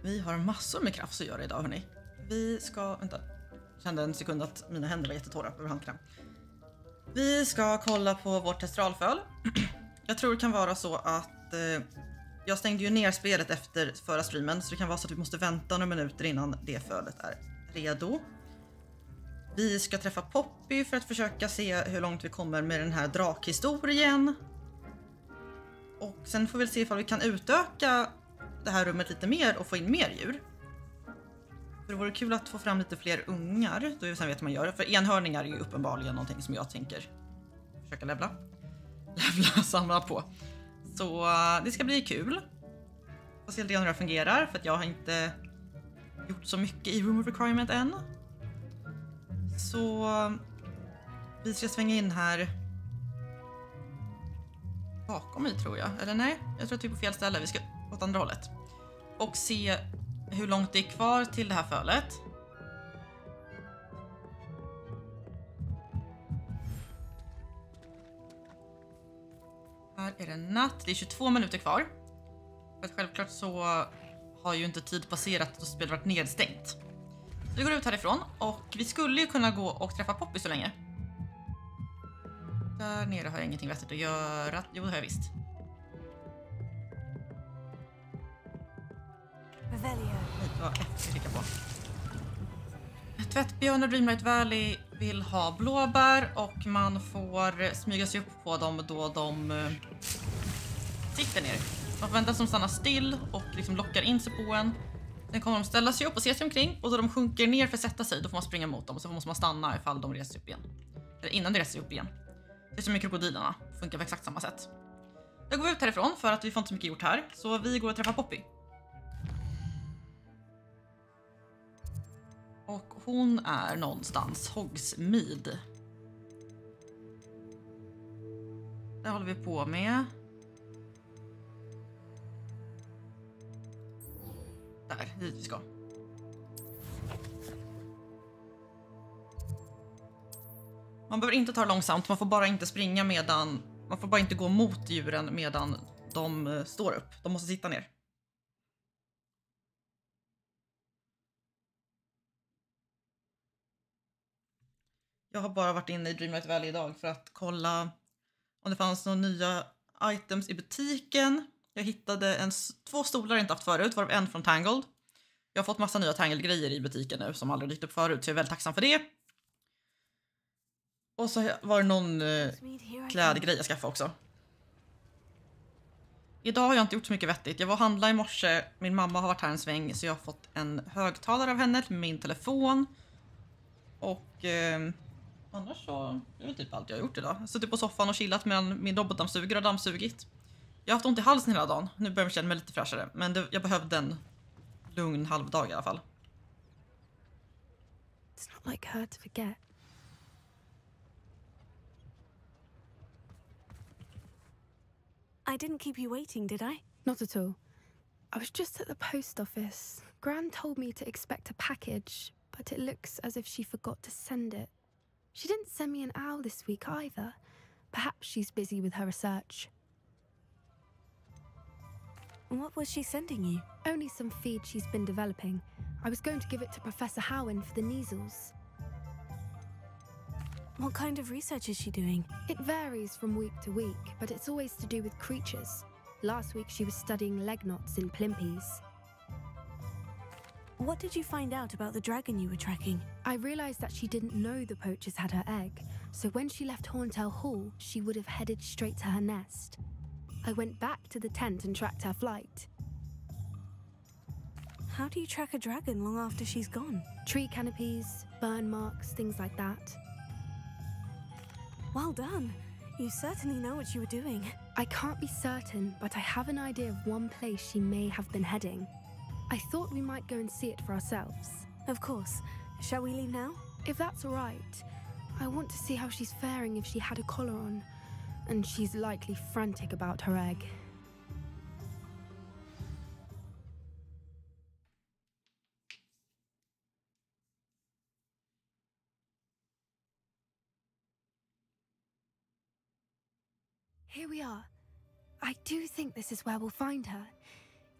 Vi har massor med kraft att göra idag, hörni. Vi ska... Vänta. Jag kände en sekund att mina händer var jättetorra över handkräm. Vi ska kolla på vårt testralföl. Jag tror det kan vara så att... jag stängde ju ner spelet efter förra streamen. Så det kan vara så att vi måste vänta några minuter innan det fölet är redo. Vi ska träffa Poppy för att försöka se hur långt vi kommer med den här drakhistorien. Och sen får vi se ifall vi kan utöka det här rummet lite mer och få in mer djur. För det vore kul att få fram lite fler ungar. Då vi sen vet hur man gör. För enhörningar är ju uppenbarligen någonting som jag tänker försöka levla samla på. Så det ska bli kul. Får se hur det fungerar. För att jag har inte gjort så mycket i Room of Requirement än. Så vi ska svänga in här bakom mig, tror jag. Eller nej, jag tror att vi är på fel ställe. Vi ska åt andra hållet. Och se hur långt det är kvar till det här fölet. Här är det natt. Det är 22 minuter kvar. För att självklart så har ju inte tid passerat och spelet varit nedstängt. Så vi går ut härifrån och vi skulle ju kunna gå och träffa Poppy så länge. Där nere har jag ingenting vettigt att göra. Jo, det har jag visst. Tvättbjörn och Dreamlight Valley vill ha blåbär och man får smyga sig upp på dem då de sitter ner. Man får vänta som stannar still och liksom lockar in sig på en. Sen kommer de ställa sig upp och se sig omkring och då de sjunker ner för att sätta sig då får man springa mot dem och så måste man stanna ifall de reser sig upp igen. Eller innan de reser sig upp igen. Det är som med krokodilerna. Funkar på exakt samma sätt. Jag går ut härifrån för att vi får inte så mycket gjort här. Så vi går och träffar Poppy. Och hon är någonstans Hogsmeade. Det håller vi på med. Där, dit vi ska. Man behöver inte ta det långsamt, man får bara inte springa medan... Man får bara inte gå mot djuren medan de står upp. De måste sitta ner. Jag har bara varit inne i Dreamlight Valley idag för att kolla om det fanns några nya items i butiken. Jag hittade två stolar jag inte haft förut, varav en från Tangled. Jag har fått massa nya Tangled-grejer i butiken nu som aldrig dykt upp förut, så jag är väldigt tacksam för det. Och så var det någon klädgrej jag skaffade också. Idag har jag inte gjort så mycket vettigt. Jag var och handla i morse. Min mamma har varit här en sväng så jag har fått en högtalare av henne till min telefon. Och annars så är det typ allt jag har gjort idag. Jag har suttit på soffan och chillat medan min robotdammsugare har dammsugit. Jag har haft ont i halsen hela dagen. Nu börjar jag känna mig lite fräschare. Men jag behövde en lugn halvdag i alla fall. It's not like her to forget. I didn't keep you waiting, did I? Not at all. I was just at the post office. Gran told me to expect a package, but it looks as if she forgot to send it. She didn't send me an owl this week either. Perhaps she's busy with her research. What was she sending you? Only some feed she's been developing. I was going to give it to Professor Howen for the measles. What kind of research is she doing? It varies from week to week, but it's always to do with creatures. Last week she was studying leg knots in plimpies. What did you find out about the dragon you were tracking? I realized that she didn't know the poachers had her egg, so when she left Horntail Hall, she would have headed straight to her nest. I went back to the tent and tracked her flight. How do you track a dragon long after she's gone? Tree canopies, burn marks, things like that. Well done. You certainly know what you were doing. I can't be certain, but I have an idea of one place she may have been heading. I thought we might go and see it for ourselves. Of course. Shall we leave now? If that's all right. I want to see how she's faring if she had a collar on. And she's likely frantic about her egg. Here we are. I do think this is where we'll find her.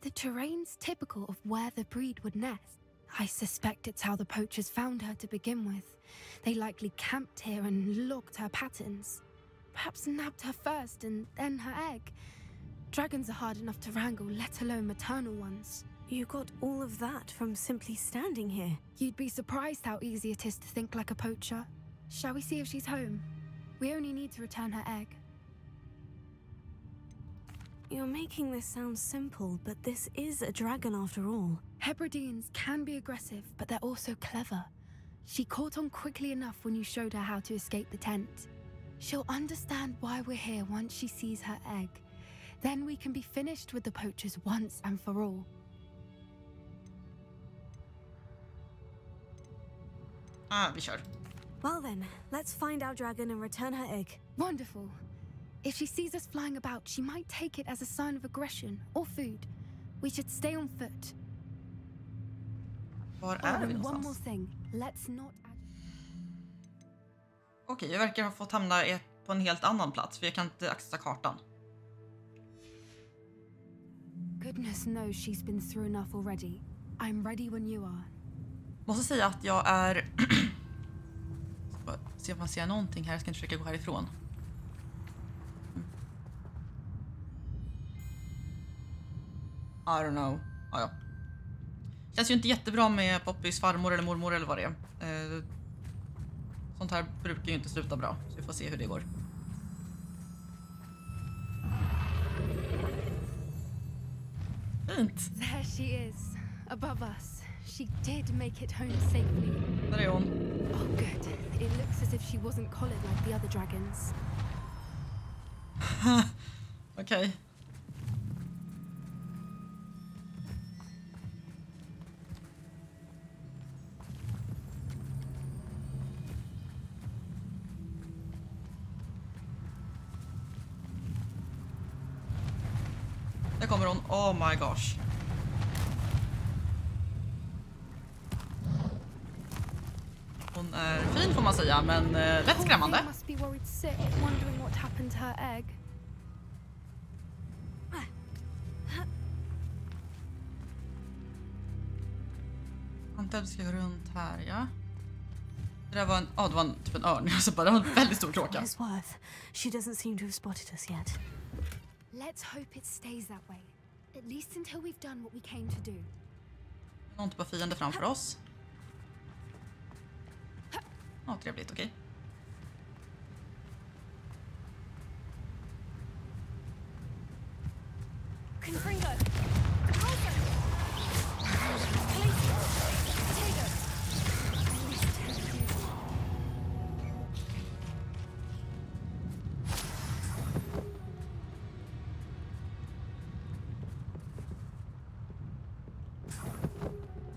The terrain's typical of where the breed would nest. I suspect it's how the poachers found her to begin with. They likely camped here and logged her patterns. Perhaps nabbed her first and then her egg. Dragons are hard enough to wrangle, let alone maternal ones. You got all of that from simply standing here. You'd be surprised how easy it is to think like a poacher. Shall we see if she's home? We only need to return her egg. You're making this sound simple, but this is a dragon after all. Hebrideans can be aggressive, but they're also clever. She caught on quickly enough when you showed her how to escape the tent. She'll understand why we're here once she sees her egg. Then we can be finished with the poachers once and for all. Vi kör. Well then, let's find our dragon and return her egg. Wonderful. If she sees us flying about, she might take it as a sign of aggression or food. We should stay on foot. Var är vi One more någonstans? thing. Let's not... Okej, jag verkar ha fått hamna på en helt annan plats, för jag kan inte accessa kartan. Goodness knows she's been through enough already. I'm ready when you are. Måste säga att jag är... Ska bara se om man ser någonting här. Jag ska inte försöka gå härifrån. I don't know. Ja. Känns ju inte jättebra med Poppys farmor eller mormor eller vad det är. Sånt här brukar ju inte sluta bra. Så vi får se hur det går. Fint. There she is, above us. She did make it home safely. Där är hon. Oh, good. It looks as if she wasn't collared like the other dragons. Okej. Där kommer hon. Oh my gosh. Hon är fin får man säga, men lätt skrämmande. Must be worried sick, wondering what happened to her egg. Antar att vi ska gå runt här, ja. Det där var en, det var typ en örn. Så bara, det var en väldigt stor kråka. She doesn't seem to have spotted us yet. Let's hope it stays that way. At least until we've done what we came to do. Någon typ av fiende framför oss. Ja, trevligt, okej. Confringo!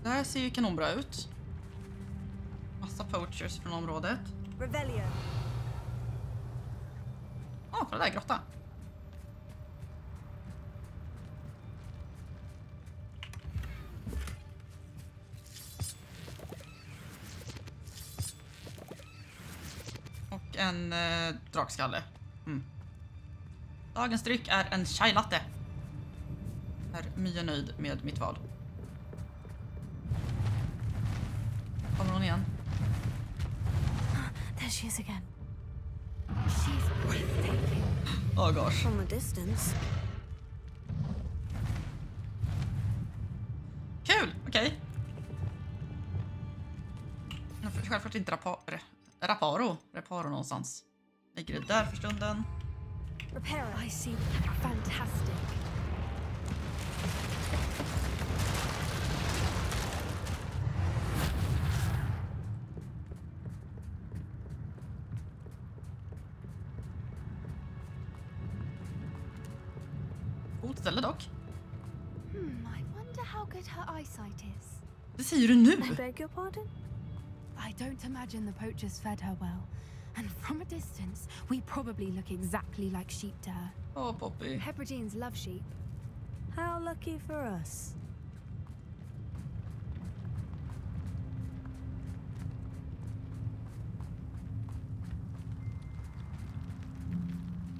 Det här ser ju kanonbra ut. Massa poachers från området. Revelio. Kolla där, grotta. Och en drakskalle. Dagens dryck är en chai latte. Är mycket nöjd med mitt val. Kommer hon igen? There she is again. She's breathtaking. Oh gosh. From a distance. Kul, okej. Jag får självklart inte Reparo någonstans. Ligger det där för stunden. Repair. I see. Fantastic. Coolt ställe dock. I wonder how good her eyesight is. Det säger du nu? I beg your pardon? I don't imagine the poachers fed her well. And from a distance, we probably look exactly like sheep to her. Åh, Poppy. Hebrideans love sheep. How lucky for us.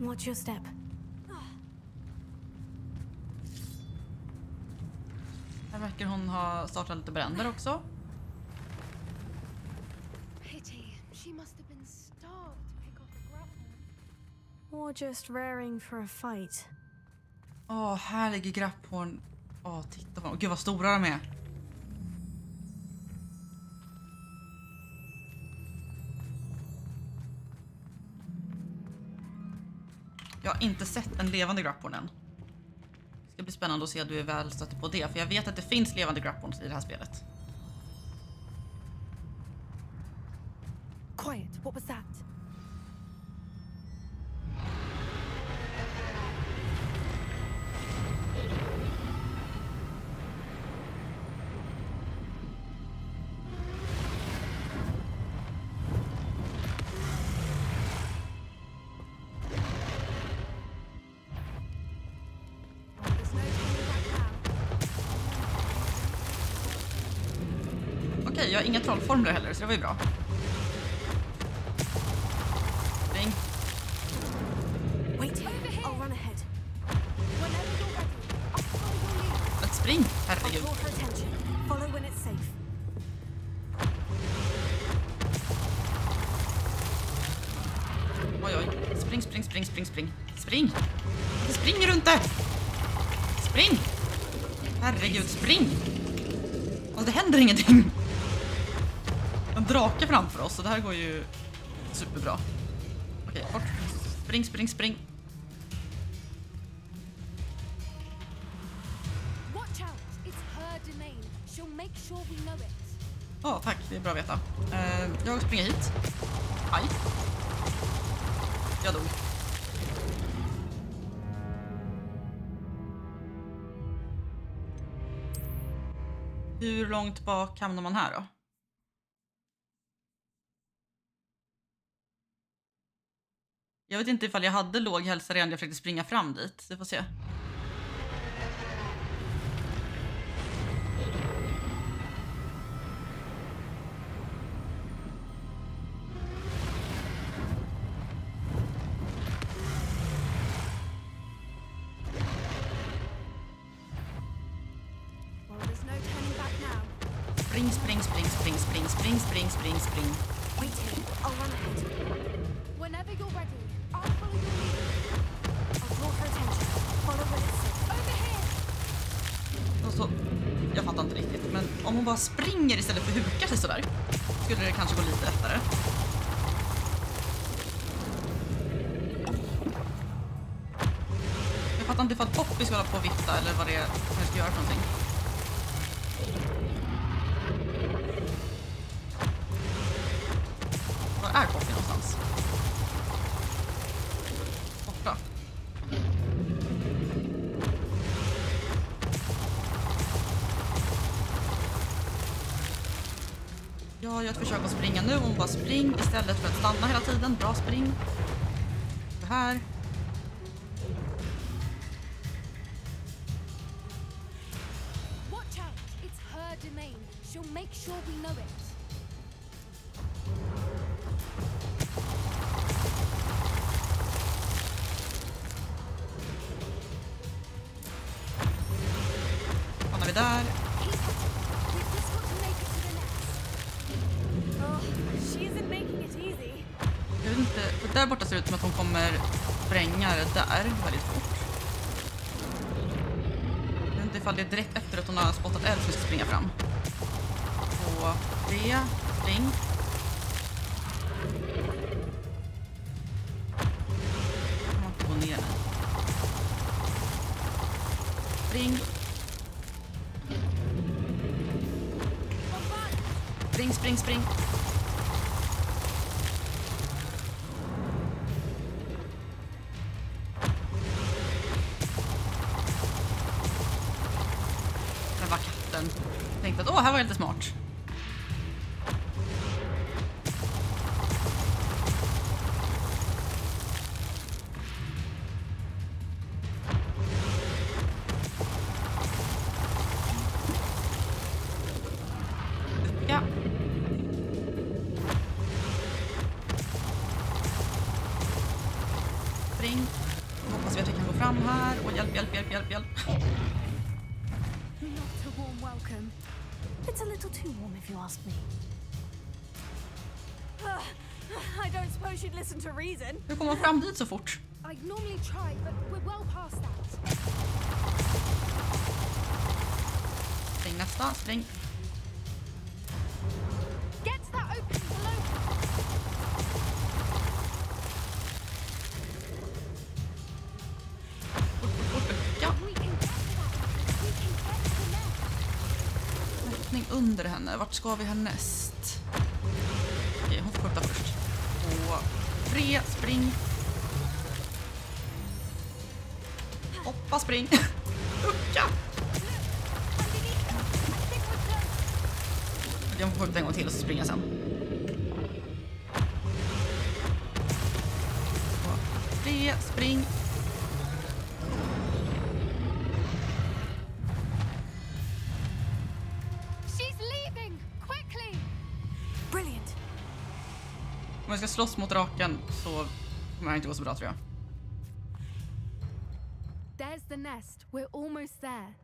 Watch your step. Här verkar hon ha startat lite bränder också. Pity. She must have been starved to pick off a grapple. Or just raring for a fight. Här ligger grapphorn. Titta på dem. Gud vad stora de är. Jag har inte sett en levande grapphorn än. Det ska bli spännande att se att du är väl stött på det. För jag vet att det finns levande grapphorns i det här spelet. Quiet. What was that? Okej, jag har inga trollformler heller, så det var ju bra. Spring. Wait here. I'll run ahead. Whenever you're ready, I'll follow your lead. Let's spring, I'll herregud. draw her attention. Follow when it's safe. Oj. Spring. Spring! Varför springer du inte? Spring! Herregud, spring! Det händer ingenting. En drake framför oss, så det här går ju superbra. Okej, bort. Spring. Watch out. It's her domain. She'll make sure we know it. Tack. Det är bra att veta. Jag springer hit. Aj. Jag dog. Hur långt bak hamnar man här då? Jag vet inte ifall jag hade låg hälsa redan jag försökte springa fram dit. Vi får se. Spring. Wait here. I'll run ahead. Whenever you're ready, I'll follow your lead. I'll draw her attention. Follow when it's safe. Over here. Och så, jag fattar inte riktigt, men om hon bara springer istället för hukar sig sådär, skulle det kanske gå lite lättare. Jag fattar inte ifall Poppy ska hålla på och vifta eller vad det är hon ska göra för någonting. Var är Poppy någonstans? Borta. Jag gör ett försök att springa nu. Hon bara spring istället för att stanna hela tiden. Bra, spring. Det här. Watch out. It's her domain. She'll make sure we know it. Hamnar vi där. Jag vet inte, för där borta ser det ut som att hon kommer spränga det där väldigt fort. Jag vet inte ifall det är direkt efter att hon har spottat eld som vi ska springa fram. Så det, spring. Jag kan inte gå ner nu. Spring. Spring. Där var katten. Jag tänkte att här var jag lite smart. Ja. Spring. Hoppas vi att vi kan gå fram här. Och hjälp. Not a warm welcome. It's a little too warm if you ask me. I don't suppose you'd listen to reason. Hur kommer man fram dit så fort? I normally try, but we're well past that. Spring nästa, spring. Get to that opening below. Ja, We can get to that. We can get to the nest. öppning under henne. Vart ska vi härnäst? Okej, hon får skjuta först. 2, 3, spring. Hoppa, spring. Lucka! Jag får skjuta en gång till och så springer jag sen. 2, 3, spring. She's leaving! Quickly! Brilliant. Om jag ska slåss mot draken så kommer det inte gå så bra, tror jag. There's the nest. We're almost there.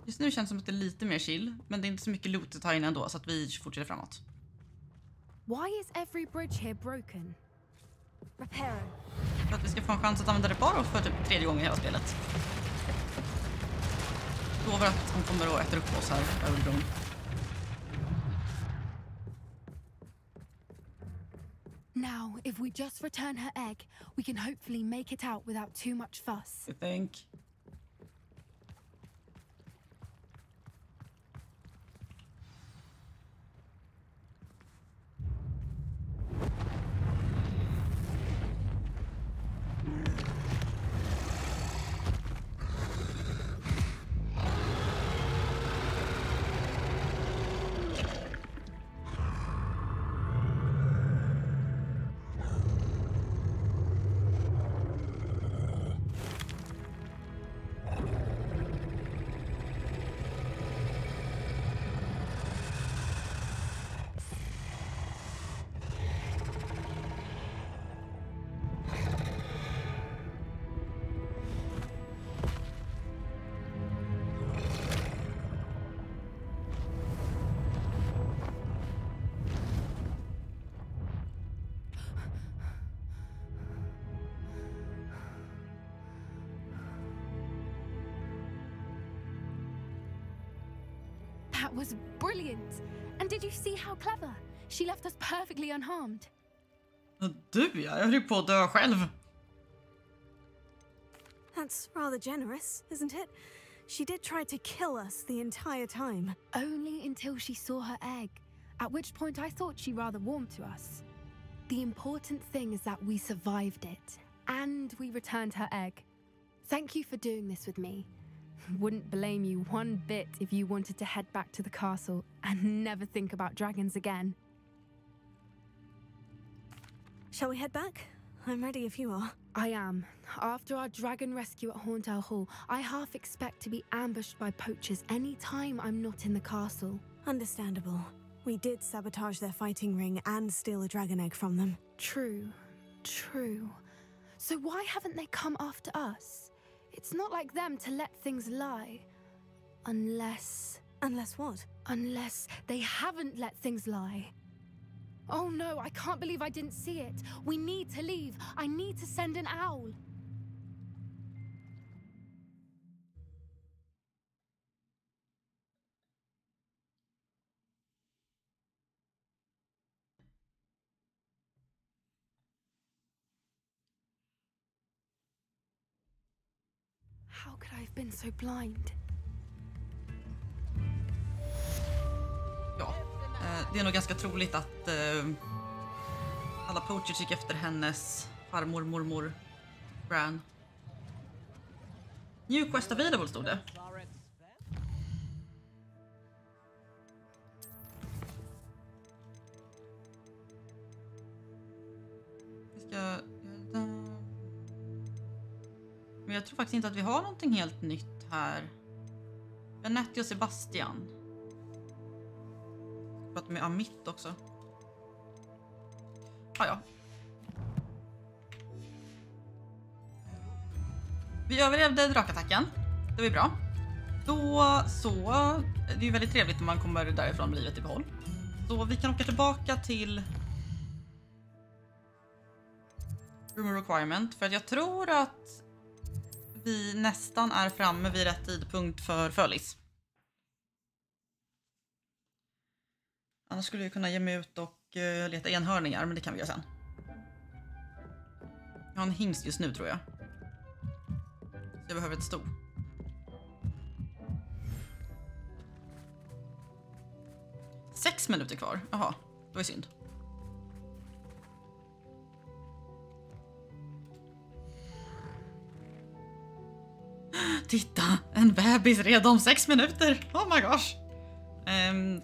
Just nu känns det som att det är lite mer chill, men det är inte så mycket loot att ta in ändå, så att vi fortsätter framåt. Why is every bridge here broken? Repair. För att vi ska få en chans att använda det bara för typ 3:e gången i hela spelet. Lovar att hon kommer att äta upp oss här över bron. Now, if we just return her egg, we can hopefully make it out without too much fuss. I think. That was brilliant! And did you see how clever? She left us perfectly unharmed. Du, ja, jag höll ju på att dö själv. That's rather generous, isn't it? She did try to kill us the entire time. Only until she saw her egg, at which point I thought she rather warmed to us. The important thing is that we survived it, and we returned her egg. Thank you for doing this with me. Wouldn't blame you one bit if you wanted to head back to the castle and never think about dragons again. Shall we head back? I'm ready if you are. I am. After our dragon rescue at Hauntowl Hall, I half expect to be ambushed by poachers any time I'm not in the castle. Understandable. We did sabotage their fighting ring and steal a dragon egg from them. True. So why haven't they come after us? It's not like them to let things lie. Unless what? Unless they haven't let things lie. Oh no, I can't believe I didn't see it. We need to leave. I need to send an owl. How could I have been so blind? Ja, det är nog ganska troligt att alla poachers gick efter hennes farmor, mormor, gran. New quest available stod det. Vi ska... Men jag tror faktiskt inte att vi har någonting helt nytt här. Benetti och Sebastian. Jag pratar med Amit också. Ja. Vi överlevde drakattacken. Det var bra. Då så, det är ju väldigt trevligt om man kommer därifrån med livet i behåll. Så vi kan åka tillbaka till Room Requirement. För att jag tror att vi nästan är framme vid rätt tidpunkt för fölis. Annars skulle jag kunna ge mig ut och leta enhörningar, men det kan vi göra sen. Jag har en hingst just nu tror jag. Så jag behöver ett sto. Sex minuter kvar. Jaha, det var synd. Titta, en bebis redan om 6 minuter. Oh my gosh.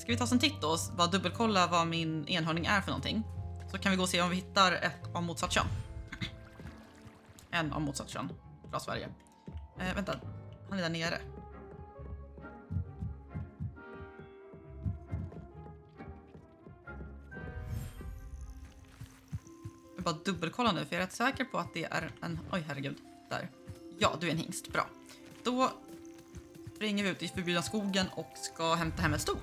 Ska vi ta oss en titt då? Bara dubbelkolla vad min enhörning är för någonting. Så kan vi gå och se om vi hittar ett av motsatt kön. En av motsatt kön. Bra Sverige. Vänta, han är där nere. Jag bara dubbelkolla nu för jag är rätt säker på att det är en... Oj herregud, där. Ja, du är en hingst, bra. Då springer vi ut i förbjudna skogen och ska hämta hem ett sto.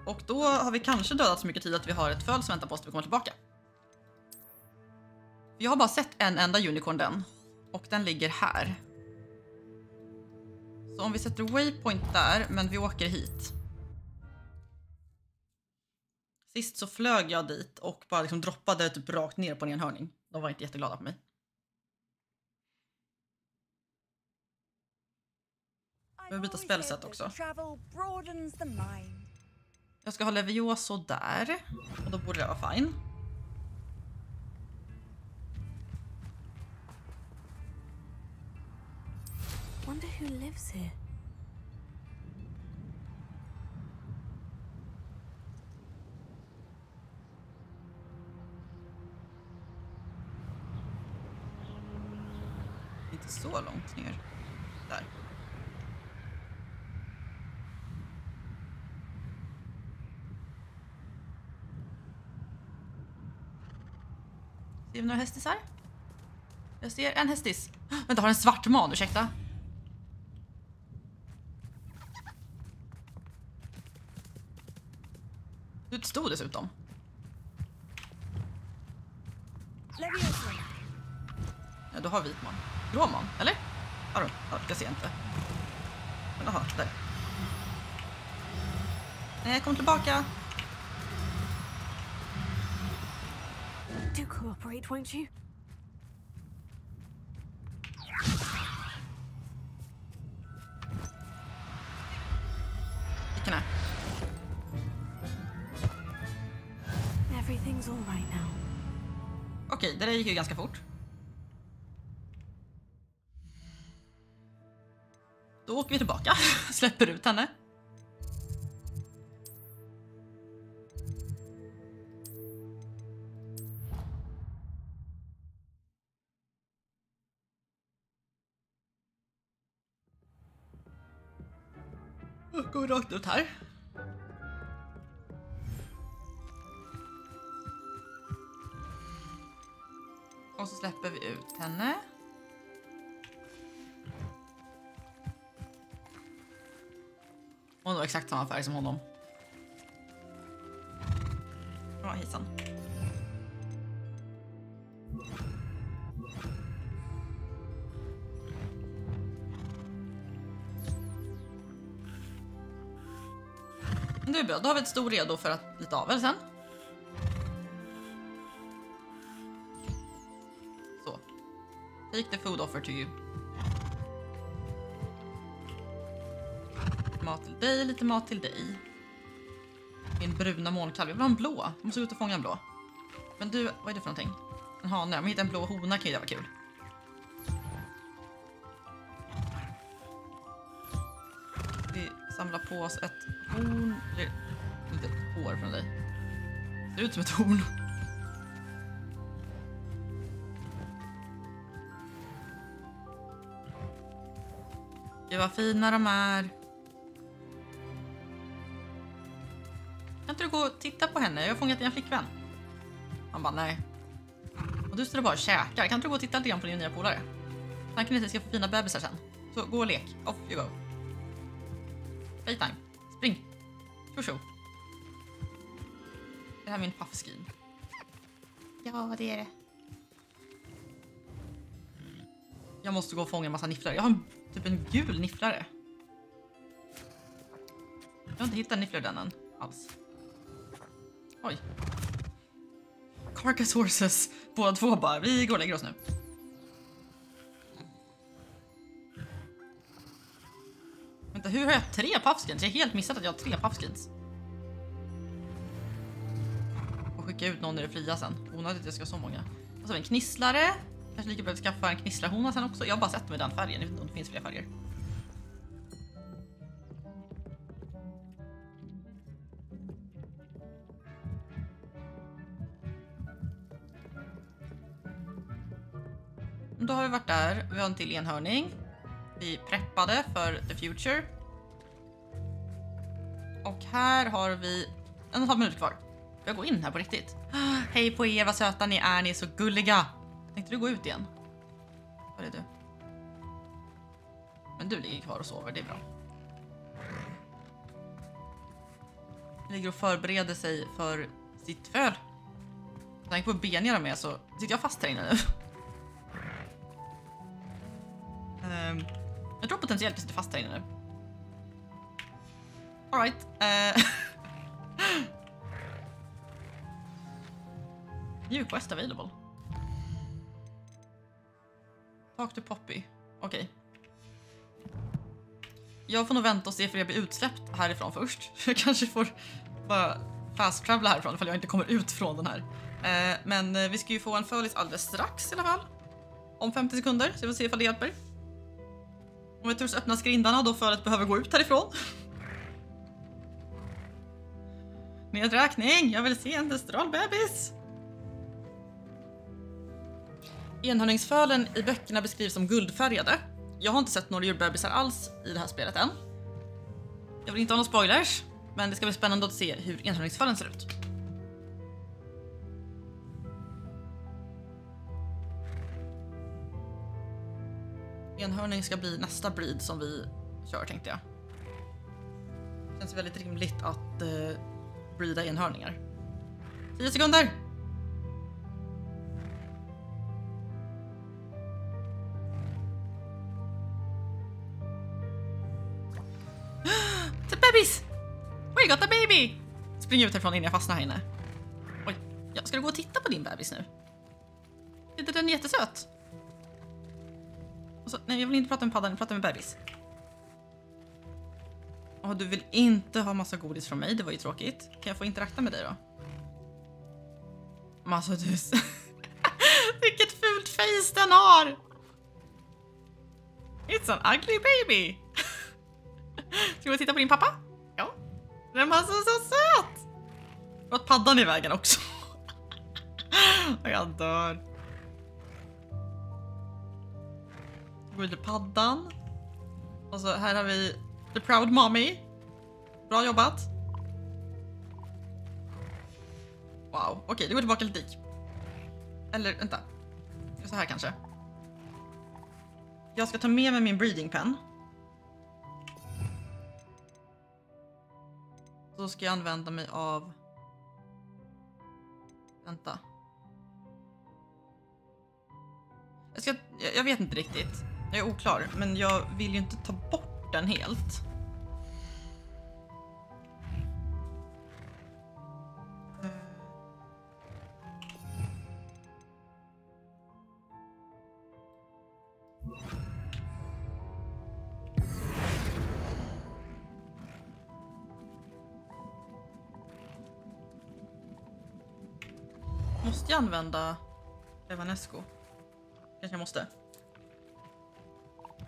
Och då har vi kanske dödat så mycket tid att vi har ett föl som väntar på oss att vi kommer tillbaka. Jag har bara sett en enda unicorn den. Och den ligger här. Så om vi sätter waypoint där, men vi åker hit. Sist så flög jag dit och bara liksom droppade typ rakt ner på en enhörning. De var inte jätteglada på mig. Jag vill byta spelsätt också. Jag ska ha Levioso där. Och då borde det vara fine. Wonder who lives here. Inte så långt ner. Där. Ser vi några hästisar? Jag ser en hästis. Vänta, har en svart man, ursäkta. Du stod dessutom. Ja, du har vit man. Grå man, eller? Ja, jag ser inte. Jaha, där. Nej, kom tillbaka. Do cooperate, won't you? Vilken är? Everything's all right now. Okej, det där gick ju ganska fort. Då åker vi tillbaka. Släpper ut henne. Går rakt ut här. Och så släpper vi ut henne. Hon har exakt samma färg som honom. Ja, hejsan. Det är bra, då har vi ett stort redo för att lite avel sen. Så. Take the food offer to you. Mat till dig, lite mat till dig. Min bruna månkalv. Jag vill ha en blå. Jag måste ut och fånga en blå. Men du, vad är det för någonting? En hane. Om jag hittar en blå hona kan ju det vara kul. Vi samlar på oss ett horn. Det är lite hår från dig. Ser ut som ett horn. Gud vad fina de är. Kan inte du gå och titta på henne? Jag har fångat en flickvän. Han bara nej. Och du står bara och käkar. Kan inte du gå och titta lite grann på din nya polare? Tanken är att jag ska få fina bebisar sen. Så gå och lek. Off you go. Playtime. Spring. Tjo. Det här är min puffskin. Ja, det är det. Jag måste gå och fånga en massa nifflare. Jag har typ en gul nifflare. Jag har inte hittat en nifflare den än. Alls. Oj. Carcass horses. Båda två bara. Vi går och lägger oss nu. Vänta, hur har jag 3 puffskins? Jag har helt missat att jag har 3 puffskins. Och skicka ut någon i det fria sen. Onödigt att jag ska ha så många. Och så en knisslare. Kanske lika bra att skaffa en knisslarhona sen också. Jag har bara sett med den färgen. Jag vet inte om det finns fler färger. Då har vi varit där. Vi har en till enhörning. Vi preppade för the future. Och här har vi 1,5 minut kvar. Jag går in här på riktigt. Hej på er, vad söta ni är så gulliga. Tänkte du gå ut igen? Var är du? Men du ligger kvar och sover, det är bra. Ligger och förbereder sig för sitt föl. Tänk på hur beniga de är så sitter jag fast här inne nu. Jag tror potentiellt att jag sitter fast här inne nu. All right. New quest available. Talk to Poppy. Okej. Jag får nog vänta och se för jag blir utsläppt härifrån först. Jag kanske får bara fast travela härifrån ifall jag inte kommer ut från den här. Men vi ska ju få en fölis alldeles strax i alla fall. Om 50 sekunder, så vi får se ifall det hjälper. Om jag törs öppna skrindarna då fölet behöver gå ut härifrån. Nedräkning, jag vill se en destralbebis. Enhörningsfölen i böckerna beskrivs som guldfärgade. Jag har inte sett några djurbebisar alls i det här spelet än. Jag vill inte ha några spoilers, men det ska bli spännande att se hur enhörningsfölen ser ut. Enhörning ska bli nästa breed som vi kör, tänkte jag. Känns väldigt rimligt att breeda enhörningar. 10 sekunder! The babies! We got the baby! Spring ut härifrån innan jag fastnar här inne. Oj, ska du gå och titta på din bebis nu? Är inte den jättesöt? Och så, nej, jag vill inte prata med paddan, jag pratar med bebis. Och du vill inte ha massa godis från mig, det var ju tråkigt. Kan jag få interakta med dig då? Men alltså du... Vilket fult face den har! It's an ugly baby! Ska vi titta på din pappa? Ja. Den var så söt! Och att paddan i vägen också. Jag dör. Går till paddan. Och så här har vi the proud mommy. Bra jobbat. Wow, okej, det går tillbaka lite dit. Eller vänta. Så här kanske. Jag ska ta med mig min breeding pen. Så ska jag använda mig av... Vänta. Jag vet inte riktigt. Jag är oklar, men jag vill ju inte ta bort den helt. Måste jag använda Evanesco? Kanske jag måste.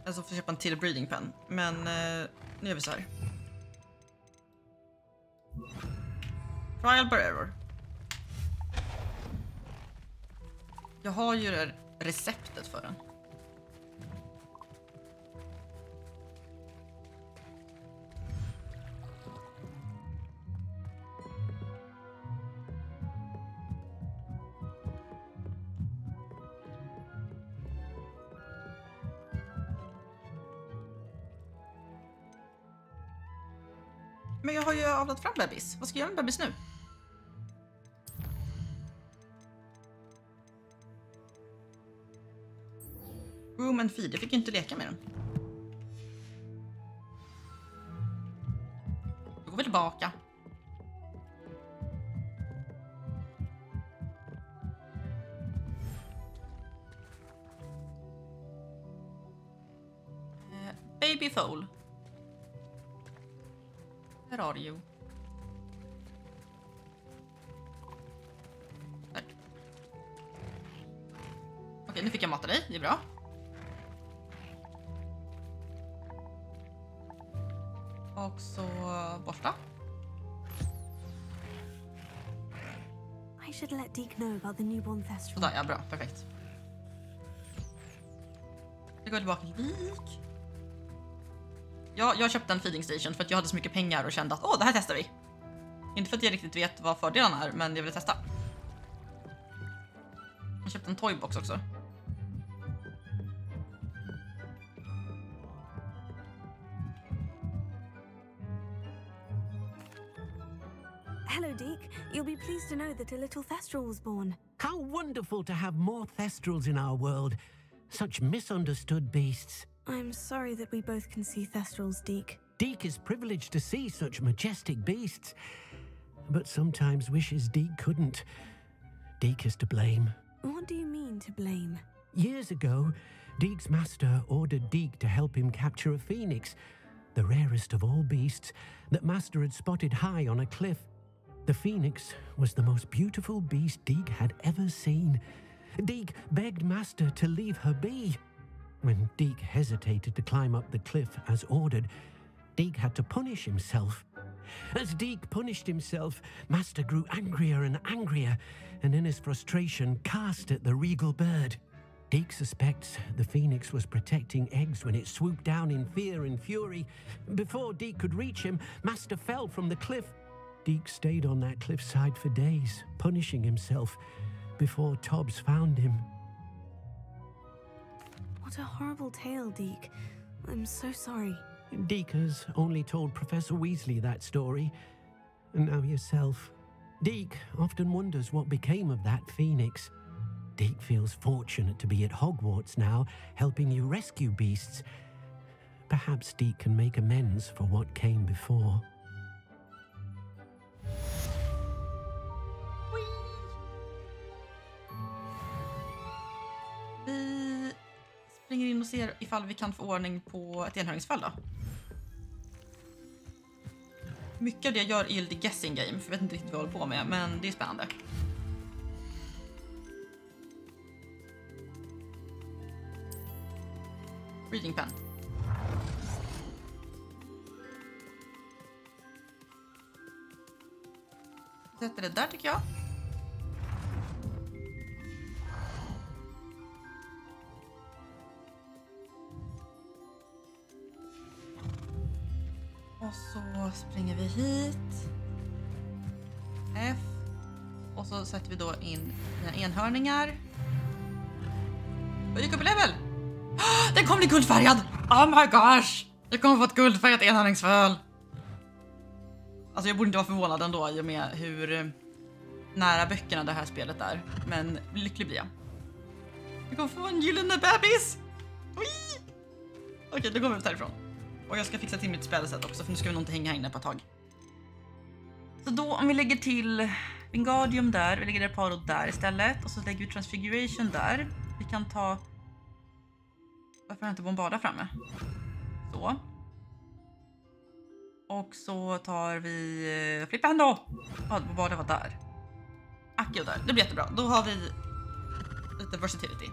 Alltså får köpa en till breeding pen. Men nu gör vi så här. Trial by error. Jag har ju det receptet för den. Men jag har ju avlat fram bebis. Vad ska jag göra med bebis nu? Room and feed. Jag fick inte leka med den. Då går vi tillbaka. Baby foal. Where are you? Där. Okej, nu fick jag mata dig. Det är bra. Och så borsta. I should let Deke know about the newborn thestral. Sådär, ja, bra. Perfekt. Jag går tillbaka till Vik. Jag köpte en feeding station för att jag hade så mycket pengar och kände att det här testar vi. Inte för att jag riktigt vet vad fördelarna är, men jag ville testa. Jag köpte en toybox också. Hello, Deke. You'll be pleased to know that a little thestral was born. How wonderful to have more thestrals in our world. Such misunderstood beasts. I'm sorry that we both can see thestrals, Deke. Deke is privileged to see such majestic beasts, but sometimes wishes Deke couldn't. Deke is to blame. What do you mean to blame? Years ago, Deke's master ordered Deke to help him capture a phoenix, the rarest of all beasts, that master had spotted high on a cliff. The phoenix was the most beautiful beast Deke had ever seen. Deke begged master to leave her be. When Deke hesitated to climb up the cliff as ordered, Deke had to punish himself. As Deke punished himself, master grew angrier and angrier, and in his frustration cast at the regal bird. Deke suspects the phoenix was protecting eggs when it swooped down in fear and fury. Before Deke could reach him, master fell from the cliff. Deke stayed on that cliffside for days, punishing himself, before Tobbs found him. What a horrible tale, Deke. I'm so sorry. Deke has only told Professor Weasley that story, and now yourself. Deke often wonders what became of that phoenix. Deke feels fortunate to be at Hogwarts now, helping you rescue beasts. Perhaps Deke can make amends for what came before. Vi springer in och ser ifall vi kan få ordning på ett enhörningsfall då. Mycket av det jag gör är lite guessing game, för jag vet inte riktigt vad jag håller på med, men det är spännande. Reading pen. Sätter det där tycker jag. Och så springer vi hit. F. Och så sätter vi då in mina enhörningar. Och gick upp i level. Den kommer bli guldfärgad! Oh my gosh! Jag kommer få ett guldfärgat enhörningsföl. Alltså jag borde inte vara förvånad ändå i och med hur nära böckerna det här spelet är. Men lycklig blir jag. Jag kommer få en gyllene bebis! Okej, då går vi ut härifrån. Och jag ska fixa till mitt spelsätt också, för nu ska vi nog inte hänga här inne på ett tag. Så då om vi lägger till Wingardium där, vi lägger Reparo där istället. Och så lägger vi Transfiguration där. Vi kan ta... Varför har jag inte Bombarda framme? Så. Och så tar vi Flippa då. Bombarda var där. Accio där, det blir jättebra. Då har vi lite versatility.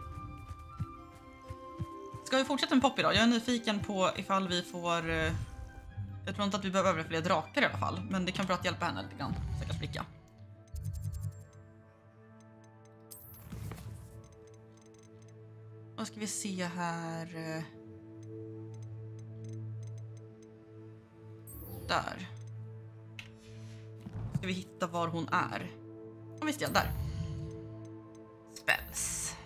Ska vi fortsätta med Poppy då? Jag är nyfiken på ifall vi får... Jag tror inte att vi behöver överleva fler drakar i alla fall. Men det kan bra att hjälpa henne lite grann. Stackars flicka. Vad ska vi se här? Där. Ska vi hitta var hon är? Ja, visst, ja, där. Spells.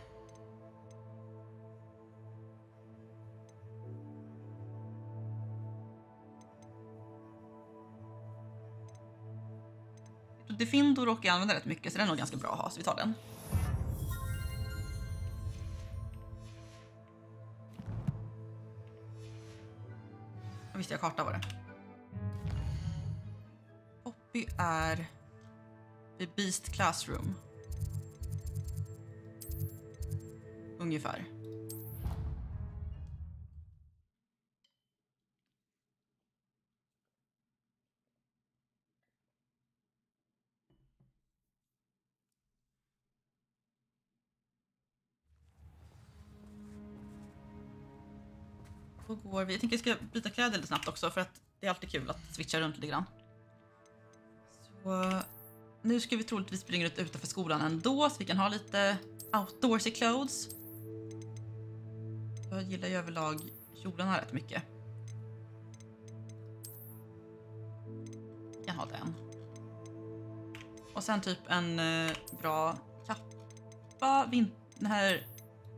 Defindor råkar jag använda rätt mycket så den är nog ganska bra att ha, så vi tar den. Visst, jag karta var det. Poppy är vid Beast Classroom. Ungefär. Då går vi. Jag tänker att jag ska byta kläder lite snabbt också för att det är alltid kul att switcha runt lite grann. Så nu ska vi troligtvis springa ut utanför skolan ändå så vi kan ha lite outdoorsy clothes. Jag gillar ju överlag kjolarna rätt mycket. Jag kan ha den. Och sen typ en bra kappa. Den här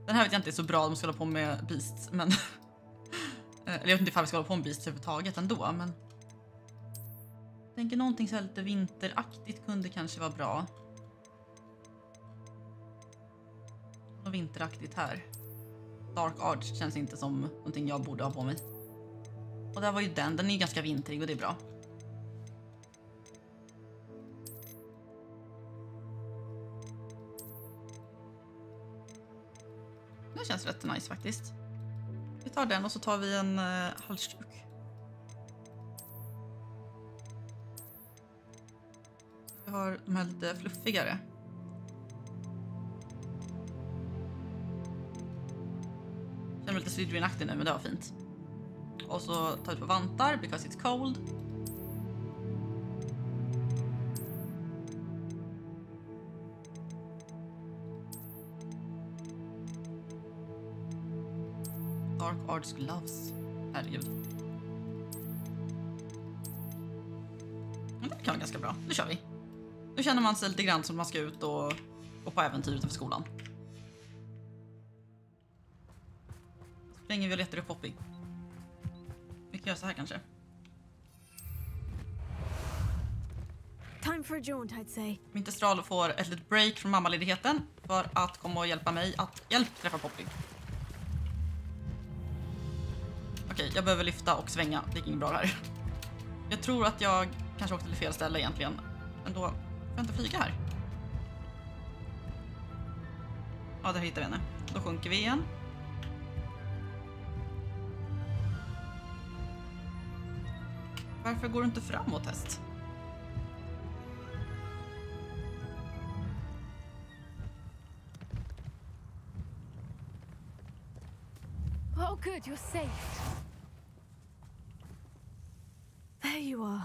vet jag inte är så bra om man ska hålla på med Beasts, men eller jag vet inte ifall vi ska hålla på med Beasts överhuvudtaget ändå, men jag tänker någonting så här lite vinteraktigt kunde kanske vara bra. Och vinteraktigt här. Dark Arts känns inte som någonting jag borde ha på mig. Och där var ju den är ju ganska vintrig och det är bra. Det känns rätt nice faktiskt. Vi tar den och så tar vi en halsduk. Vi har de här lite fluffigare. Jag känner mig lite Slytherin-aktig nu, men det var fint. Och så tar vi på vantar, because it's cold. Dark Arts Gloves. Herregud. Men det kan vara ganska bra. Nu kör vi. Nu känner man sig lite grann som man ska ut och gå på äventyr utanför skolan. Springer vi och letar upp Poppy. Vi kan göra så här kanske. Time for a jaunt, I'd say. Min testral får ett litet break från mammaledigheten för att komma och hjälpa mig att träffa Poppy. Okej, jag behöver lyfta och svänga. Det gick inget bra här. Jag tror att jag kanske åkte till fel ställe egentligen. Men då får jag inte flyga här. Ja, där hittar vi henne. Då sjunker vi igen. Varför går du inte framåt, häst? Oh, good, you're safe. There you are.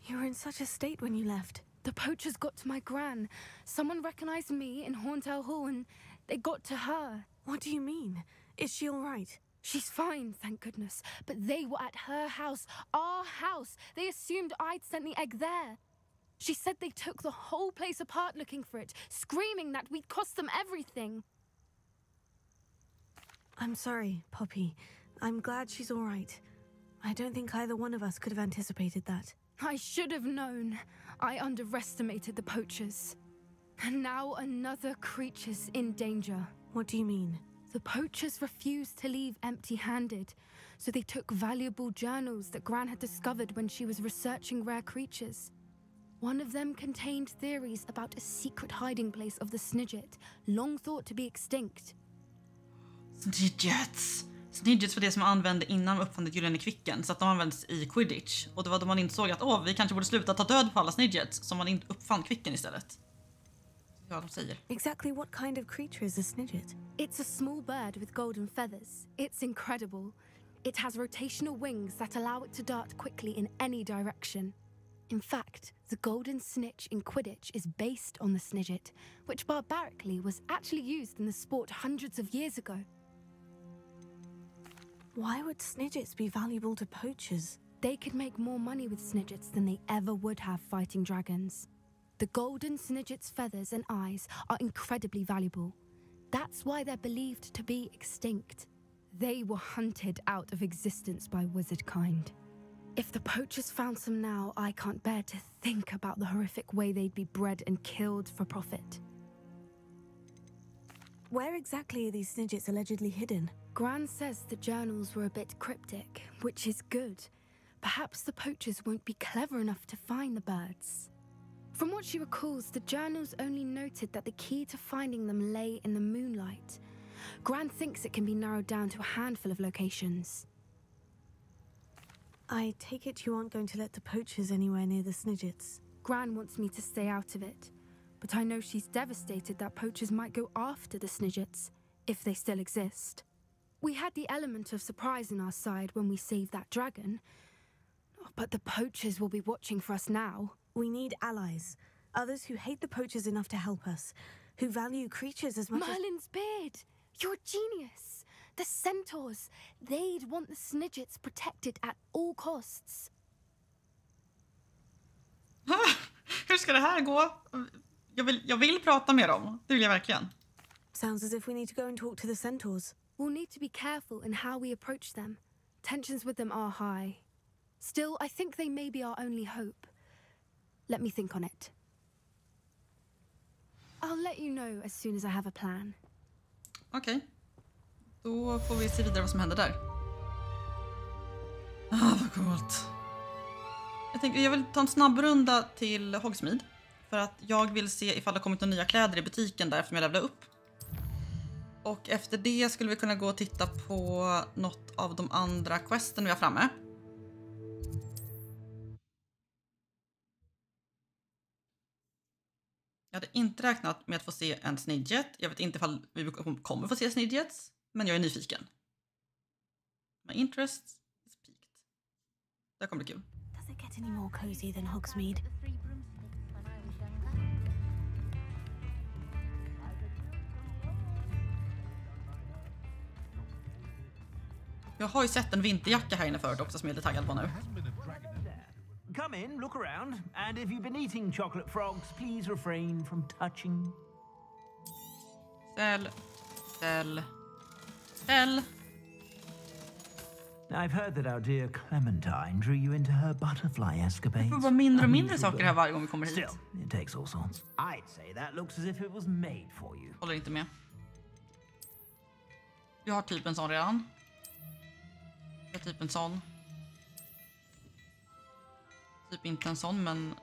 You were in such a state when you left. The poachers got to my gran. Someone recognized me in Horntail Hall and they got to her. What do you mean? Is she all right? She's fine, thank goodness. But they were at her house, our house. They assumed I'd sent the egg there. She said they took the whole place apart looking for it, screaming that we'd cost them everything. I'm sorry, Poppy. I'm glad she's all right. I don't think either one of us could have anticipated that. I should have known. I underestimated the poachers. And now another creature's in danger. What do you mean? The poachers refused to leave empty-handed, so they took valuable journals that Gran had discovered when she was researching rare creatures. One of them contained theories about a secret hiding place of the Snidget, long thought to be extinct. Snidgets! Snidgets var det som man använde innan man uppfann det gyllene kvicken, så att de används i Quidditch. Och det var då man insåg att vi kanske borde sluta ta död på alla Snidgets, som man inte uppfann kvicken istället. Ja, de säger. Exactly what kind of creature is a Snidget? It's a small bird with golden feathers. It's incredible. It has rotational wings that allow it to dart quickly in any direction. In fact, the golden snitch in Quidditch is based on the Snidget, which barbarically was actually used in the sport hundreds of years ago. Why would Snidgets be valuable to poachers? They could make more money with Snidgets than they ever would have fighting dragons. The golden Snidget's feathers and eyes are incredibly valuable. That's why they're believed to be extinct. They were hunted out of existence by wizard kind. If the poachers found some now, I can't bear to think about the horrific way they'd be bred and killed for profit. Where exactly are these snidgets allegedly hidden? Gran says the journals were a bit cryptic, which is good. Perhaps the poachers won't be clever enough to find the birds. From what she recalls, the journals only noted that the key to finding them lay in the moonlight. Gran thinks it can be narrowed down to a handful of locations. I take it you aren't going to let the poachers anywhere near the snidgets. Gran wants me to stay out of it, but I know she's devastated that poachers might go after the snidgets, if they still exist. We had the element of surprise on our side when we saved that dragon, but the poachers will be watching for us now. We need allies, others who hate the poachers enough to help us, who value creatures as much as— Merlin's beard! You're a genius! The centaurs, they'd want the snidgets protected at all costs. Hur ska det här gå? Jag vill prata med dem. Det vill jag verkligen. Sounds as if we need to go and talk to the centaurs. We'll need to be careful in how we approach them. Tensions with them are high. Still, I think they may be our only hope. Let me think on it. I'll let you know as soon as I have a plan. Okej. Då får vi se vidare vad som händer där. Vad coolt. Jag vill ta en snabb runda till Hogsmeade. För att jag vill se ifall det har kommit några nya kläder i butiken där efter jag levlade upp. Och efter det skulle vi kunna gå och titta på något av de andra questen vi har framme. Jag hade inte räknat med att få se en snidget. Jag vet inte ifall vi kommer få se snidgets, men jag är nyfiken. My interest is peaked. Det kommer bli kul. Does it get any more cozy than Hogsmeade? Jag har ju sett en vinterjacka här inne förut också som jag är lite taggad på nu. Come in, look around, and if you've been eating chocolate frogs, please refrain from touching. Ställ. I've heard that our dear Clementine drew you into her butterfly escapades. Det får vara mindre och mindre saker här varje gång vi kommer hit. Still, it takes all sorts. I'd say that looks as if it was made for you. Håller inte med. Vi har typ en sån redan. Vi har typ en sån. Typ inte en sån, men...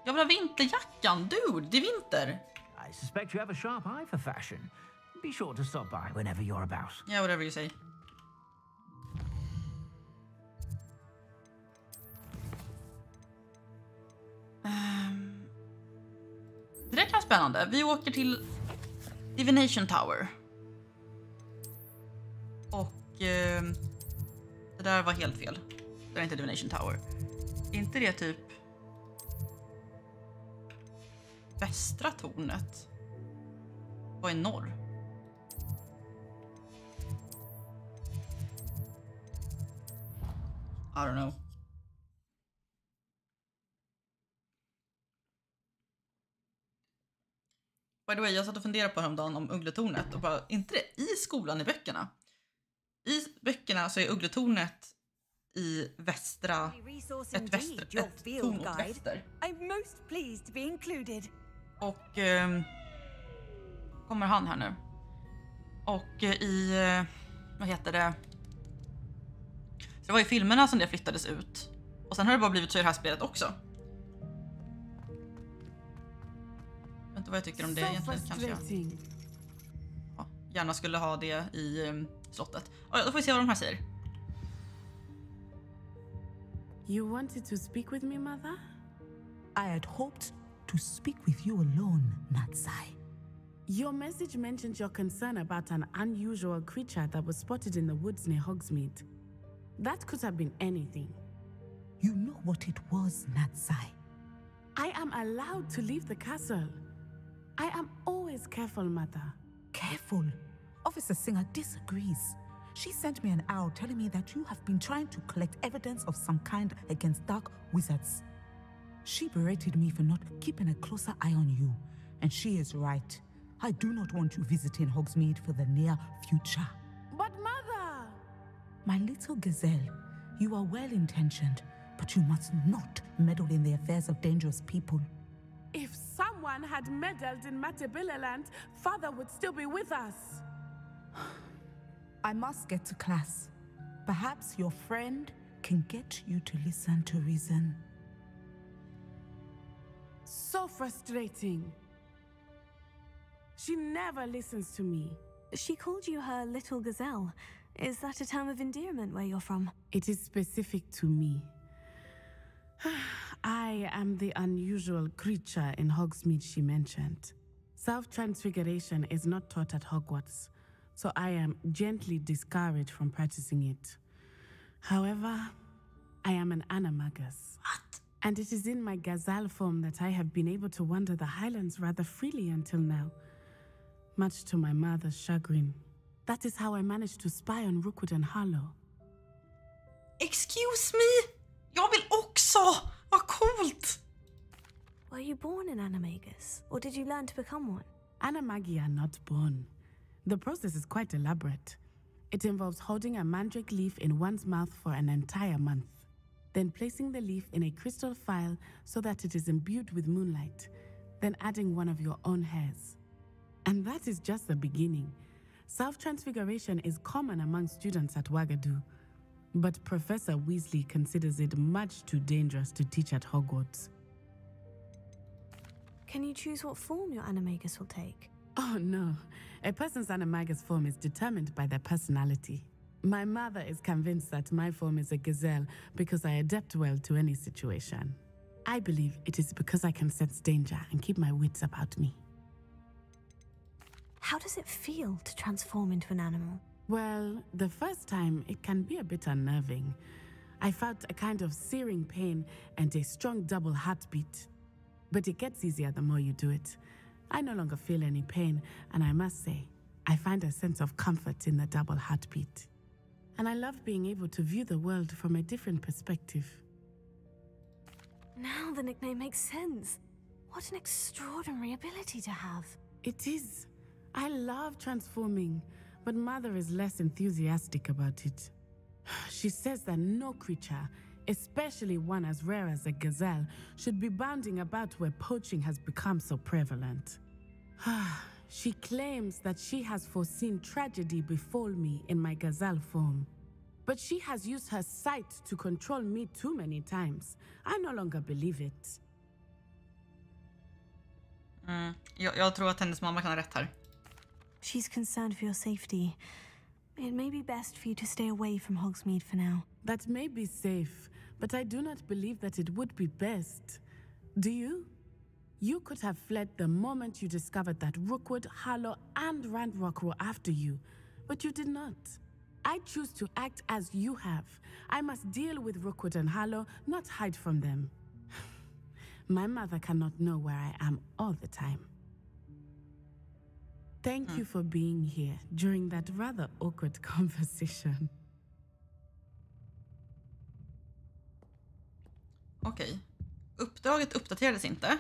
Jag vill ha vinterjackan, dude! Det är vinter! I suspect you have a sharp eye for fashion. Be sure to stop by whenever you're about. Yeah, whatever you say. Det där kan vara spännande. Vi åker till Divination Tower. Och det där var helt fel. Det är inte Divination Tower. Är inte det typ västra tornet? Vad är norr? I don't know. By the way, jag satt och funderade på häromdagen om Uggletornet och bara, inte det i skolan i böckerna? I böckerna så är Uggletornet i västra, ett torn åt väster. I'm most pleased to be included. Och kommer han här nu. Och i, vad heter det? Så det var i filmerna som det flyttades ut. Och sen har det bara blivit så i det här spelet också. Jag vet inte vad jag tycker om det egentligen, kanske jag gärna skulle ha det i slottet. Ja, då får vi se vad de här säger. You wanted to speak with me, Mother? I had hoped to speak with you alone, Natsai. Your message mentioned your concern about an unusual creature that was spotted in the woods near Hogsmeade. That could have been anything. You know what it was, Natsai. I am allowed to leave the castle. I am always careful, Mother. Careful. Officer Singer disagrees. She sent me an owl telling me that you have been trying to collect evidence of some kind against dark wizards. She berated me for not keeping a closer eye on you, and she is right. I do not want you visiting Hogsmeade for the near future. But Mother! My little gazelle, you are well-intentioned, But you must not meddle in the affairs of dangerous people. If someone had meddled in Matabilaland, Father would still be with us. I must get to class. Perhaps your friend can get you to listen to reason. So frustrating. She never listens to me. She called you her little gazelle. Is that a term of endearment where you're from? It is specific to me. I am the unusual creature in Hogsmeade she mentioned. Self-transfiguration is not taught at Hogwarts, so I am gently discouraged from practicing it. However, I am an animagus. What? And it is in my gazelle form that I have been able to wander the Highlands rather freely until now, much to my mother's chagrin. That is how I managed to spy on Rookwood and Harlow. Excuse me! Jag vill också! Vad coolt! Were you born an animagus, or did you learn to become one? Animagi are not born. The process is quite elaborate. It involves holding a mandrake leaf in one's mouth for an entire month, then placing the leaf in a crystal phial so that it is imbued with moonlight, then adding one of your own hairs. And that is just the beginning. Self-transfiguration is common among students at Wagadu, but Professor Weasley considers it much too dangerous to teach at Hogwarts. Can you choose what form your animagus will take? Oh no, a person's animagus form is determined by their personality. My mother is convinced that my form is a gazelle because I adapt well to any situation. I believe it is because I can sense danger and keep my wits about me. How does it feel to transform into an animal? Well, the first time it can be a bit unnerving. I felt a kind of searing pain and a strong double heartbeat. But it gets easier the more you do it. I no longer feel any pain, and I must say, I find a sense of comfort in the double heartbeat. And I love being able to view the world from a different perspective. Now the nickname makes sense. What an extraordinary ability to have. It is. I love transforming, but Mother is less enthusiastic about it. She says that no creature, especially one as rare as a gazelle, should be bounding about where poaching has become so prevalent. She claims that she has foreseen tragedy befall me in my gazelle form. But she has used her sight to control me too many times. I no longer believe it. Jag tror att hennes mamma kan ha rätt här. She's concerned for your safety. It may be best for you to stay away from Hogsmeade for now. That may be safe, but I do not believe that it would be best. Do you? You could have fled the moment you discovered that Rookwood, Harlow, and Ranrock were after you, but you did not. I choose to act as you have. I must deal with Rookwood and Harlow, not hide from them. My mother cannot know where I am all the time. Thank you for being here during that rather awkward conversation. Okej. Uppdraget uppdaterades inte.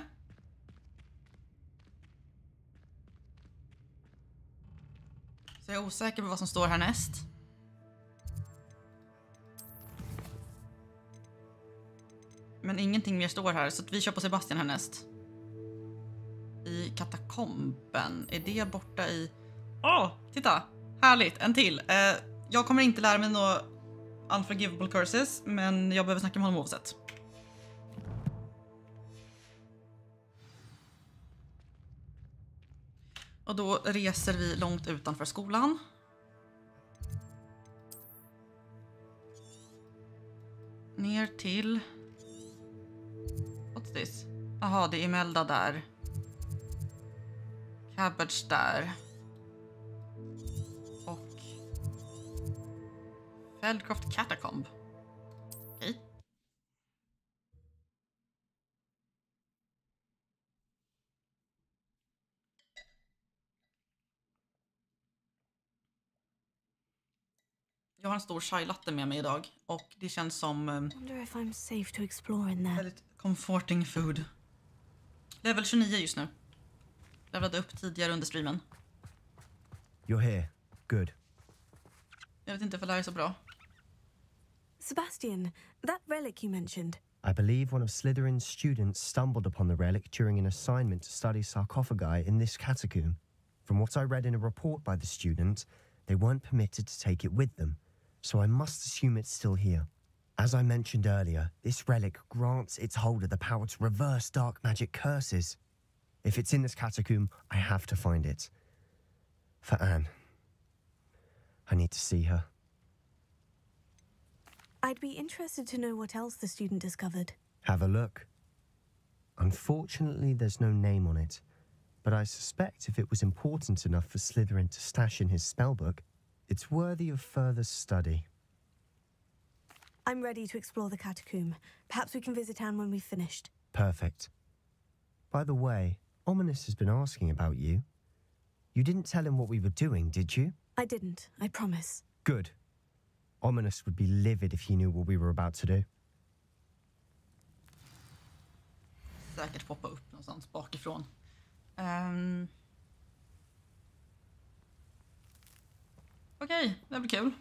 Så jag är osäker på vad som står härnäst. Men ingenting mer står här, så att vi kör på Sebastian härnäst. I katakomben. Är det borta i... Titta! Härligt, en till. Jag kommer inte lära mig några unforgivable curses, men jag behöver snacka med honom oavsett. Och då reser vi långt utanför skolan. Ner till... What's this? Jaha, det är Imelda där. Cabbage där. Och... Feldcroft Catacomb. Okej. Jag har en stor chai latte med mig idag och det känns som Wonder if I'm safe to explore in there. väldigt comforting food. Level 29 just nu. Levlade upp tidigare under streamen. You're here. Good. Jag vet inte för det här är så bra. Sebastian, that relic you mentioned. I believe one of Slytherin's students stumbled upon the relic during an assignment to study sarcophagi in this catacomb. From what I read in a report by the student, they weren't permitted to take it with them, so I must assume it's still here. As I mentioned earlier, this relic grants its holder the power to reverse dark magic curses. If it's in this catacomb, I have to find it. For Anne. I need to see her. I'd be interested to know what else the student discovered. Have a look. Unfortunately, there's no name on it, but I suspect if it was important enough for Slytherin to stash in his spellbook, it's worthy of further study. I'm ready to explore the catacomb. Perhaps we can visit Anne when we've finished. Perfect. By the way, Ominous has been asking about you. You didn't tell him what we were doing, did you? I didn't, I promise. Good. Ominous would be livid if he knew what we were about to do. Säkert poppa upp någonstans bakifrån. Okej, det blir kul.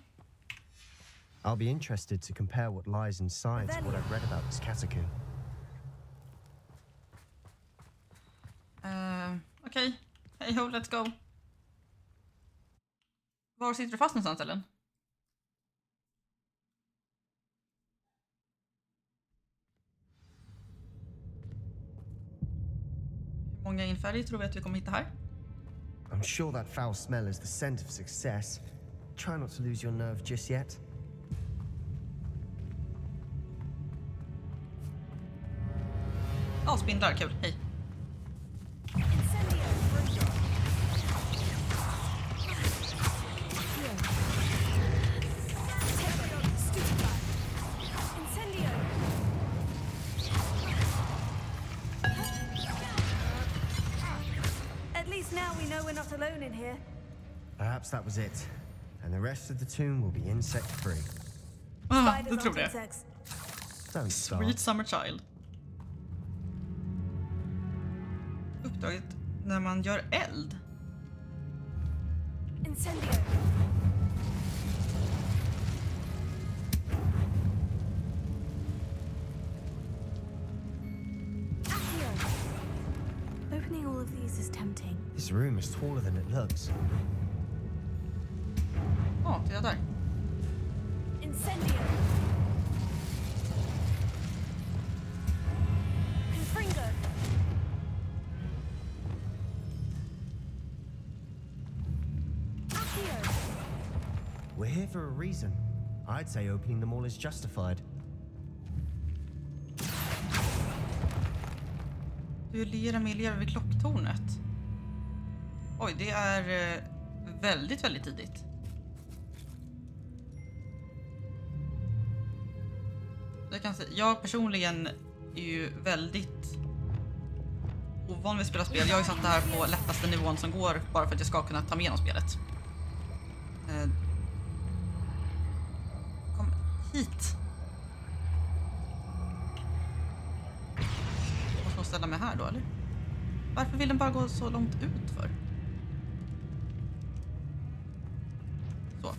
I'll be interested to compare what lies inside to what I've read about this catacomb. Okej. Hey ho, let's go. Var sitter du fast någonstans, Ellen? Hur många infärger tror vi att vi kommer hitta här? I'm sure that foul smell is the scent of success. Try not to lose your nerve just yet. Ja, spindlar, kul. Hej. At least now we know we're not alone in here. Perhaps that was it. And the rest of the tomb will be insect-free. Ah, det tror jag. Don't start. Sweet summer child. Uppdraget när man gör eld. Incendio. Opening all of these is tempting. This room is taller than it looks. Ja, det är där. Incendio. Confringo. Accio. We're here for a reason. I'd say opening them all is justified. Duellera med elever vid klocktornet. Oj, det är väldigt, väldigt tidigt. Jag personligen är ju väldigt ovan vid att spela spel. Jag har ju satt det här på lättaste nivån som går bara för att jag ska kunna ta med igenom spelet. Kom hit. Jag måste nog ställa mig här då, eller? Varför vill den bara gå så långt ut för? Så.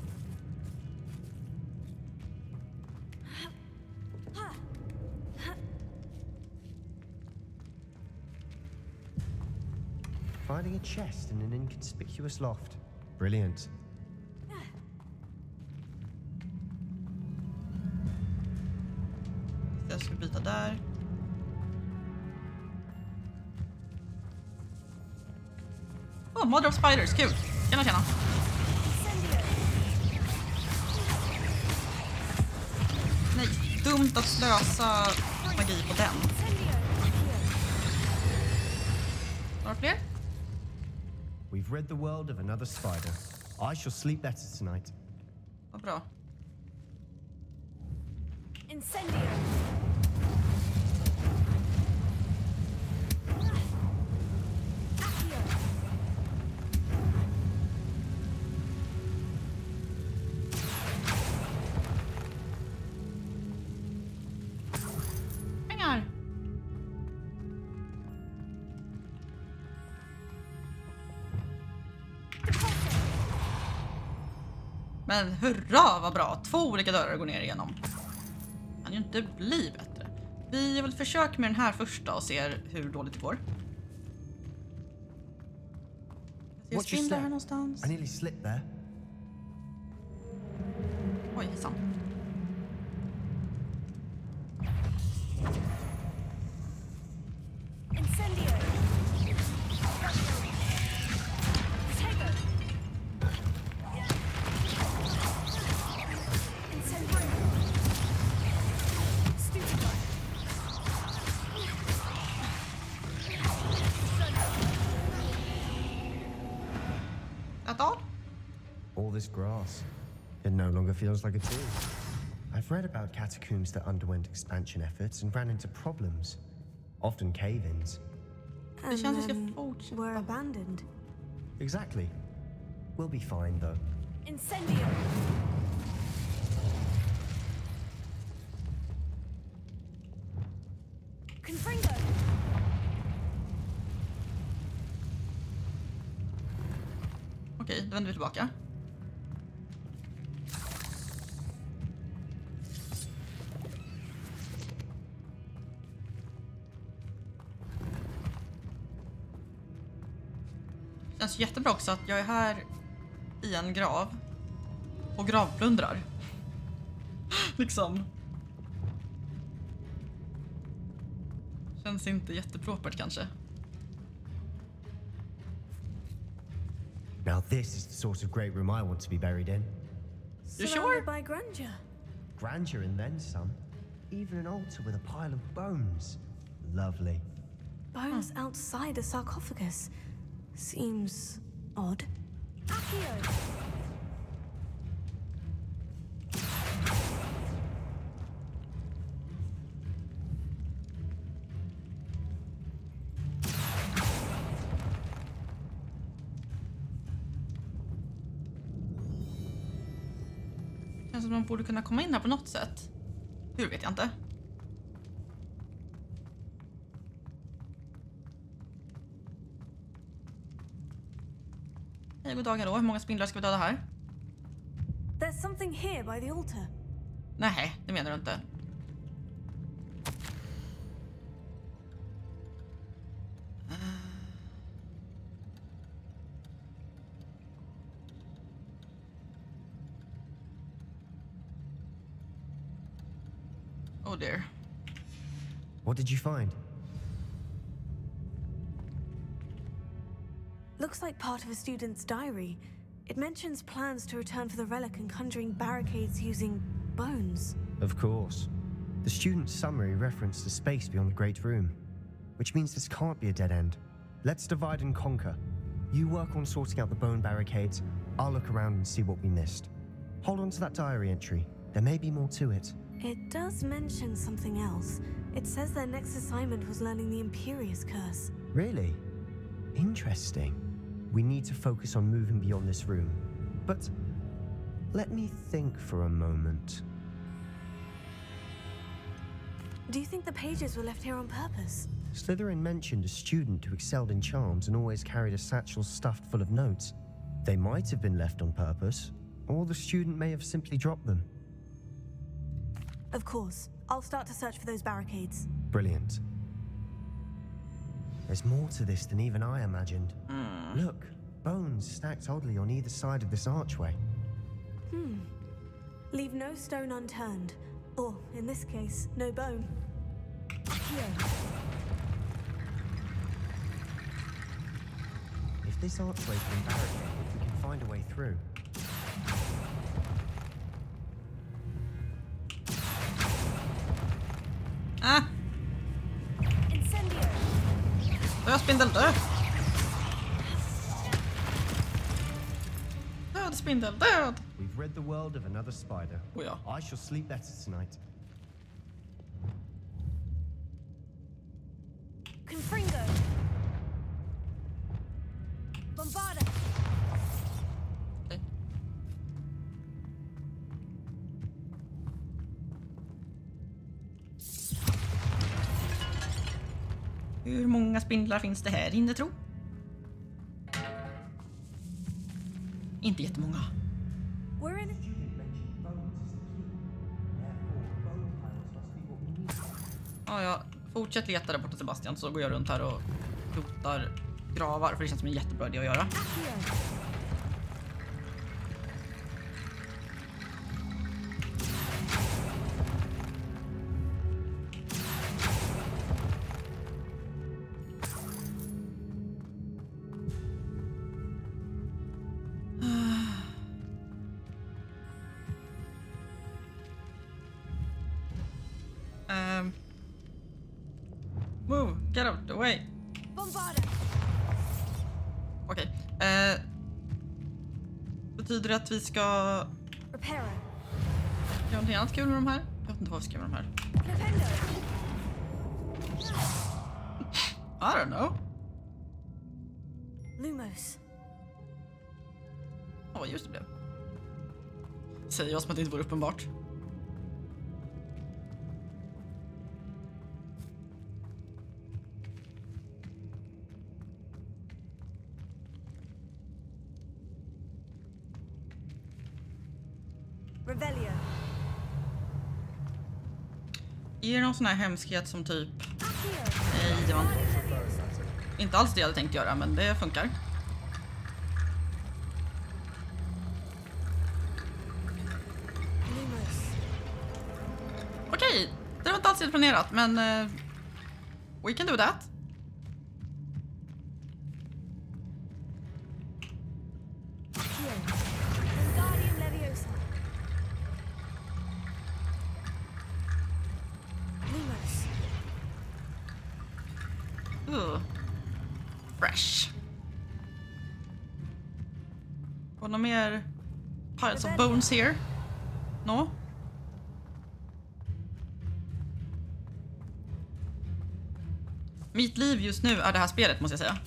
Finding a chest in an inconspicuous loft. Brilliant. Jag ska byta där. Oh, Mother of Spiders, kul. Tjena, tjena. Nej, dumt att slösa magi på den. Några fler? We've rid the world of another spider. I shall sleep better tonight. Vad bra. Incendio. Pengar. Men hurra vad bra. 2 olika dörrar går ner igenom. kan ju inte bli bättre. Vi gör väl försök med den här första och ser hur dåligt det går. Jag ser spindlar här någonstans. I nearly slipped there. Oj, hejsan. All this grass. It no longer feels like a tomb. I've read about catacombs that underwent expansion efforts and ran into problems. Often cave-ins. Det känns vi ska fortsätta. Were abandoned. Exactly. We'll be fine though. Incendio! Confringo! Okej, då vänder vi tillbaka. Det känns jättebra också att jag är här i en grav och gravplundrar. Liksom. Känns inte jättepropert kanske. Now this is the sort of great room I want to be buried in. You Surrounded sure? by grandeur. Grandeur and then some. Even an altar with a pile of bones. Lovely. Bones outside a sarcophagus. Seems odd. Accio! Känns som man borde kunna komma in här på något sätt. Hur vet jag inte. Hej, god dag, hallå. Hur många spindlar ska vi döda här? There's something here by the altar. Nej, det menar du inte. Oh dear. What did you find? Looks like part of a student's diary. It mentions plans to return for the relic and conjuring barricades using bones. Of course. The student's summary referenced a space beyond the Great Room, which means this can't be a dead end. Let's divide and conquer. You work on sorting out the bone barricades. I'll look around and see what we missed. Hold on to that diary entry. There may be more to it. It does mention something else. It says their next assignment was learning the Imperious Curse. Really? Interesting. We need to focus on moving beyond this room. But let me think for a moment. Do you think the pages were left here on purpose? Slytherin mentioned a student who excelled in charms and always carried a satchel stuffed full of notes. They might have been left on purpose, or the student may have simply dropped them. Of course. I'll start to search for those barricades. Brilliant. There's more to this than even I imagined. Look, bones stacked oddly on either side of this archway. Leave no stone unturned. Or, in this case, no bone. If this archway's been barricaded, we can find a way through. Ah! Incendio! Dö, spindel, dö! Död, spindel, död! We've rid the world of another spider. Oh ja. I shall sleep better tonight. Confringo! Bombarda! Okej. Hur många spindlar finns det här inne, tro? Inte We're in... Ja, jag fortsätter leta där borta Sebastian, så går jag runt här och rotar gravar, för det känns som en jättebra idé att göra. Move, get out the way. Bombarda. Okej. Betyder det att vi ska Repara. göra någonting annat kul med de här? Jag vet inte vad vi ska göra med de här. Defender. I don't know. Lumos. Vad just det blev. Säger jag som att det inte vore uppenbart. Revelio. Är det någon sån här hemskhet som typ... Accio. Nej, det var inte alls det jag hade tänkt göra, men det funkar. Lumos. Okej, det var inte alls helt planerat, men... we can do that. Accio. Wingardium Leviosa. Lumos. Fresh. Och några mer piles of bones here? No? Mitt liv just nu är det här spelet, måste jag säga.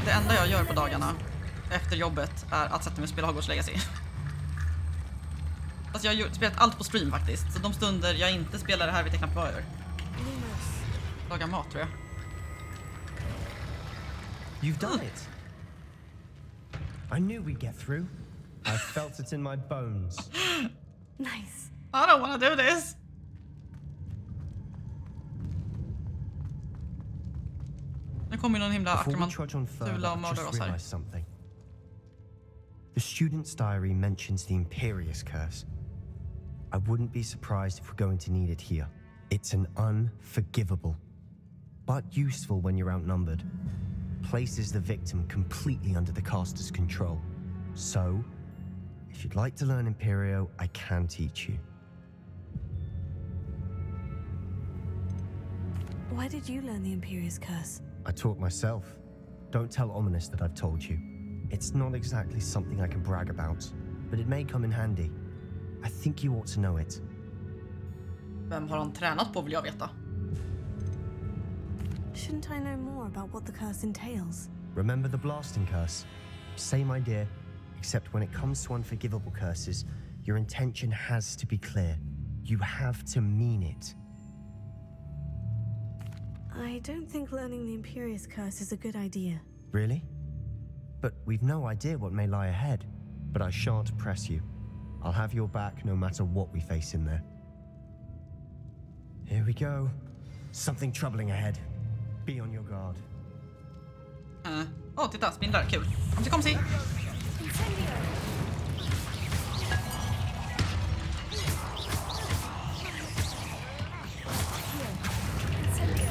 Det enda jag gör på dagarna efter jobbet är att sätta mig och spela Hogwarts Legacy. Alltså jag har spelat allt på stream faktiskt. Så de stunder jag inte spelar det här vet jag knappt vad jag gör. Lumos. Laga mat, tror jag. You've done it. I knew we'd get through. I felt it in my bones. Nice. I don't wanna do this. Nu kommer någon himla Before we ackerman trudge on further, fula och I've mördar just oss här. realized something. The student's diary mentions the Imperious Curse. I wouldn't be surprised if we're going to need it here. It's an unforgivable, but useful when you're outnumbered. Places the victim completely under the caster's control. So, if you'd like to learn Imperio, I can teach you. Why did you learn the Imperious Curse? I taught myself. Don't tell Ominous that I've told you. It's not exactly something I can brag about, but it may come in handy. I think you ought to know it. Vem har han tränat på, vill jag veta. Shouldn't I know more about what the curse entails? Remember the blasting curse? Same idea, except when it comes to unforgivable curses, your intention has to be clear. You have to mean it. I don't think learning the Imperious Curse is a good idea. Really? But we've no idea what may lie ahead. But I shan't press you. I'll have your back no matter what we face in there. Here we go. Something troubling ahead. Be on your guard. Titta, spindlar, kul. Kom se. Incendio. Incendio.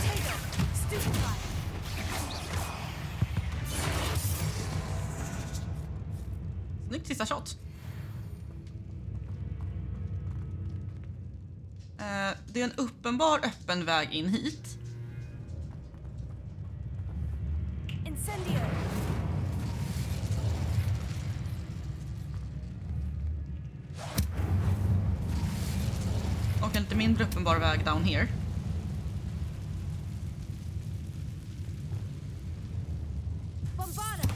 Potato. Stupefy. Snyggt sista shot. Det är en uppenbar öppen väg in hit. Incendio. Och en lite mindre uppenbar väg down here. Bombarda.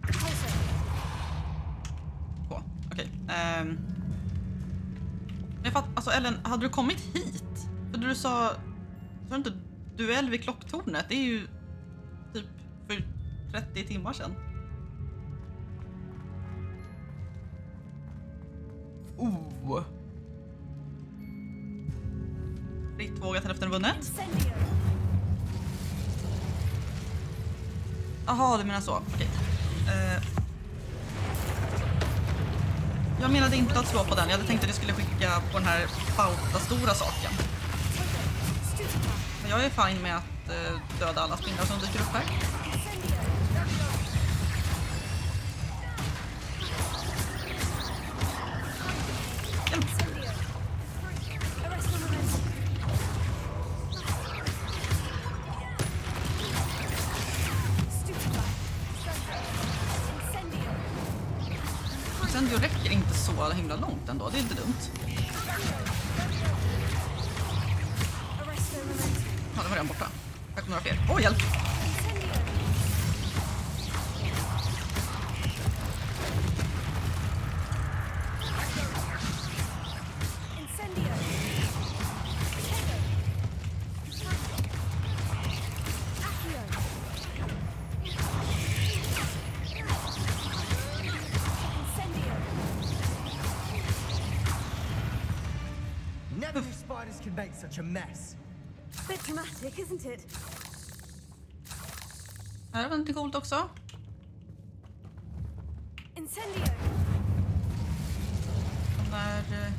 Closer. Okej. Jag fatt, alltså Ellen, hade du kommit hit? För du sa inte duell vid klocktornet. Det är ju typ för 30 timmar sedan. Fritt vågat, hälften vunnet. Incendio. Jaha, du menar så. Okej. Jag menade inte att slå på den. Jag hade tänkt att jag skulle skicka på den här stora saken. Men jag är fine med att döda alla spindlar som dyker upp här. Incendio räcker inte så himla långt ändå, det är inte dumt. Ja, det var den borta. Jag kommer några fler. Åh, hjälp! Never knew spiders could make such a mess. Bit dramatic, isn't it? Här var något coolt också. Incendio. Den där...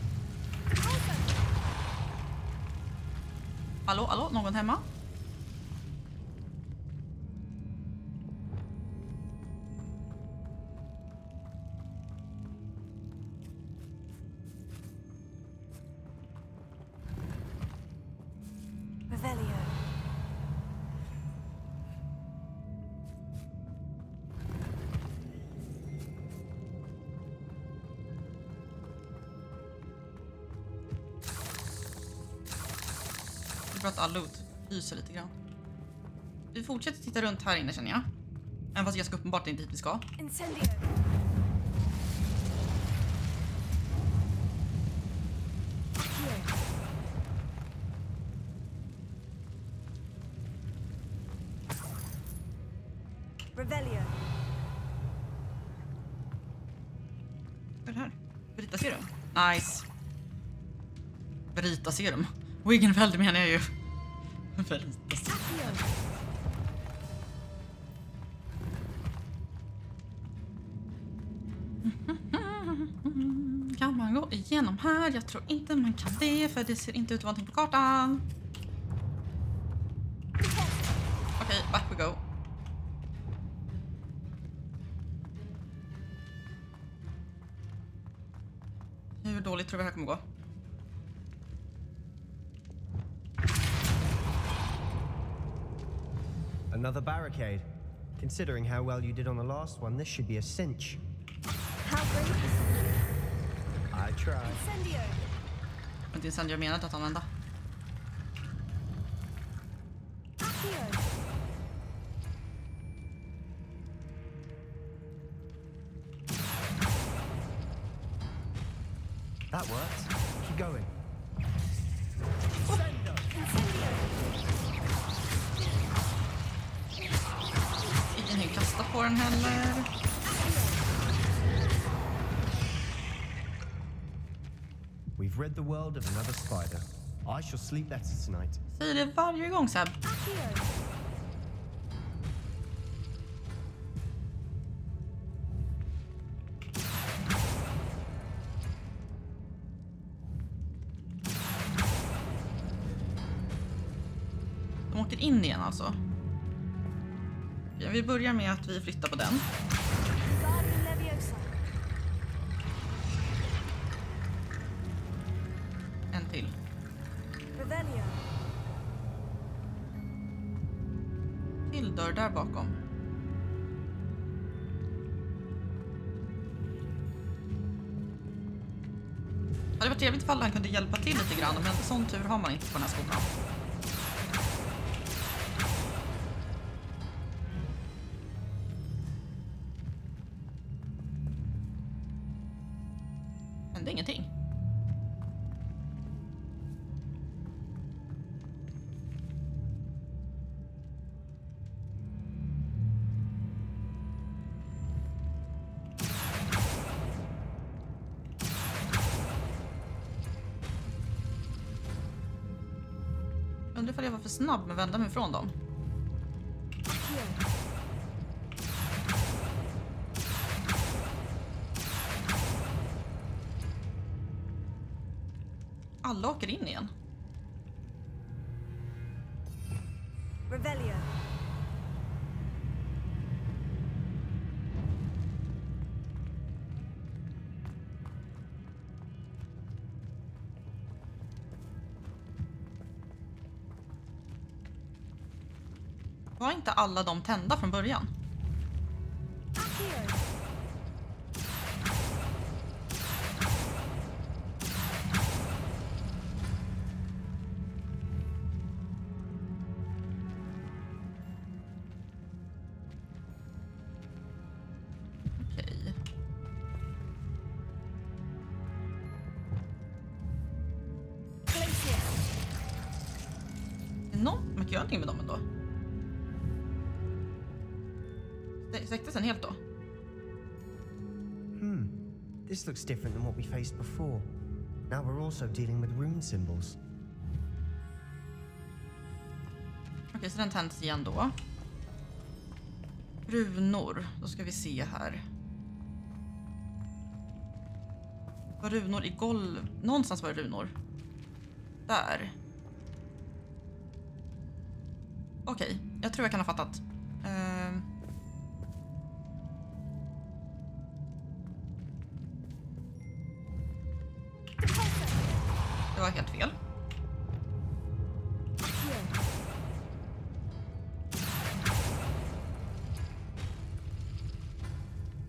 Hallå, någon hemma? Revelio. Det är bra att all loot lyser lite grann. Vi fortsätter titta runt här inne, känner jag. Även fast jag ska uppenbart inte hit vi ska. Incendio. Revelio. Vad är det här? Brita serum. Nice. Brita serum. Wiggenfeld menar jag ju. Brita serum. Kan man gå igenom här? Jag tror inte man kan det, för det ser inte ut att vara någonting på kartan. Okej, back we go. Hur dåligt tror vi det här kommer gå? Another barricade. Considering how well you did on the last one, this should be a cinch. How great is I tried. Incendio. Men det är sen jag menat att använda. That worked. Keep going. Ingen hinner kasta på den heller. We've read the world of another spider. I shall sleep better tonight. Säger det varje gång, Seb. De åker in igen alltså. Ja, vi börjar med att vi flyttar på den. En till. Revelio. Till dörr där bakom. Det hade varit trevligt ifall han kunde hjälpa till lite grann, men sån tur har man inte på den här skolan. Hände ingenting. ifall jag var för snabb med att vända mig ifrån dem. Alla åker in igen. Revelio. Var inte alla de tända från början? Okej. Man kan göra någonting med dem ändå. Släcktes den helt då? This looks different than what we faced before. Now we're also dealing with rune symbols. Okej, så den tänds igen då. Runor. Då ska vi se här. Var runor i golv? Någonstans var det runor. Där. Okej, jag tror jag kan ha fattat. Det var helt fel.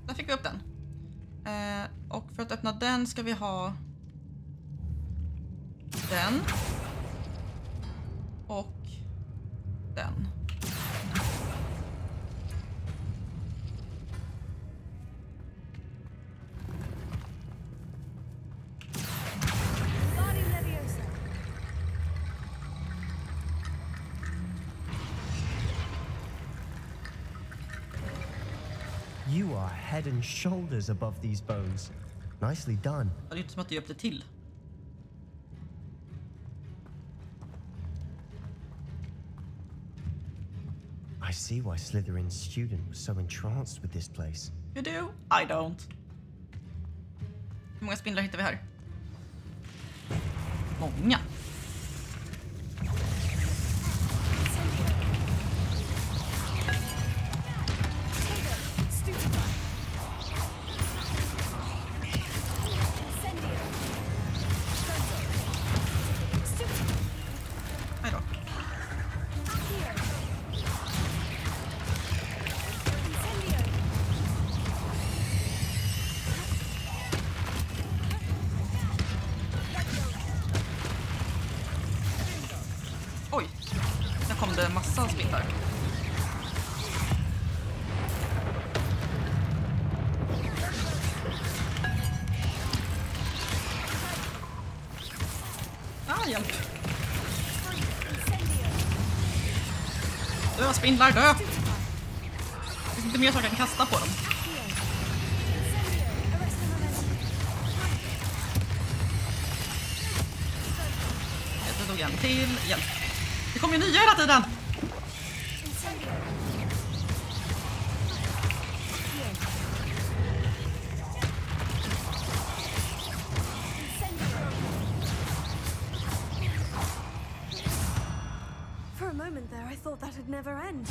Där fick vi upp den. Och för att öppna den ska vi ha den. Och den. You are head and shoulders above these bones. Nicely done. Det är inte som att du hjälpte till. I see why Slytherin's student was so entranced with this place. You do? I don't. Hur många spindlar hittar vi här? Många. Oj, där kom det massa spindlar. Hjälp. Dö, spindlar, dö! Det finns inte mer saker jag kan kasta på dem. Jag tog en till. Hjälp. Det kommer ju nya hela tiden. For a moment there, I thought that'd never end.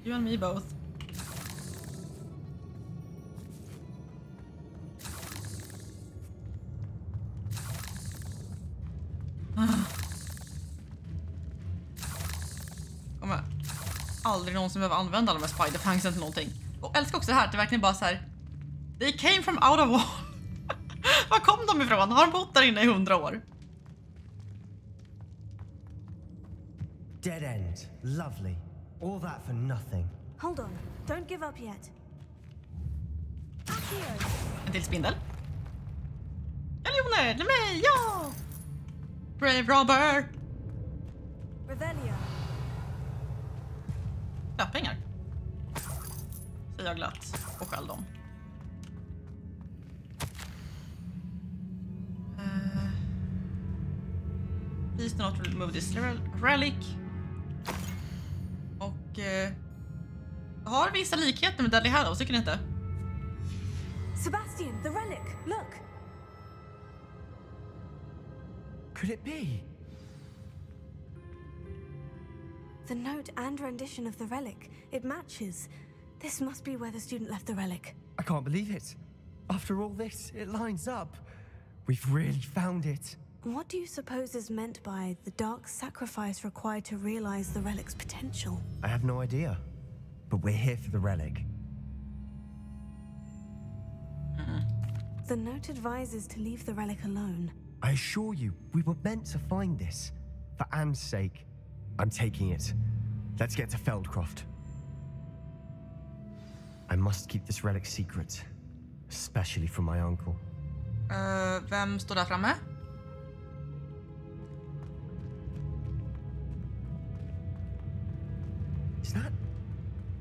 You and me both. Kommer aldrig någon som behöver använda alla de här spiderfangsen till någonting. Och älskar också det här att det verkligen bara så här. They came from out of war. Var kom de ifrån? Har de bott där inne i 100 år? Dead end. Lovely. All that for nothing. Hold on. Don't give up yet. En till spindel. Galjoner, det är mig, ja! Brave robber. Revelio. Ja, pengar. Säger jag glatt och skäll dem. Please do not remove this relic. Och har vissa likheter med Deadly Hallows, tycker ni inte? Sebastian, the relic, look! Could it be? The note and rendition of the relic, it matches. This must be where the student left the relic. I can't believe it. After all this, it lines up. We've really found it. What do you suppose is meant by the dark sacrifice required to realize the relic's potential? I have no idea. But we're here for the relic. The note advises to leave the relic alone. I assure you, we were meant to find this. For Anne's sake. I'm taking it. Let's get to Feldcroft. I must keep this relic secret. Especially from my uncle. Vem står där framme? Is that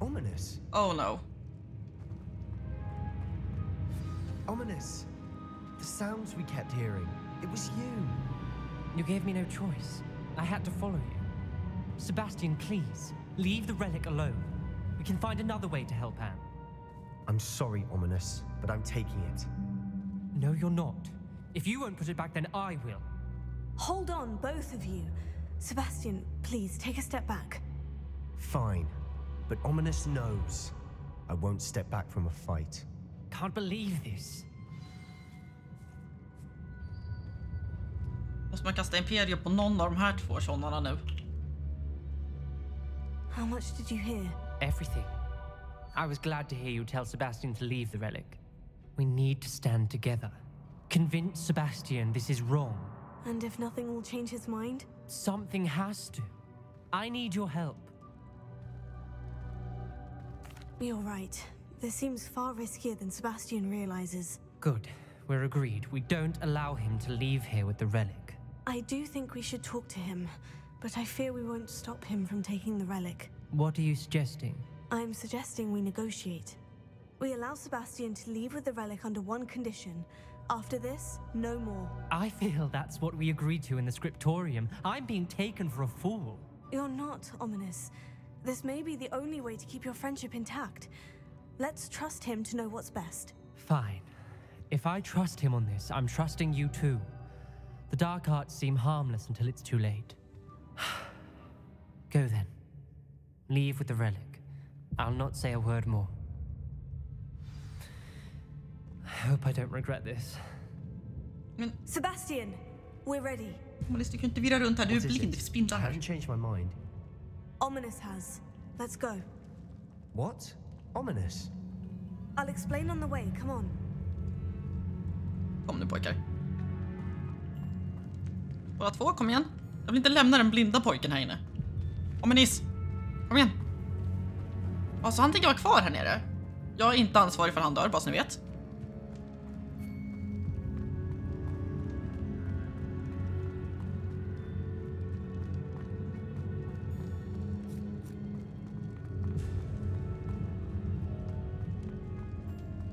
ominous? Oh no. Ominous. The sounds we kept hearing. It was you. You gave me no choice. I had to follow you. Sebastian, please, leave the relic alone. We can find another way to help Anne. I'm sorry, Ominous, but I'm taking it. No, you're not. If you won't put it back, then I will. Hold on, both of you. Sebastian, please, take a step back. Fine, but Ominous knows. I won't step back from a fight. Can't believe this. Måste man kasta Imperium på någon av de här två sådana nu? How much did you hear? Everything. I was glad to hear you tell Sebastian to leave the relic. We need to stand together. Convince Sebastian this is wrong. And if nothing will change his mind? Something has to. I need your help. You're right. This seems far riskier than Sebastian realizes. Good. We're agreed. We don't allow him to leave here with the relic. I do think we should talk to him, but I fear we won't stop him from taking the relic. What are you suggesting? I'm suggesting we negotiate. We allow Sebastian to leave with the relic under one condition. After this, no more. I feel that's what we agreed to in the scriptorium. I'm being taken for a fool. You're not, Ominous. This may be the only way to keep your friendship intact. Let's trust him to know what's best. Fine. If I trust him on this, I'm trusting you too. The dark arts seem harmless until it's too late. Go then. Leave with the relic. I'll not say a word more. I hope I don't regret this. Men Sebastian, we're ready. Ominous, du kan inte virra runt här. Du är blind för I spindlar här. haven't changed my mind. Ominous has. Let's go. What? Ominous? I'll explain on the way. Come on. Kom nu pojkar. Båda två, kom igen. Jag vill inte lämna den blinda pojken här inne. Ominous, kom igen. Alltså han tänker vara kvar här nere. Jag är inte ansvarig för han dör, bara så ni vet.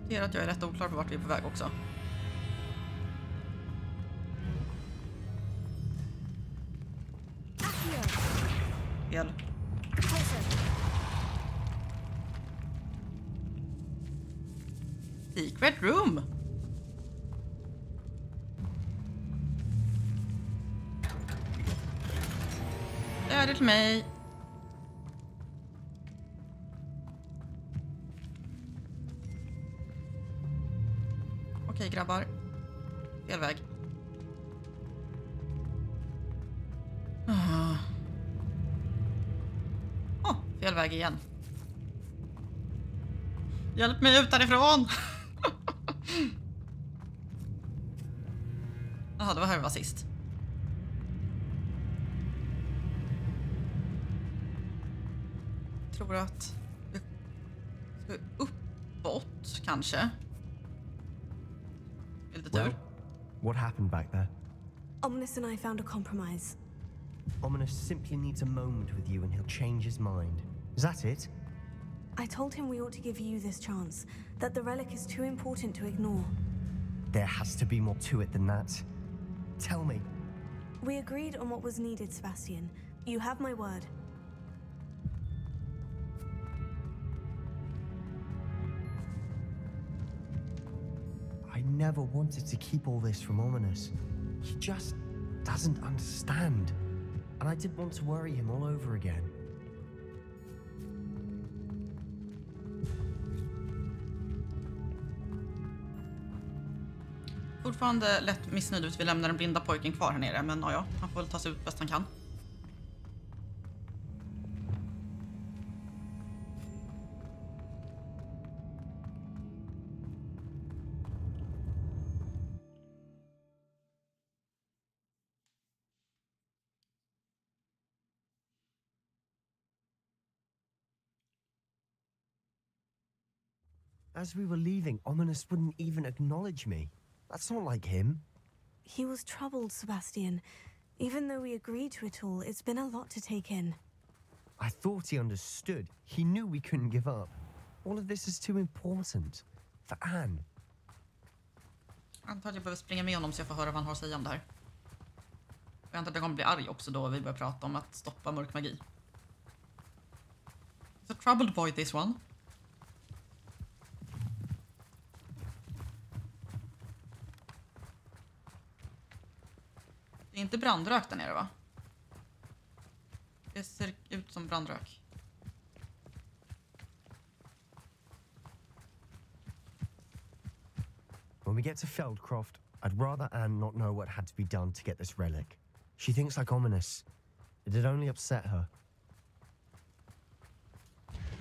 Det är att jag är rätt oklar på vart vi är på väg också. Fel. Secret room. Det är det till mig. Okej grabbar. Fel väg. Fel väg igen. Hjälp mig ut därifrån. Jaha, det var här vi var sist. Jag tror att vi ska uppåt kanske. Lite tur. What happened back there? Ominous and I found a compromise. Ominous simply needs a moment with you and he'll change his mind. Is that it? I told him we ought to give you this chance, that the relic is too important to ignore. There has to be more to it than that. Tell me. We agreed on what was needed, Sebastian. You have my word. I never wanted to keep all this from Ominous. He just doesn't understand. And I didn't want to worry him all over again. Fortfarande lätt missnöjd ut. Vi lämnar den blinda pojken kvar här nere. Men ja, han får väl ta sig ut bäst han kan. As we were leaving, Ominous wouldn't even acknowledge me. That's not like him. He was troubled, Sebastian. Even though we agreed to it all, it's been a lot to take in. I thought he understood. He knew we couldn't give up. All of this is too important. For Anne. Jag antar att jag behöver springa med honom så jag får höra vad han har att säga om det här. Jag antar att jag kommer bli arg också då vi börjar prata om att stoppa mörk magi. It's a troubled boy, this one. Det är inte brandrök där nere, va? Det ser ut som brandrök. When we get to Feldcroft, I'd rather Anne not know what had to be done to get this relic. She thinks like Ominous. It'd only upset her.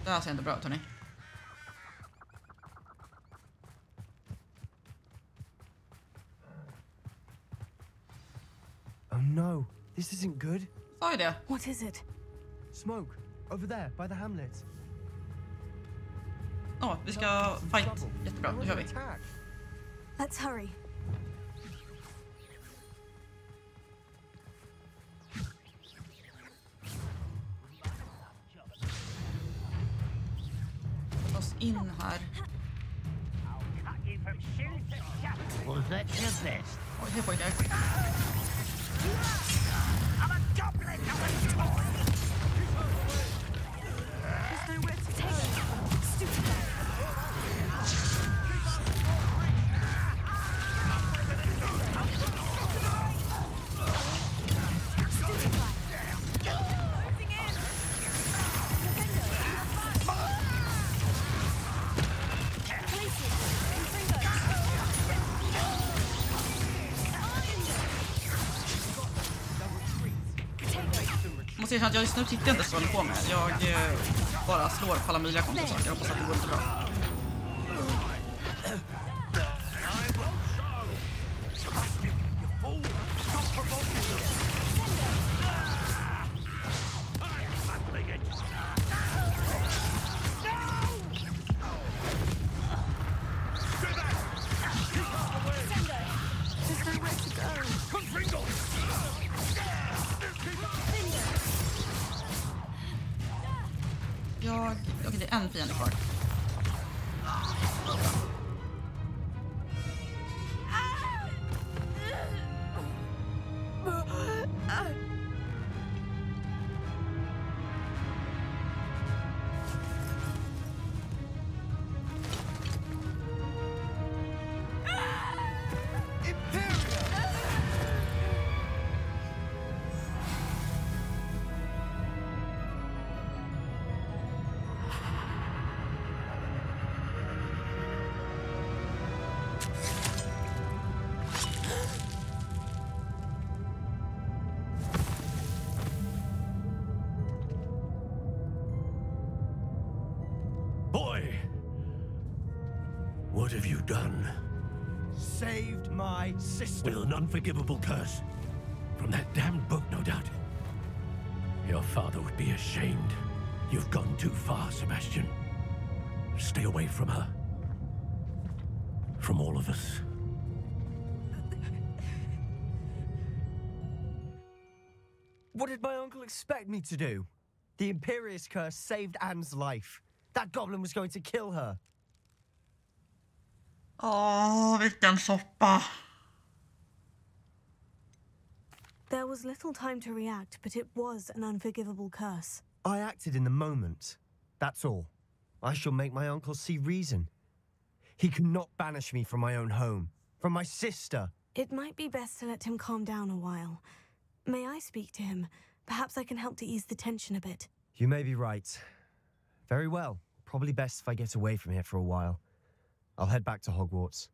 Det här ser inte bra ut, hörni. Oh no, this isn't good. Sa ju det. What is it? Smoke, over there, by the hamlet. Ja, vi ska fight. Jättebra, då kör vi. Let's hurry. Ta oss in här. Was that your best? Oj, hej pojkar. I'm a goblin, not a toy! There's nowhere to take it. Stupid guy. Stupid guy. Moving in. Places. Måste erkänna att jag just nu tittar inte så håller på med. Jag bara slår på alla möjliga konstiga saker. Jag hoppas att det går inte bra. Okej, det är en fiende kvar. What have you done? Saved my sister. With an unforgivable curse. From that damned book, no doubt. Your father would be ashamed. You've gone too far, Sebastian. Stay away from her. From all of us. What did my uncle expect me to do? The Imperious curse saved Anne's life. That goblin was going to kill her. Åh, vilken soppa. There was little time to react, but it was an unforgivable curse. I acted in the moment. That's all. I shall make my uncle see reason. He cannot banish me from my own home, from my sister. It might be best to let him calm down a while. May I speak to him? Perhaps I can help to ease the tension a bit. You may be right. Very well. Probably best if I get away from here for a while. I'll head back to Hogwarts.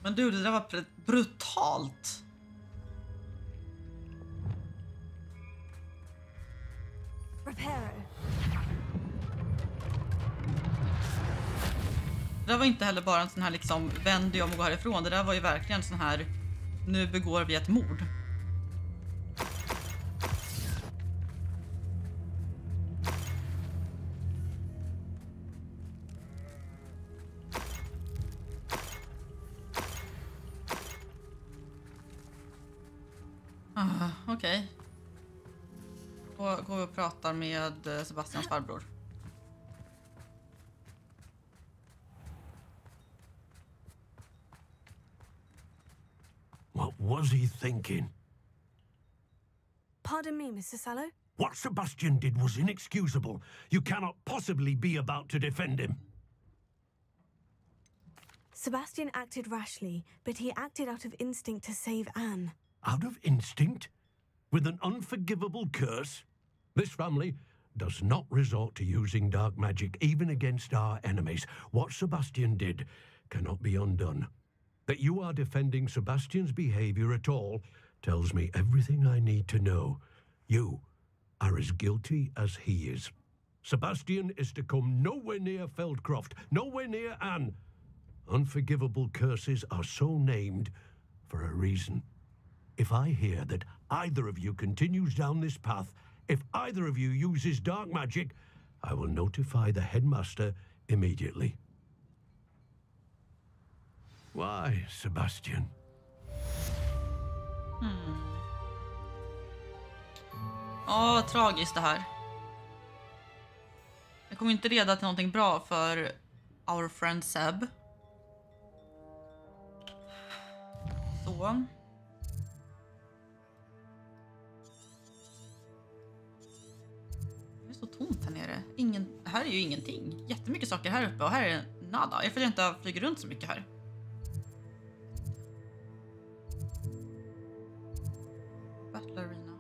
Men du, det där var brutalt. Reparo. Det där var inte heller bara en sån här liksom vänd dig om och gå härifrån. Det där var ju verkligen sån här, nu begår vi ett mord. Okej. Då går vi och pratar med Sebastians farbror. What was he thinking? Pardon me, Mr. Sallow. What Sebastian did was inexcusable. You cannot possibly be about to defend him. Sebastian acted rashly, but he acted out of instinct to save Anne. Out of instinct? With an unforgivable curse? This family does not resort to using dark magic even against our enemies. What Sebastian did cannot be undone. That you are defending Sebastian's behavior at all tells me everything I need to know. You are as guilty as he is. Sebastian is to come nowhere near Feldcroft, nowhere near Anne. Unforgivable curses are so named for a reason. If I hear that either of you continues down this path, if either of you uses dark magic, I will notify the headmaster immediately. Why, Sebastian? Vad tragiskt det här. Det kommer inte leda till någonting bra för our friend Seb. Så. Det är så tomt här nere. Här är ju ingenting. Jättemycket saker här uppe och här är nada. Jag får inte flyga runt så mycket här. Battle arena.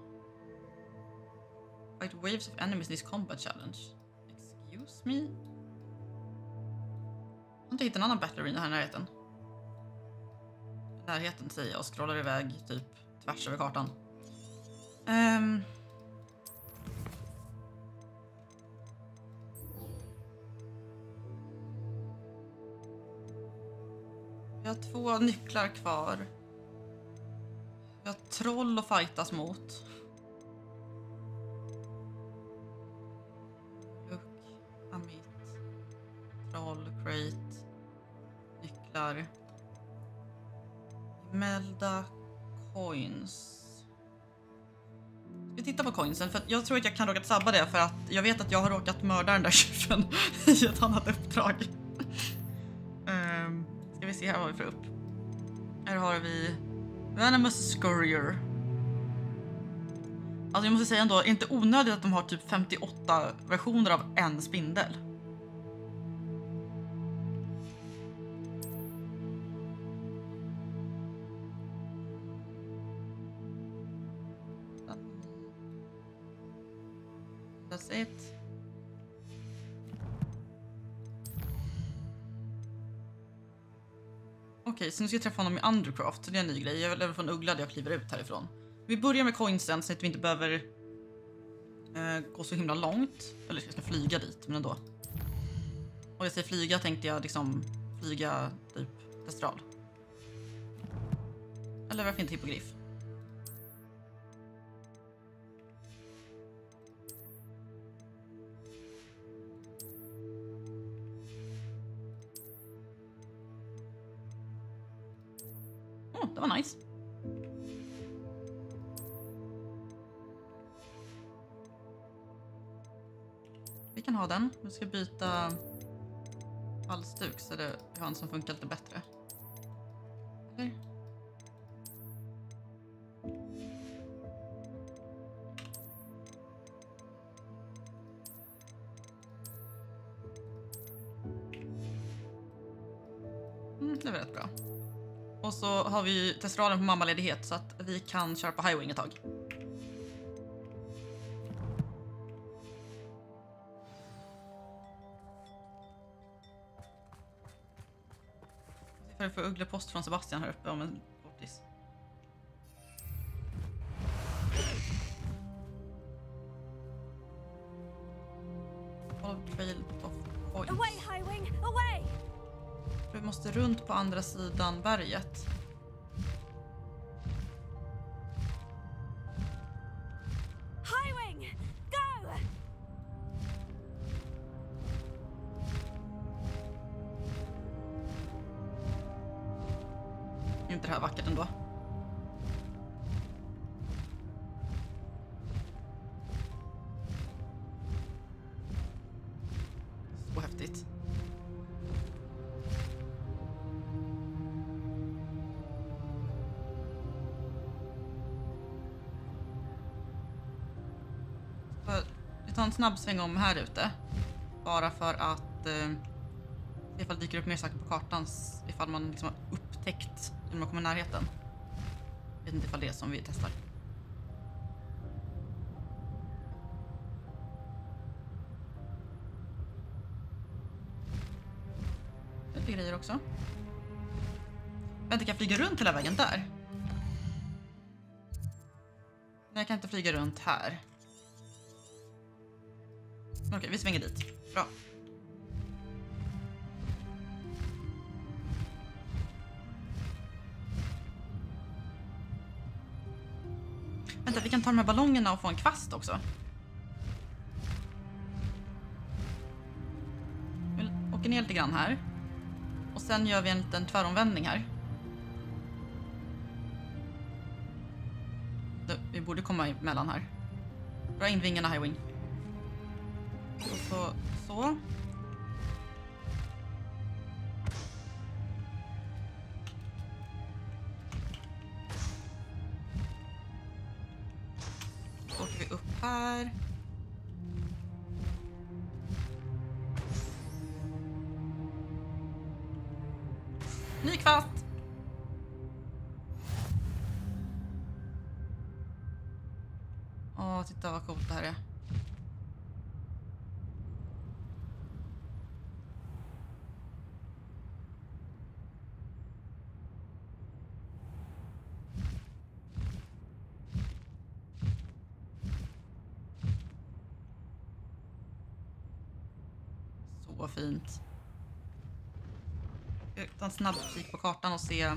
Fight waves of enemies in this combat challenge. Excuse me? Jag har inte hittat en annan battle arena här i närheten. I närheten säger jag och scrollar iväg typ tvärs över kartan. Vi har 2 nycklar kvar. Vi har troll att fightas mot. Look, Amit. Troll, crate. Nycklar. Melda coins. Vi tittar på coinsen för att jag tror att jag kan råkat sabba det för att jag vet att jag har råkat mörda den där tjuven i ett annat uppdrag. Ska vi se här vad vi får upp. Här har vi Venomous Scurrier. Alltså jag måste säga ändå, inte onödigt att de har typ 58 versioner av en spindel. That's it. Okej, så nu ska jag träffa honom i Undercraft, så det är en ny grej. Jag vill få en uggla där jag kliver ut härifrån. Vi börjar med coinsen så att vi inte behöver gå så himla långt. Eller jag ska flyga dit, men ändå. Och jag säger flyga tänkte jag liksom flyga typ testral. Eller varför inte hippogriff? Det var nice. Vi kan ha den. Vi ska byta halsduk så det har en som funkar lite bättre. Eller? egentligen rätt bra. Och så har vi ju testralen på mammaledighet så att vi kan köra på highwing ett tag. Jag får ugglepost från Sebastian här uppe om en kortis. Away, highwing! Away! Vi måste runt på andra sidan berget. Highwing! Go! Är inte det här vackert ändå? Så häftigt. Vi tar en snabb sväng om här ute. Bara för att ifall det dyker upp mer saker på kartan, ifall man liksom har upptäckt när man kommer i närheten. Jag vet inte ifall det är som vi testar. Det är grejer också. Vänta, kan jag flyga runt hela vägen där? Nej, jag kan inte flyga runt här. Okej, vi svänger dit. Bra. Vänta, vi kan ta de här ballongerna och få en kvast också. Vi åker ner lite grann här. Och sen gör vi en liten tväromvändning här. Vi borde komma emellan här. Dra in vingarna, highwing. Och så. Så åker vi upp här. Ny kvast. Åh, titta vad coolt det här är. Så fint. Jag tar en snabb kik på kartan och se.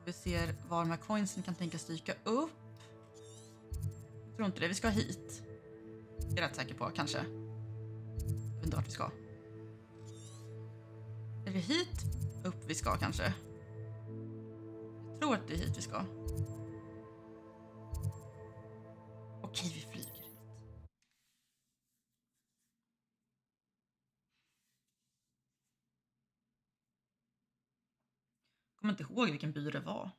Vi ser var de här coinsen kan tänkas dyka upp. Jag tror inte det. Vi ska hit. Jag är rätt säker på, kanske. Jag vet inte vart vi ska. Är det hit upp vi ska, kanske? Jag tror att det är hit vi ska. Okej, vi flyger hit. Jag kommer inte ihåg vilken by det var.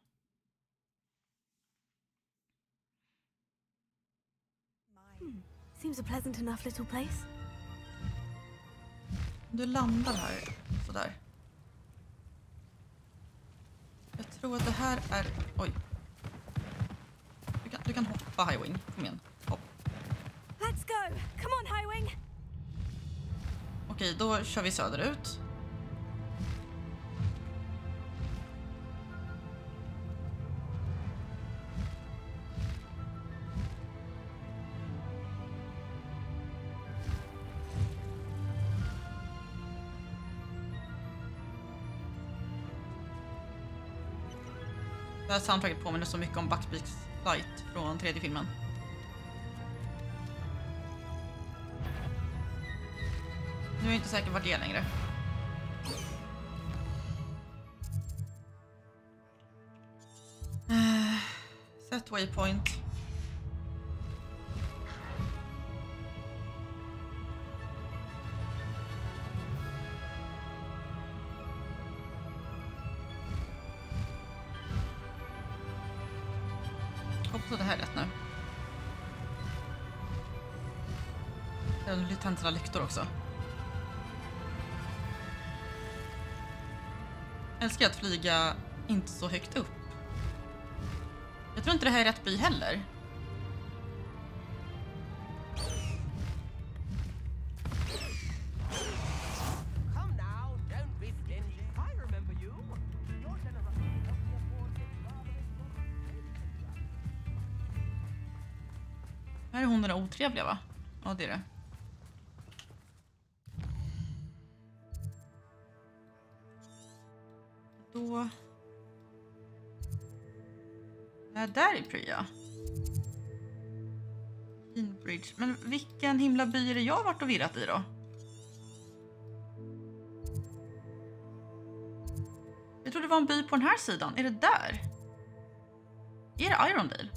Seems a pleasant enough little place. Du landar här, sådär. Jag tror att det här är... Oj. Du kan hoppa, highwing. Kom igen, hopp. Let's go! Come on, highwing! Okej, då kör vi söderut. Det här soundtracket påminner så mycket om Buckbeaks Flight från tredje filmen. Nu är jag inte säker vart det är längre. Set waypoint. Hoppas att det här är rätt nu. Det är lite tändsla lyktor också. Jag älskar att flyga inte så högt upp. Jag tror inte det här är rätt by heller. Här är hon den otrevliga, va? Ja, det är det. Då... Nej, där är Priya. Bridge. Men vilken himla by är det jag har varit och virrat i då? Jag tror det var en by på den här sidan. Är det där? Är det Irondale?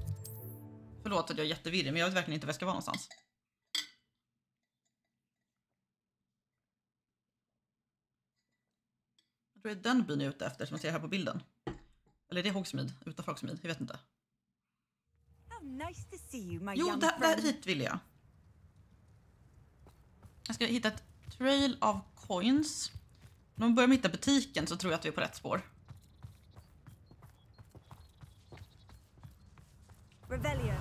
Förlåt att jag är jättevirrig, men jag vet verkligen inte var jag ska vara någonstans. Jag tror det är den byn jag är ute efter som jag ser här på bilden. Eller är det Hogsmeade? Utanför Hogsmeade? Jag vet inte. Jo, där hit vill jag. Jag ska hitta ett trail of coins. Om man börjar med hitta butiken så tror jag att vi är på rätt spår. Revelio.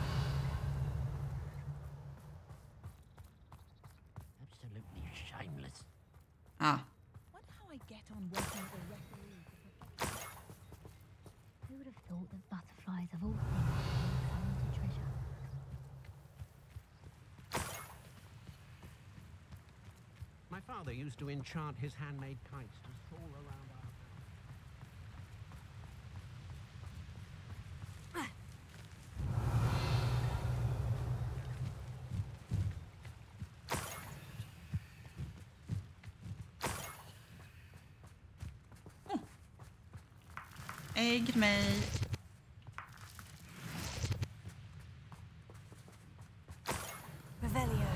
Absolutely shameless. Ah. Who would have thought that butterflies of all things would come into treasure? My father used to enchant his handmade kites to soar around our Ägg mig. Revelio.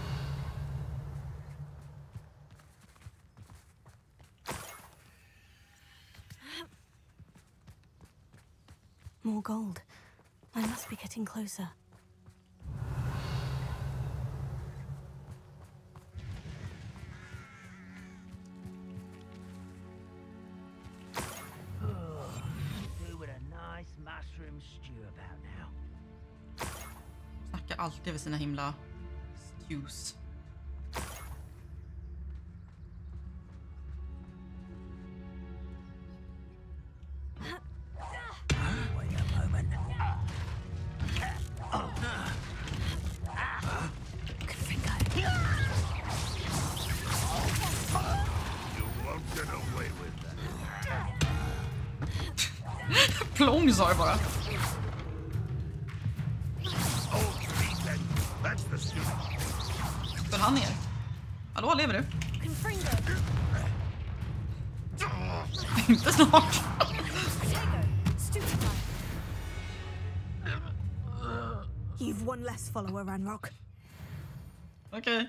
More gold. I must be getting closer. Mushroom stew about now. Snackar alltid över sina himla stews. Wait a moment. You won't get away with that. Plong sa det bara. Står han ner? Hallå, lever du? Inte snart. You've one less follower, Ranrock. Okej.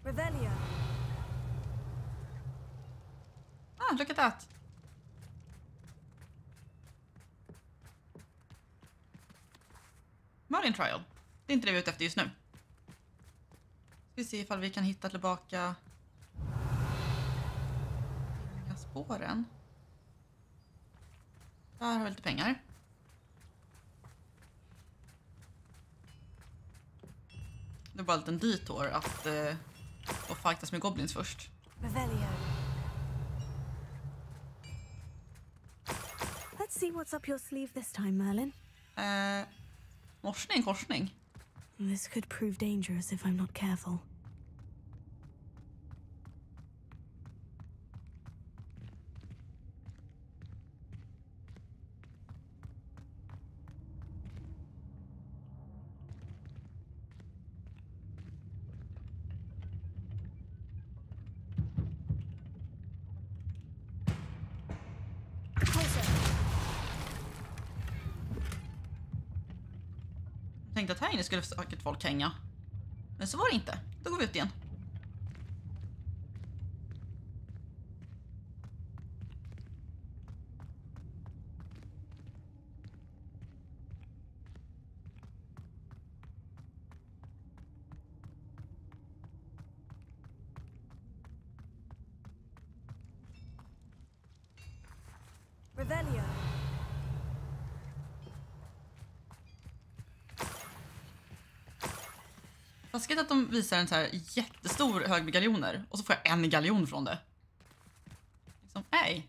Revelio. Ah, look at that. Marine trial. Det är inte det vi är ute efter just nu. Ska vi se ifall vi kan hitta tillbaka spåren. Där har vi lite pengar. Det var en liten detour att och fightas med goblins först. Revelio. Let's see what's up your sleeve this time, Merlin. Korsning. This could prove dangerous if I'm not careful. Jag tänkte att här inne skulle säkert folk hänga. Men så var det inte. Då går vi ut igen. Revelio. Taskigt att de visar en så här jättestor hög med galjoner och så får jag en galjon från det. Liksom, nej.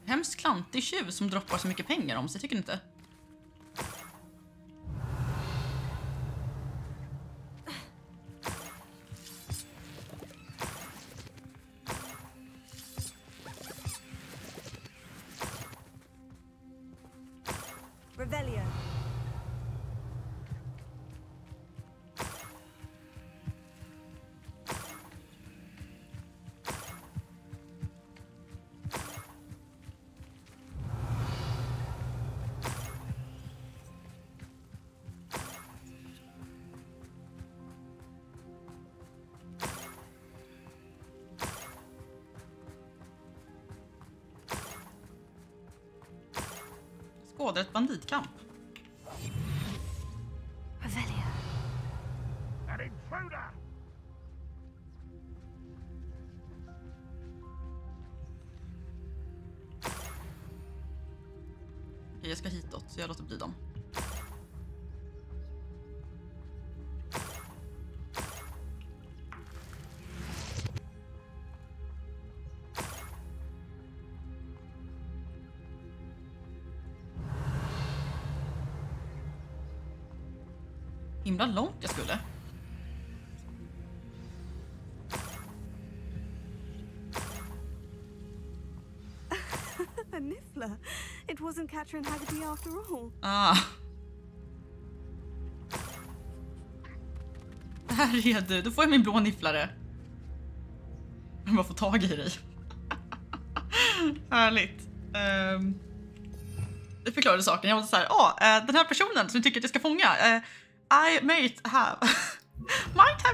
Hemskt klantig tjuv som droppar så mycket pengar om sig, tycker ni inte? Revelio. Skådar ett banditkamp. Revelio. An intruder! Okej, jag ska hitåt så jag låter bli dem. Himla långt jag skulle. A niffler. It wasn't Catherine Haggerty after all. Ah. Här är du. Då får jag min blå nifflare. Jag bara får tag i dig. Härligt. Det förklarade saken. Jag var så här, den här personen som tycker att jag ska fånga. I might have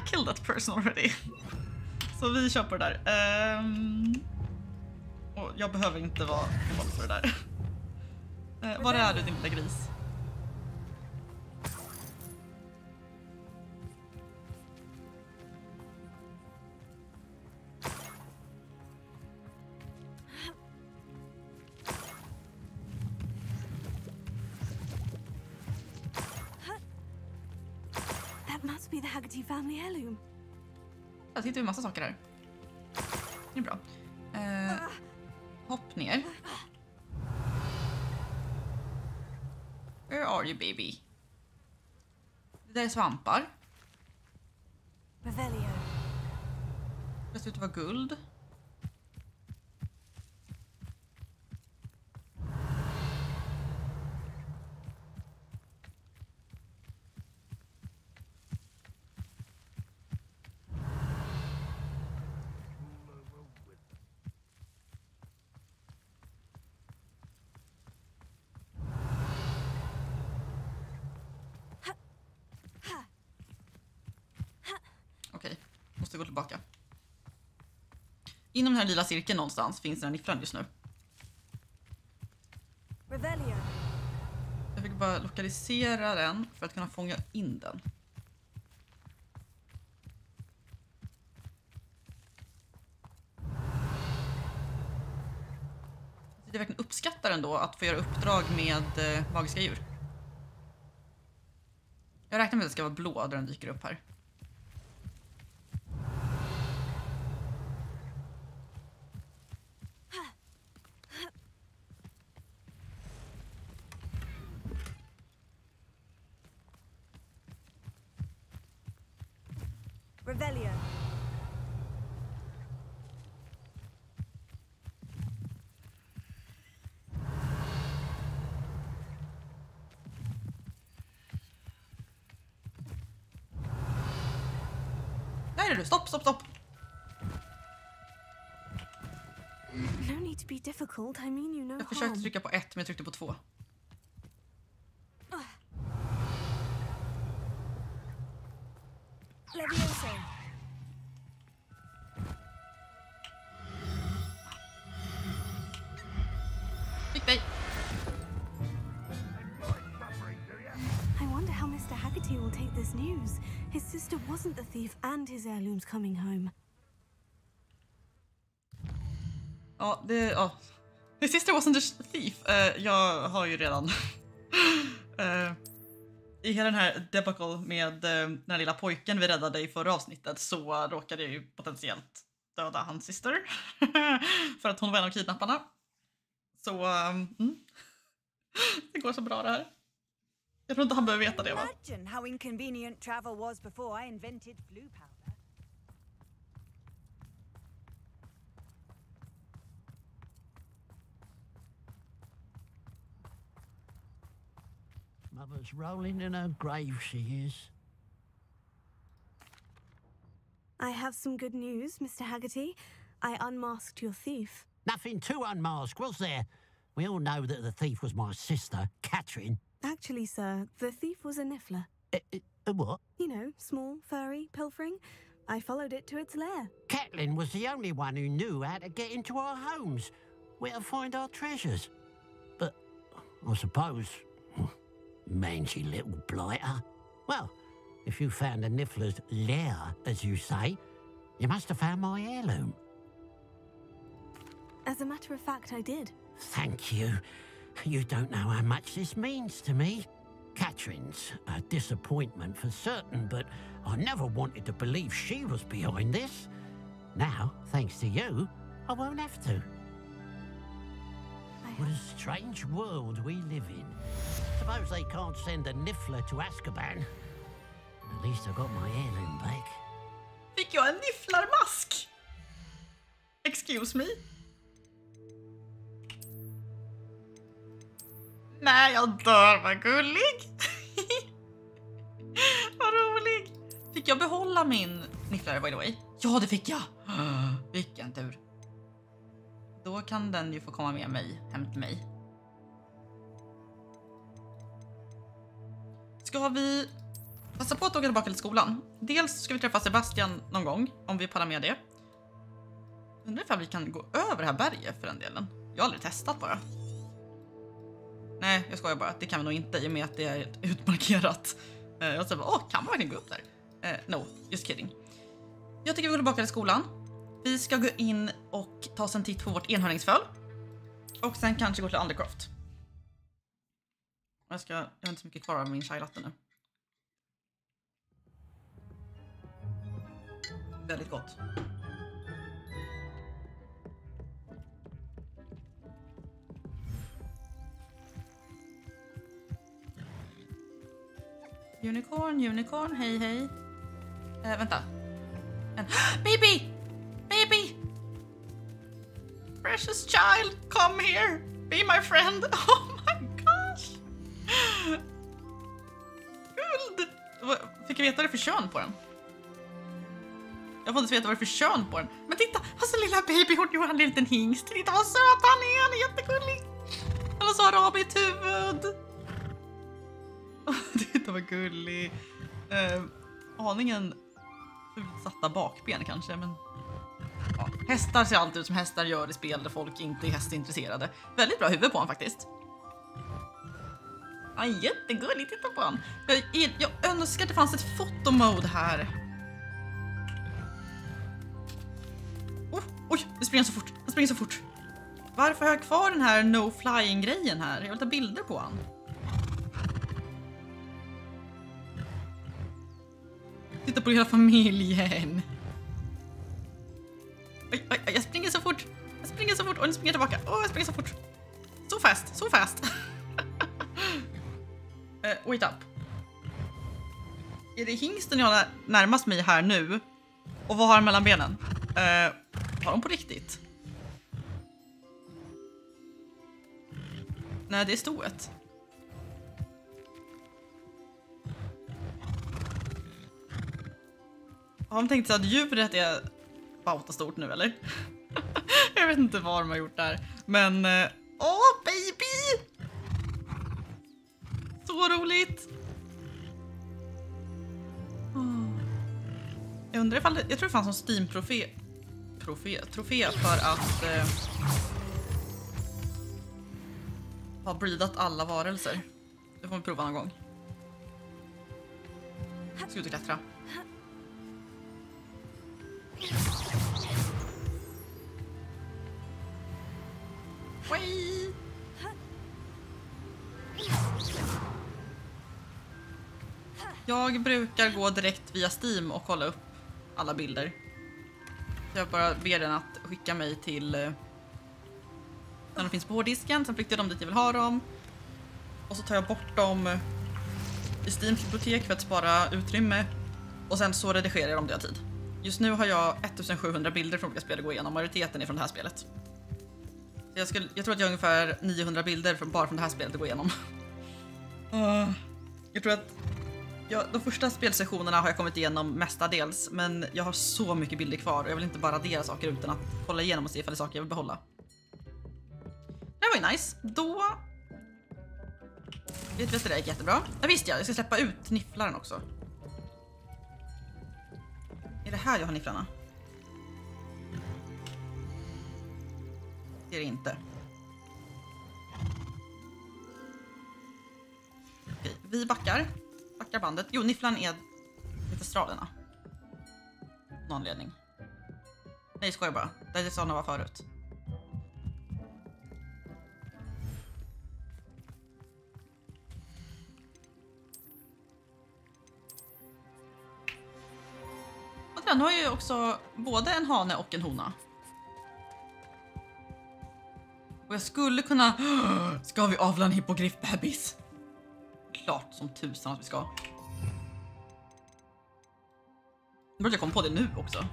killed that person already. Så vi kör på det där. Och jag behöver inte vara våld för det där. Var är du, din lilla gris? Must be the Haggerty family heirloom. Jag hittar ju massa saker här. Det är bra. Hopp ner. Where are you, baby? Det där är svampar. Revelio. Det ser ut att vara guld. Måste gå tillbaka. Inom den här lilla cirkeln någonstans finns den här niffran just nu. Revelio. Jag fick bara lokalisera den för att kunna fånga in den. Jag verkligen uppskattar ändå att få göra uppdrag med magiska djur. Jag räknar med att det ska vara blå där den dyker upp här. Revelio. Där är du, stopp. No need to be difficult. I mean you know. Jag försökte trycka på 1 men jag tryckte på 2. Levioso. Fick dig. I wonder how Mr. Haggerty Haggerty will take this news. His sister wasn't the thief and his heirloom's coming home. Ja, His sister wasn't a thief. Jag har ju redan i hela den här debacle med den lilla pojken vi räddade i förra avsnittet så råkade jag ju potentiellt döda hans syster för att hon var en av kidnapparna. Så det går så bra det här. Jag tror inte han behöver veta det, va? Imagine how inconvenient travel was before I invented blue powder. Mother's rolling in her grave, she is. I have some good news, Mr. Haggerty. I unmasked your thief. Nothing to unmask, was there? We all know that the thief was my sister, Catherine. Actually, sir, the thief was a niffler. A what? You know, small, furry, pilfering. I followed it to its lair. Catelyn was the only one who knew how to get into our homes, where to find our treasures. But I suppose, mangy little blighter. Well, if you found the niffler's lair, as you say, you must have found my heirloom. As a matter of fact, I did. Thank you. You don't know how much this means to me. Catherine's a disappointment for certain, but I never wanted to believe she was behind this. Now, thanks to you, I won't have to. What a strange world we live in. Suppose they can't send a niffler to Azkaban. At least I got my heirloom back. Fick jag en nifflarmask? Excuse me? Nej, jag dör, vad gullig. Vad rolig. Fick jag behålla min nifflare, by the way? Ja, det fick jag. Vilken tur. Då kan den ju få komma med mig, hem till mig. Ska vi passa på att åka tillbaka till skolan? Dels ska vi träffa Sebastian någon gång, om vi pallar med det. Undrar ifall vi kan gå över det här berget för den delen. Jag har aldrig testat bara. Nej, jag skojar bara. Det kan vi nog inte i och med att det är utmarkerat. Jag säger bara, kan man verkligen gå upp där? No, just kidding. Jag tycker vi går tillbaka till skolan. Vi ska gå in och ta oss en titt på vårt enhörningsföl. Och sen kanske gå till Undercroft. Jag har inte så mycket kvar av min chai latte nu. Väldigt gott. Unicorn, hej hej. Vänta. Baby! Baby! Precious child, come here. Be my friend. Oh my gosh. Guld! Fick jag veta vad det är för kön på den? Jag får inte veta vad det är för kön på den. Men titta, alltså lilla baby, hon gjorde en liten hingst. Titta vad söt han är, han är jättegullig. Han har så arabiskt huvud. Titta vad gullig. Aningen utsatta bakben kanske, men ja, hästar ser alltid ut som hästar gör i spel där folk inte är hästintresserade. Väldigt bra huvud på honom faktiskt. Ja, jättegulligt, titta på honom. Jag önskar att det fanns ett fotomode här. Oj, det springer så fort. Han springer så fort. Varför har jag kvar den här no flying grejen här? Jag vill ta bilder på honom. Titta på hela familjen. Oj, jag springer så fort. Och nu springer jag tillbaka. Jag springer så fort. Så fast. Wait up. Är det hingsten jag närmast mig här nu? Och vad har han mellan benen? Har de på riktigt? Nej, det är stoet. Har de tänkt sig att djuret är bauta stort nu, eller? Jag vet inte vad de har gjort där. Men, baby! Så roligt! Jag undrar ifall jag tror det fanns en Steam-trofé för att ha breedat alla varelser. Det får vi prova någon gång. Jag ska ut och klättra. Whee! Jag brukar gå direkt via Steam och kolla upp alla bilder. Så jag bara ber den att skicka mig till när de finns på hårddisken, sen flyttar jag dem dit jag vill ha dem. Och så tar jag bort dem i Steams bibliotek för att spara utrymme. Och sen så redigerar jag dem där jag har tid. Just nu har jag 1700 bilder från olika spel att gå igenom. Majoriteten är från det här spelet. Så jag tror att jag har ungefär 900 bilder bara från det här spelet att gå igenom. Jag tror att de första spelsessionerna har jag kommit igenom mestadels. Men jag har så mycket bilder kvar och jag vill inte bara radera saker utan att kolla igenom och se ifall det är saker jag vill behålla. Det var ju nice. Då vet vi att det där gick jättebra. Ja, visst jag ska släppa ut nifflaren också. Är det här jag har nifflarna? Det är det inte. Okej, vi backar bandet. Jo, nifflaren är lite stralerna. Någon anledning. Nej, skojar bara. Det är sådana var förut. Och den har ju också både en hane och en hona. Och jag skulle kunna... Ska vi avla en hippogriffbebis? Klart som tusan att vi ska. Jag borde komma på det nu också.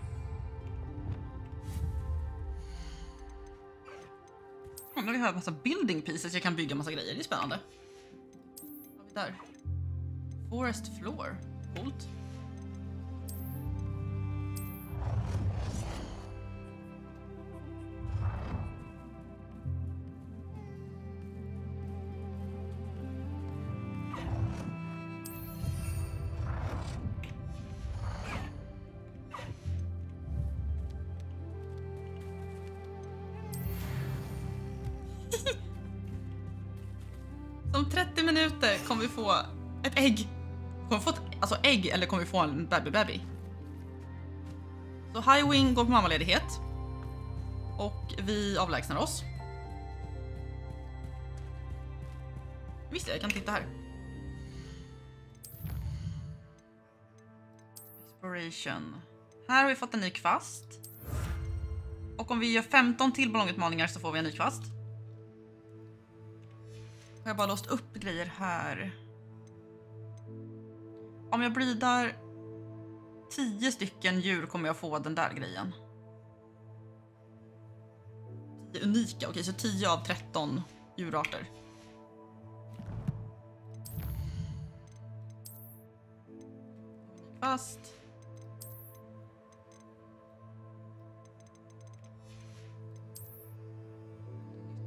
Nu vi har en massa building pieces. Jag kan bygga massa grejer. Det är spännande. Vad har vi där? Forest floor. Coolt. Om 30 minuter kommer vi få ett ägg. Kommer vi få ett ägg eller kommer vi få en baby? Så Highwing går på mammaledighet. Och vi avlägsnar oss. Visst jag kan titta här. Exploration. Här har vi fått en ny kvast. Och om vi gör 15 till ballongutmaningar så får vi en ny kvast. Jag har bara låst upp grejer här. Om jag blidar 10 stycken djur kommer jag få den där grejen. 10 unika, okej så 10 av 13 djurarter. Fast.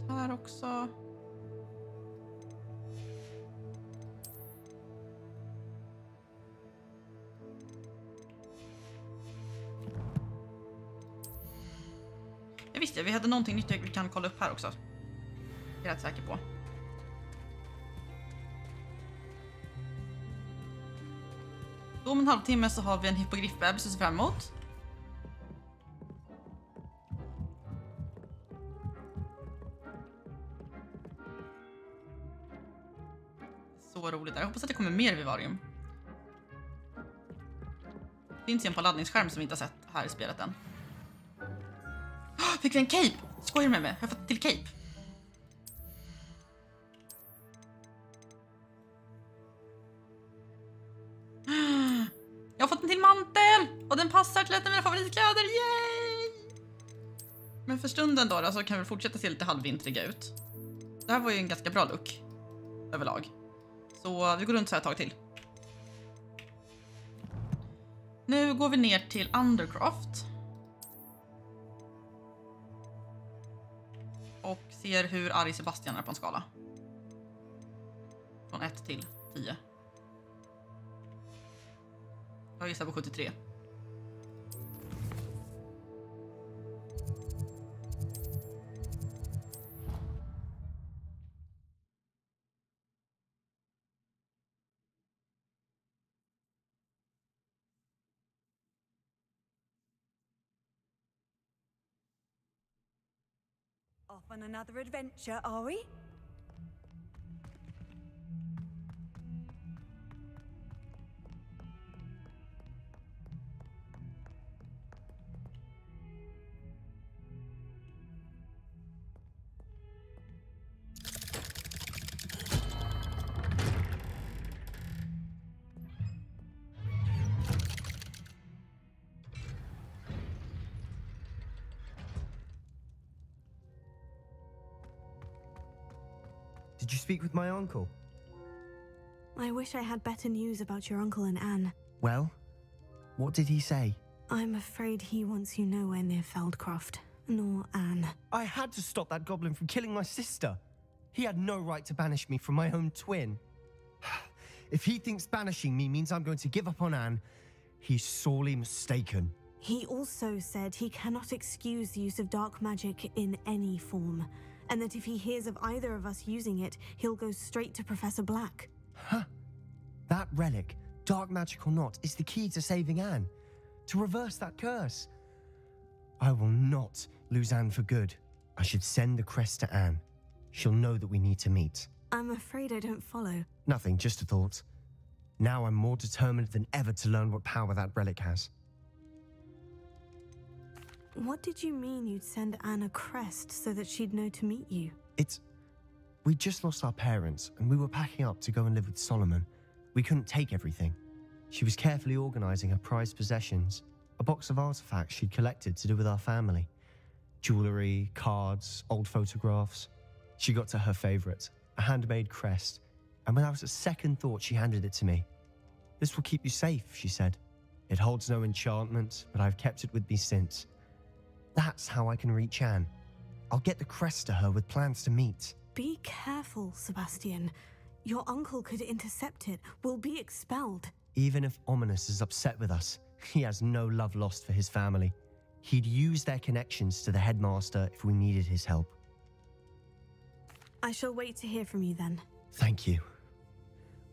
Här också. Jag visste, vi hade någonting nytt vi kan kolla upp här också. Jag är rätt säker på. Då om en halvtimme så har vi en hippogriffbebis att se fram emot. Så roligt där. Jag hoppas att det kommer mer vivarium. Det finns ju en på laddningsskärm som vi inte har sett här i spelet än. Fick vi en cape? Skojar med mig? Jag har fått till cape. Jag har fått en till mantel! Och den passar till ett av mina favoritkläder. Yay! Men för stunden då så kan vi fortsätta se lite halvvintriga ut. Det här var ju en ganska bra look. Överlag. Så vi går runt så här ett tag till. Nu går vi ner till Undercroft. Och ser hur arg Sebastian är på en skala. Från 1 till 10. Jag gissar på 73. on another adventure, are we? Did you speak with my uncle? I wish I had better news about your uncle and Anne. Well, what did he say? I'm afraid he wants you nowhere near Feldcroft, nor Anne. I had to stop that goblin from killing my sister. He had no right to banish me from my own twin. If he thinks banishing me means I'm going to give up on Anne, he's sorely mistaken. He also said he cannot excuse the use of dark magic in any form, and that if he hears of either of us using it, he'll go straight to Professor Black. Huh. That relic, dark magic or not, is the key to saving Anne. To reverse that curse. I will not lose Anne for good. I should send the crest to Anne. She'll know that we need to meet. I'm afraid I don't follow. Nothing, just a thought. Now I'm more determined than ever to learn what power that relic has. What did you mean you'd send Anne a crest so that she'd know to meet you? We just lost our parents, and we were packing up to go and live with Solomon. We couldn't take everything. She was carefully organizing her prized possessions, a box of artifacts she'd collected to do with our family. Jewelry, cards, old photographs. She got to her favorite, a handmade crest, and without a second thought, she handed it to me. "This will keep you safe," she said. "It holds no enchantment, but I've kept it with me since. That's how I can reach Anne. I'll get the crest to her with plans to meet." Be careful, Sebastian. Your uncle could intercept it. We'll be expelled. Even if Ominous is upset with us, he has no love lost for his family. He'd use their connections to the headmaster if we needed his help. I shall wait to hear from you then. Thank you.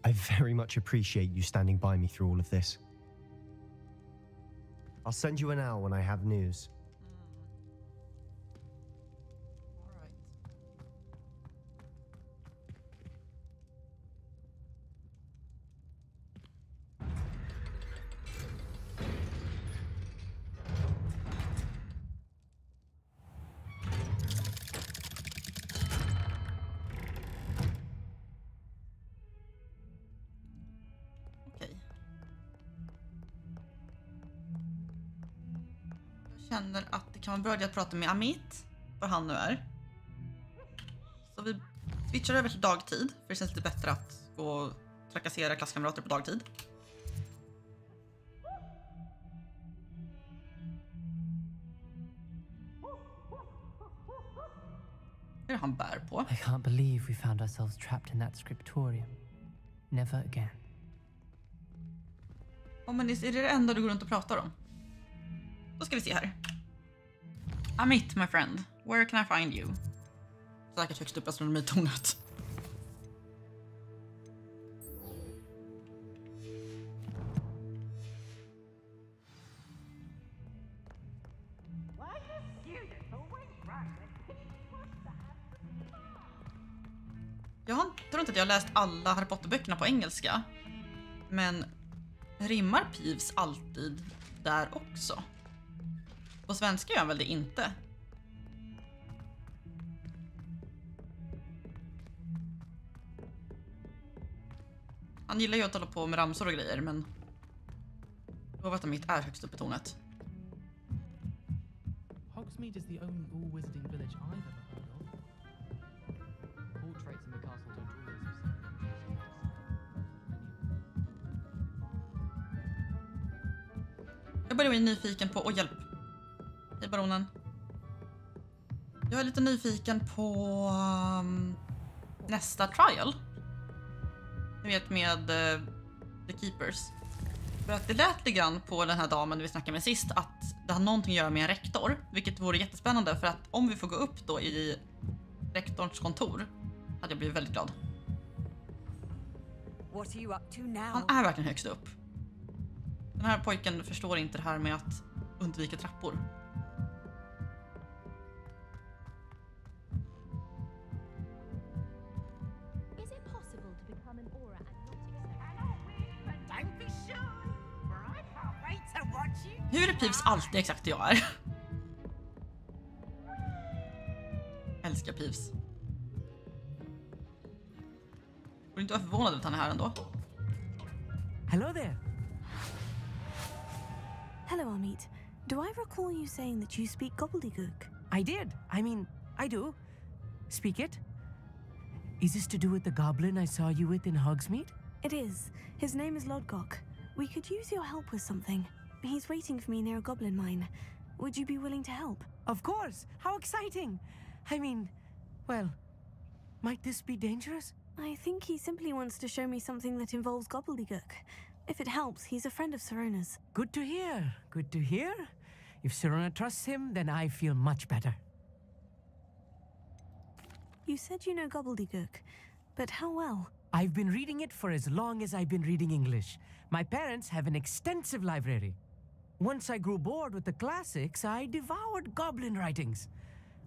I very much appreciate you standing by me through all of this. I'll send you an owl when I have news. Känner att det kan vara bra att prata med Amit, vad han nu är. Så vi switchar över till dagtid, för det känns lite bättre att gå och trakassera klasskamrater på dagtid. Vad är det han bär på? I can't believe we found ourselves trapped in that scriptorium. Never again. Men är det enda du går runt och pratar om? Då ska vi se här. Amit, my friend. Where can I find you? Säkert högst upp astronomitornet. Jag tror inte att jag har läst alla Harry Potter-böckerna på engelska. Men rimmar Peeves alltid där också? På svenska gör han väl det inte? Han gillar ju att hålla på med ramsor och grejer, men jag vet att mitt är högst upp i tornet. Hogsmeade is the only all-wizarding village I've ever heard of. All traits in the castle don't always Jag börjar bli nyfiken på... Åh, hjälp. Hej, baronen. Jag är lite nyfiken på nästa trial. Ni vet, med The Keepers. För att det lät lite grann på den här damen vi snackade med sist att det har någonting att göra med en rektor. Vilket vore jättespännande, för att om vi får gå upp då i rektorns kontor hade jag blivit väldigt glad. What are you up to now? Han är verkligen högst upp. Den här pojken förstår inte det här med att undvika trappor. Hur är Pivs alltid exakt hur jag är? Älskar Pivs. Borde inte vara förvånad över att han är här ändå. Hello there. Hello, Amit. Do I recall you saying that you speak gobbledygook? I did. I mean, I do. Speak it. Is this to do with the goblin I saw you with in Hogsmeade? It is. His name is Lodgok. We could use your help with something. He's waiting for me near a goblin mine. Would you be willing to help? Of course. How exciting. I mean, well, might this be dangerous? I think he simply wants to show me something that involves gobbledygook. If it helps, he's a friend of Sirona's. Good to hear. Good to hear. If Sirona trusts him, then I feel much better. You said you know gobbledygook, but how well? I've been reading it for as long as I've been reading English. My parents have an extensive library. Once I grew bored with the classics, I devoured goblin writings.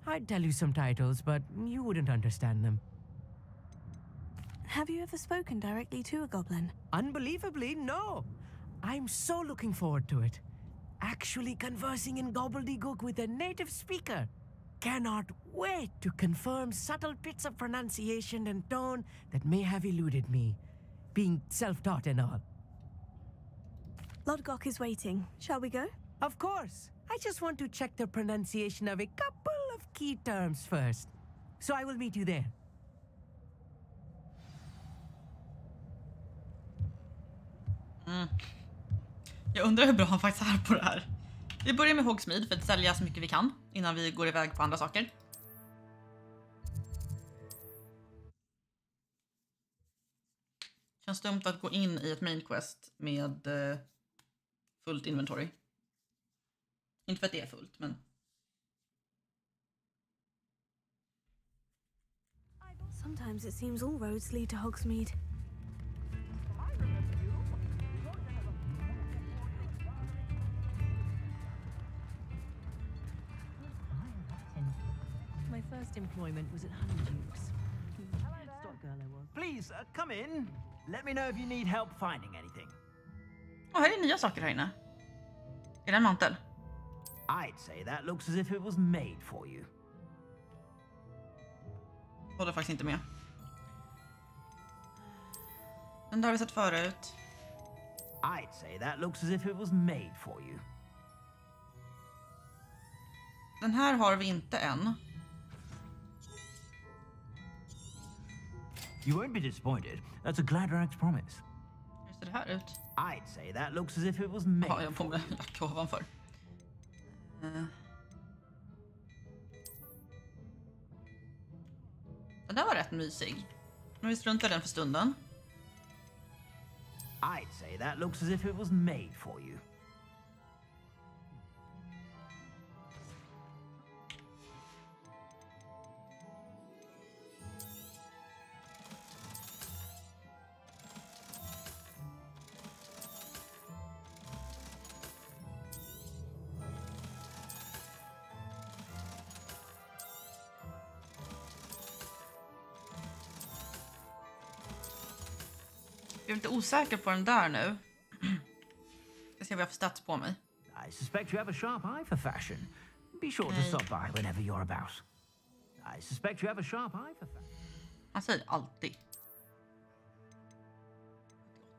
I'd tell you some titles, but you wouldn't understand them. Have you ever spoken directly to a goblin? Unbelievably, no. I'm so looking forward to it. Actually conversing in gobbledygook with a native speaker. Cannot wait to confirm subtle bits of pronunciation and tone that may have eluded me, being self-taught and all. Lodgok is waiting. Shall we go? Of course. I just want to check the pronunciation of a couple of key terms first. So I will meet you there. Jag undrar hur bra han faktiskt är på det här. Vi börjar med Hogsmeade för att sälja så mycket vi kan innan vi går iväg på andra saker. Känns dumt att gå in i ett main quest med fullt inventory. Inte för att det är fullt, men... Sometimes it seems all roads lead to Hogsmeade. My first employment was at Honeydews. Stock girl I was. Please, come in. Let me know if you need help finding anything. Här är nya saker här inne. Är det en mantel? I'd say that looks as if it was made for you. Håller faktiskt inte med. Den där har vi sett förut. I'd say that looks as if it was made for you. Den här har vi inte än. You won't be disappointed. That's a Gladrax promise. Hur ser det här ut? I'd say that looks as if it was made. Ja, jag får med lack ovanför. Den där var rätt mysig. Nu vi struntar den för stunden. I'd say that looks as if it was made for you. Jag är lite osäker på den där nu. Jag ska se vad jag får stats på mig. I suspect you have a sharp eye for fashion. Be sure to stop by whenever you're about. I suspect you have a sharp eye for fashion. Han säger alltid.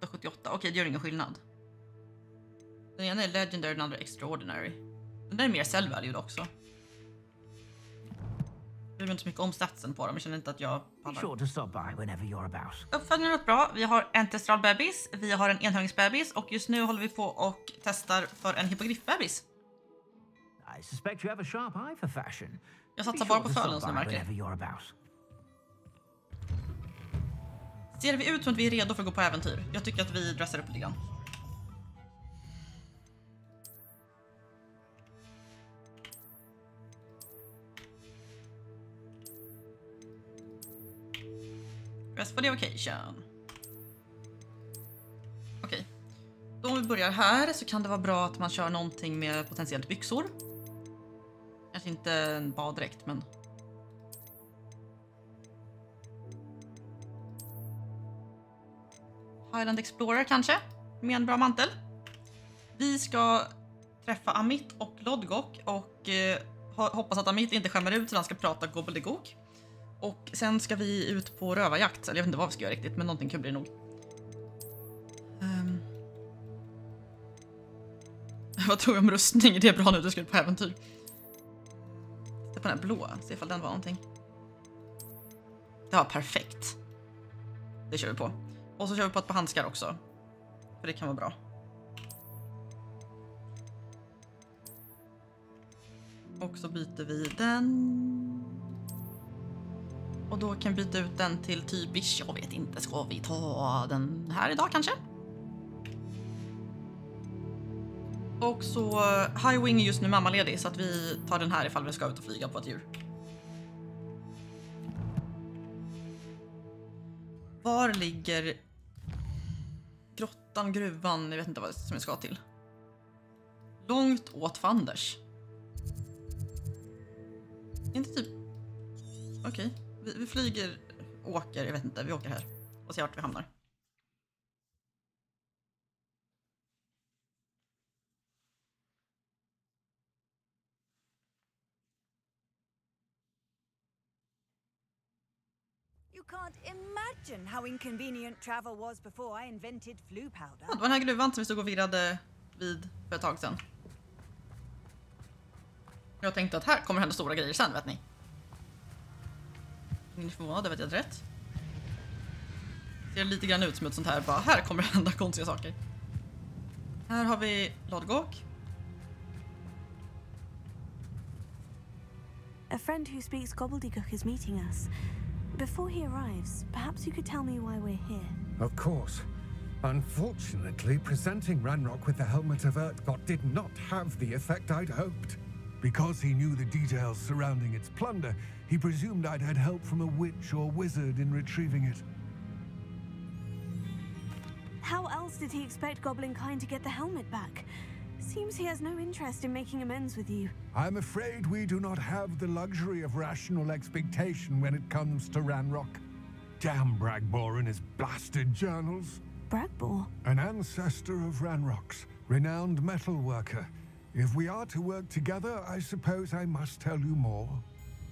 78. Okej, det gör ingen skillnad. Den ena är legendary, den andra är extraordinary. Den där är mer cell-valued också. Jag bryr mig inte så mycket om statsen på dem. Jag känner inte att jag pallar. Be sure to stop by whenever you're about. Uppföljningen är bra. Vi har en testralbebis, vi har en enhörningsbebis och just nu håller vi på och testar för en hippogriffbebis. I suspect you have a sharp eye for fashion. Jag satsar bara på fölen som jag märker. Ser vi ut som att vi är redo för att gå på äventyr? Jag tycker att vi dressar upp lite grann. Rest for the occasion. Okej. Då om vi börjar här så kan det vara bra att man kör någonting med potentiellt byxor. Kanske inte en baddräkt, men... Highland Explorer kanske? Med en bra mantel. Vi ska träffa Amit och Lodgok och hoppas att Amit inte skämmer ut så han ska prata gobbledygook. Och sen ska vi ut på rövarjakt. Eller jag vet inte vad vi ska göra riktigt, men någonting kul blir det nog. Vad tror jag om rustning? Det är bra nu, du ska ut på äventyr. Titta på den här blå, se ifall den var någonting. Det var perfekt. Det kör vi på. Och så kör vi på ett par handskar också. För det kan vara bra. Och så byter vi den. Och då kan vi byta ut den till typisk, jag vet inte, ska vi ta den här idag kanske? Och så Highwing är just nu mammaledig så att vi tar den här ifall vi ska ut och flyga på ett djur. Var ligger grottan, gruvan, jag vet inte vad som jag ska till. Långt åt Fanders. Inte typ... Okej, vi flyger, åker, jag vet inte, vi åker här. Och ser vart vi hamnar. You can't imagine how inconvenient travel was before I invented flu powder. Ja, det var den här gruvan som vi stod och virrade vid för ett tag sedan. Jag tänkte att här kommer hända stora grejer sen, vet ni. Ingen är förvånad över att jag hade rätt. Ser lite grann ut som ett sånt här, bara här kommer hända konstiga saker. Här har vi Lodgok. A friend who speaks gobbledygook is meeting us. Before he arrives, perhaps you could tell me why we're here. Of course. Unfortunately, presenting Ranrock with the helmet of Urtgot did not have the effect I'd hoped. Because he knew the details surrounding its plunder, he presumed I'd had help from a witch or wizard in retrieving it. How else did he expect Goblin Kind to get the helmet back? Seems he has no interest in making amends with you. I'm afraid we do not have the luxury of rational expectation when it comes to Ranrock. Damn Bragbor and his blasted journals. Bragbor? An ancestor of Ranrock's, renowned metal worker. If we are to work together, I suppose I must tell you more.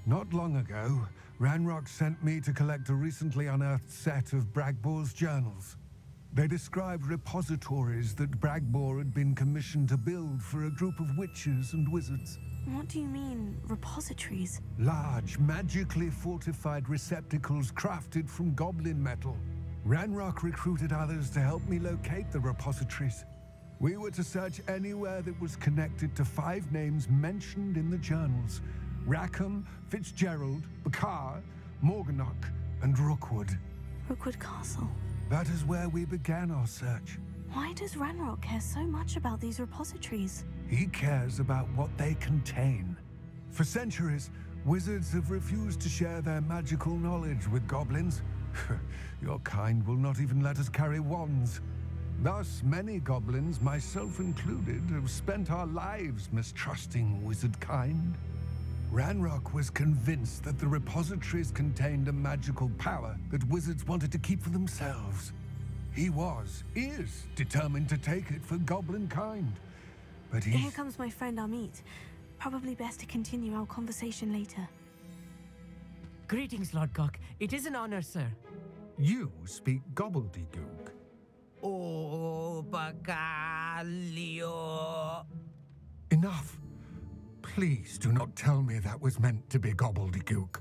Not long ago, Ranrock sent me to collect a recently unearthed set of Bragbor's journals. They described repositories that Bragbor had been commissioned to build for a group of witches and wizards. What do you mean, repositories? Large, magically fortified receptacles crafted from goblin metal. Ranrock recruited others to help me locate the repositories. We were to search anywhere that was connected to 5 names mentioned in the journals. Rackham, Fitzgerald, Bakar, Morganach, and Rookwood. Rookwood Castle. That is where we began our search. Why does Ranrock care so much about these repositories? He cares about what they contain. For centuries, wizards have refused to share their magical knowledge with goblins. Your kind will not even let us carry wands. Thus, many goblins, myself included, have spent our lives mistrusting wizard kind. Ranrock was convinced that the repositories contained a magical power that wizards wanted to keep for themselves. He is determined to take it for goblin kind. But Here comes my friend Amit. Probably best to continue our conversation later. Greetings, Lodgok. It is an honor, sir. You speak gobbledygook. Oh, Bagalio. Enough. Please do not tell me that was meant to be gobbledygook.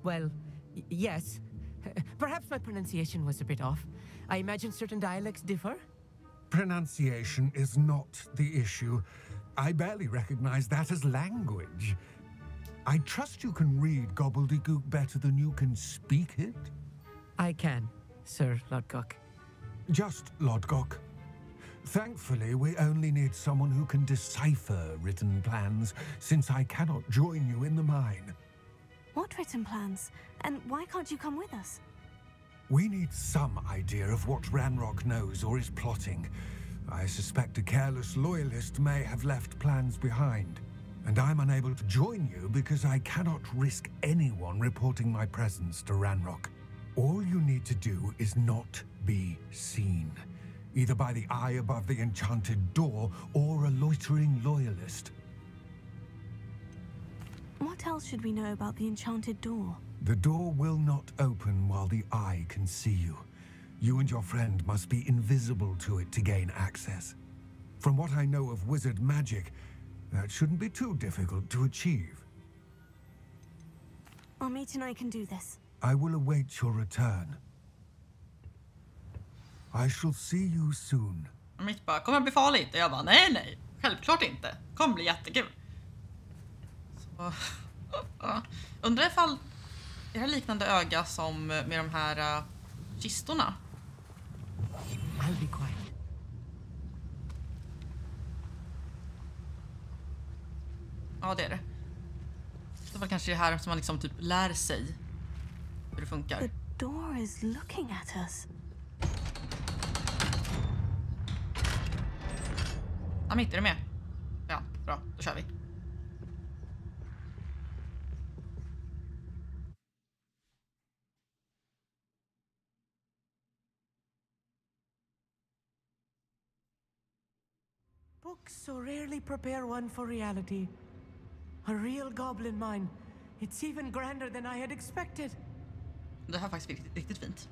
Well, yes. Perhaps my pronunciation was a bit off. I imagine certain dialects differ? Pronunciation is not the issue. I barely recognize that as language. I trust you can read gobbledygook better than you can speak it? I can, Sir Lodgok. Just Lodgok. Thankfully, we only need someone who can decipher written plans, since I cannot join you in the mine. What written plans? And why can't you come with us? We need some idea of what Ranrock knows or is plotting. I suspect a careless loyalist may have left plans behind. And I'm unable to join you because I cannot risk anyone reporting my presence to Ranrock. All you need to do is not be seen. either by the eye above the enchanted door or a loitering loyalist. What else should we know about the enchanted door? The door will not open while the eye can see you. You and your friend must be invisible to it to gain access. From what I know of wizard magic, that shouldn't be too difficult to achieve. Amit and I can do this. I will await your return. I shall see you soon. Mitt bara, kommer det bli farligt? Och jag bara, nej, självklart inte. Kommer bli jättekul. Så, undrar ifall är det liknande öga som med de här kistorna? I'll be quiet. Ja, det är det. Det var kanske det här som man liksom typ lär sig hur det funkar. The door is looking at us. Amit, är du med? Ja, bra. Då kör vi. Books so rarely prepare one for reality. A real goblin mine. It's even grander than I had expected. Det här är faktiskt riktigt fint.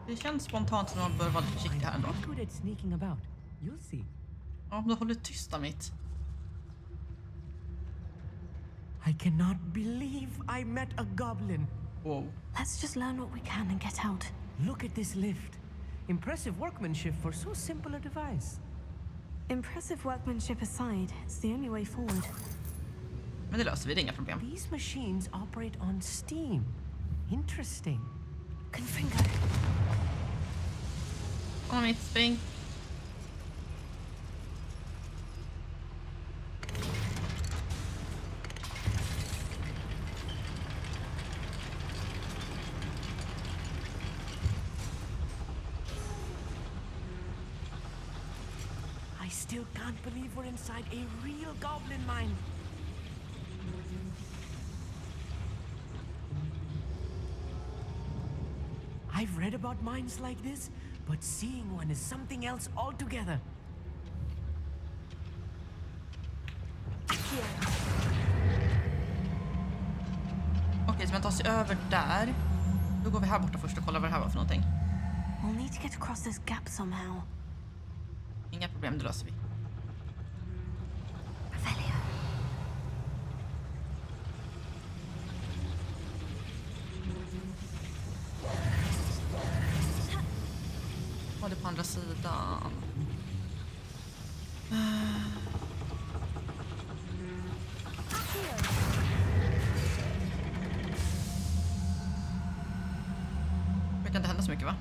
Det känns spontant som man bör vara lite försiktig här ändå. Good at sneaking about. You'll see. Ja, om du håller tyst, Amit. I cannot believe I met a goblin. Whoa. Let's just learn what we can and get out. Look at this lift. Impressive workmanship for so simple a device. Impressive workmanship aside, it's the only way forward. Men det löser vi, det är inga problem. These machines operate on steam. Interesting. Confringo. Kom Amit, spring. I still can't believe we're inside a real goblin mine. I've read about mines like this, but seeing one is something else altogether. Okej, så man tar sig över där. Då går vi här borta först och kollar vad det här var för någonting. We'll need to get across this gap somehow. Inga problem, det löser vi. Vad är det på andra sidan? Det kan inte hända så mycket, va?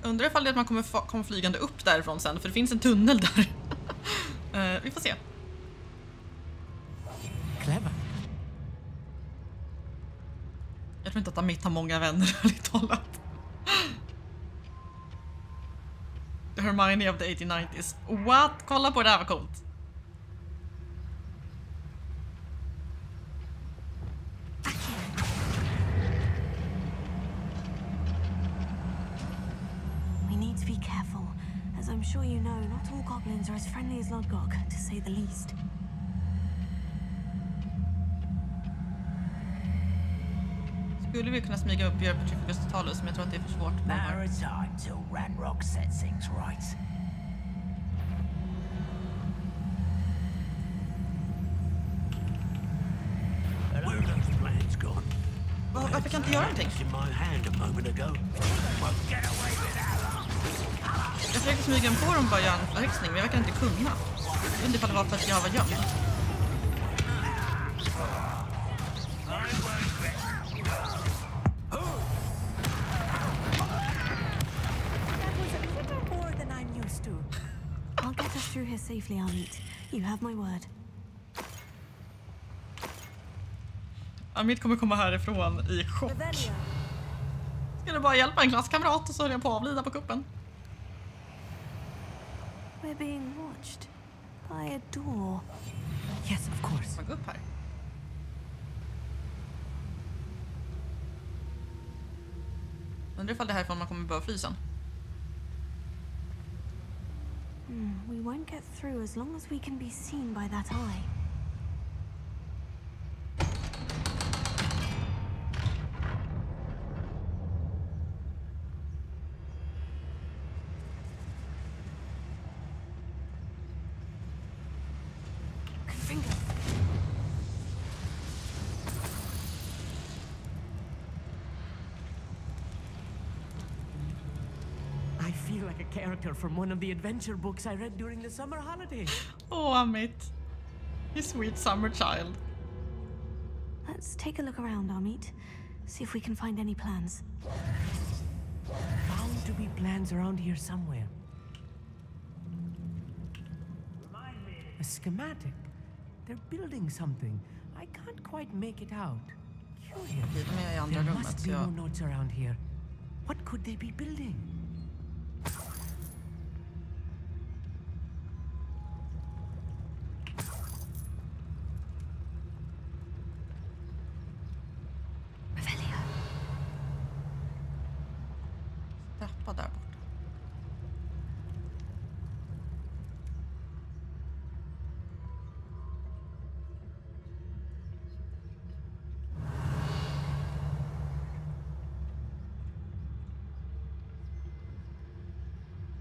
Undrar ifall det att man kommer flygande upp därifrån sen, för det finns en tunnel där. Vi får se. Clever. Jag tror inte att Amit har många vänner, ärligt talat. The Hermione of the 1890s. What? Kolla på det här, vad coolt. I'm sure you know, not all goblins are as friendly as Lodgok, to say the least. Skulle vi kunna smyga upp och göra Petrificus Totalus, men jag tror att det är för svårt. Now it's time till Ranrock set things right. Where those plans gone? Varför kan jag inte göra någonting? In my hand a moment ago. Won't get away without them. Jag försökte smyga en på dem bara göra en förhäxning, men jag verkar inte kunna. Jag vet inte ifall det var för att jag var gömd. through here safely, Amit. You have my word. Amit kommer komma härifrån i chock. Skulle bara hjälpa en klasskamrat och så höll jag på att avlida på kuppen. We're being watched by a door. Yes, of course. Jag går upp här. Undrar ifall det härifrån man kommer börja frysen. We won't get through as long as we can be seen by that eye. I feel like a character from one of the adventure books I read during the summer holidays. Oh, Amit. You sweet summer child. Let's take a look around, Amit. See if we can find any plans. Bound to be plans around here somewhere. A schematic. They're building something. I can't quite make it out. Curious. There must be more notes around here. What could they be building? Trappa där borta.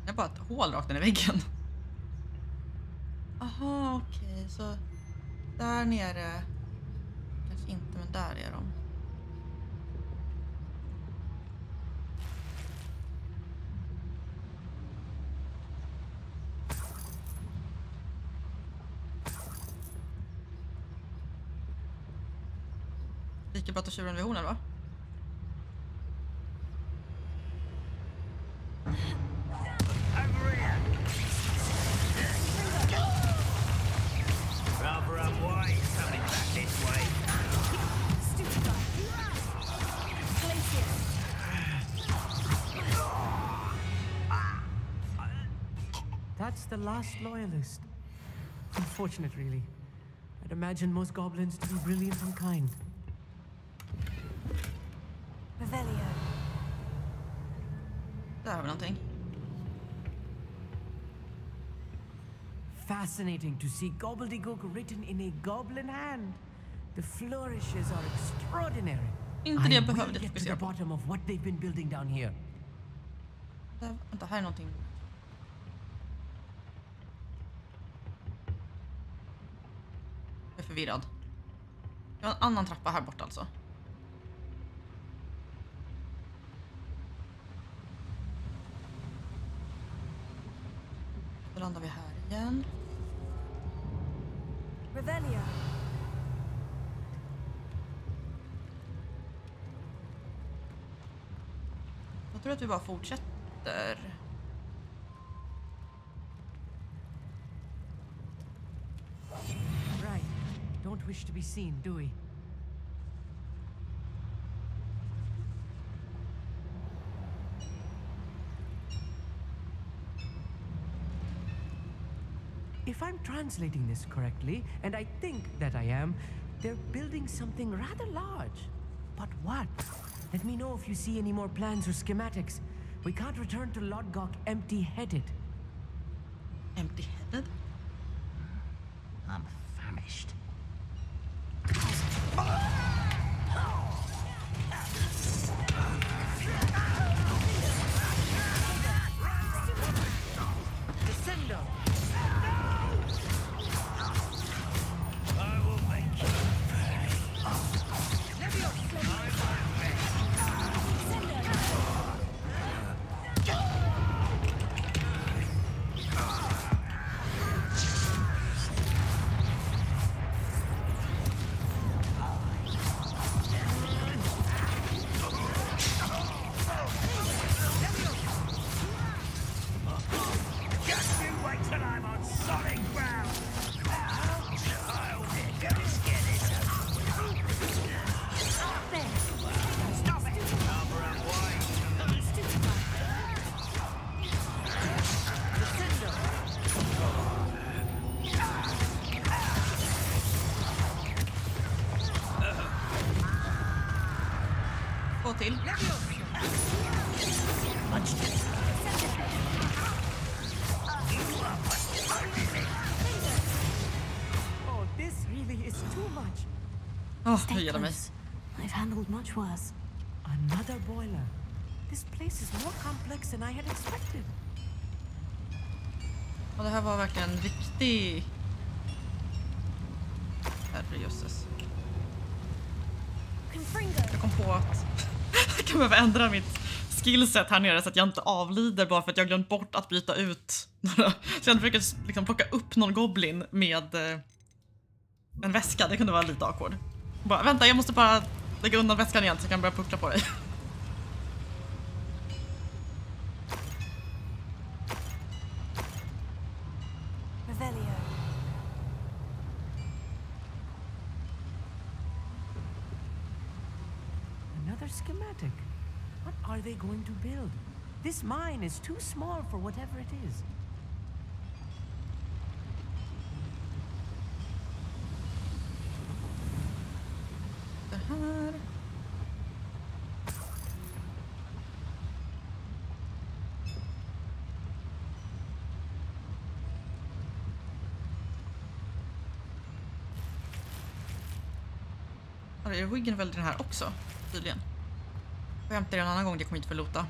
Det är bara ett hål rakt ner i väggen. Aha, okej, så där nere kanske inte, men där är de. Lika bra att tjuren vid hornen, va? That's the last loyalist. Unfortunate, really. I'd imagine most goblins to be brilliant and kind. Revelio. Där har vi någonting. Fascinating to see gobbledygook written in a goblin hand. The flourishes are extraordinary. Inte det I behöver will det get to the bottom of what they've been building down here. Där, vänta, här är någonting. Jag är förvirrad. Det var en annan trappa här borta alltså. Då landar vi här igen. Revelio. Jag tror att vi bara fortsätter. Right. Don't wish to be seen, do we? If I'm translating this correctly, and I think that I am, they're building something rather large. But what? Let me know if you see any more plans or schematics. We can't return to Lodgok empty-headed. Empty-headed? I'm famished. Descendo! till. Oh, this really is too much. Jag gillar mig. I've handled much worse. Another boiler. This place is more complex than I had expected. Och det här var verkligen riktig... Herrejösses. Jag kom på att jag kan behöva ändra mitt skillset här nere så att jag inte avlider bara för att jag glömt bort att byta ut några. Så jag försöker liksom plocka upp någon goblin med en väska. Det kunde vara lite awkward. Bara, vänta, jag måste bara lägga undan väskan igen så jag kan börja puckla på dig. Schematic. What are they going to build? This mine is too small for whatever it is. Det här. Är Wiggen väl den här också? Tydligen. Jag hämtar en annan gång jag kommer hit för lota.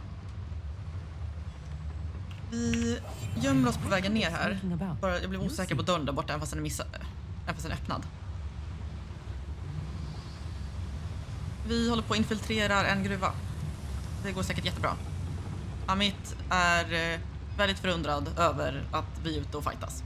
Vi gömmer oss på vägen ner här. Bara, jag blev osäker på dörren där borta även fast den är öppnad. Vi håller på att infiltrera en gruva. Det går säkert jättebra. Amit är väldigt förundrad över att vi är ute och fightas.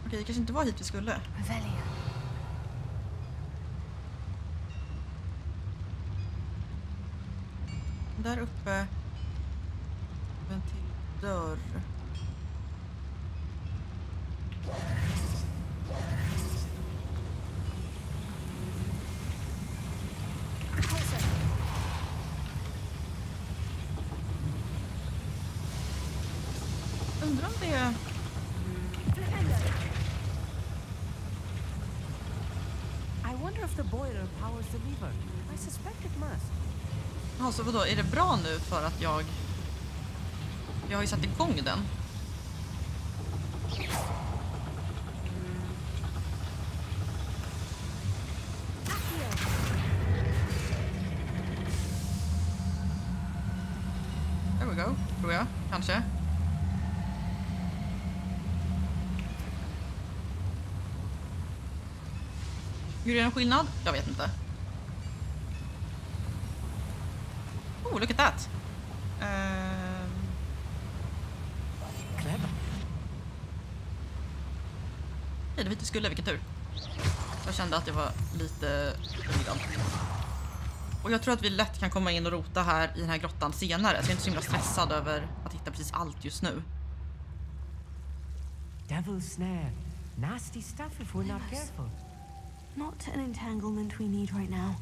Okej, det kanske inte var hit vi skulle. Där uppe. En till dörr. Undrar om det är... I wonder if the boiler powers the lever. I suspect it must. Ja, så vadå? Är det bra nu för att jag har ju satt igång den. There we go, tror jag. Kanske. Hur är det en skillnad? Jag vet inte. Oh, look at that. Det vi inte skulle, vilken tur. Jag kände att jag var lite förvirrad. Och jag tror att vi lätt kan komma in och rota här i den här grottan senare. Så jag är inte så himla stressad över att hitta precis allt just nu. Devil's snare. Nasty stuff if we're not careful. Not an entanglement we need right now.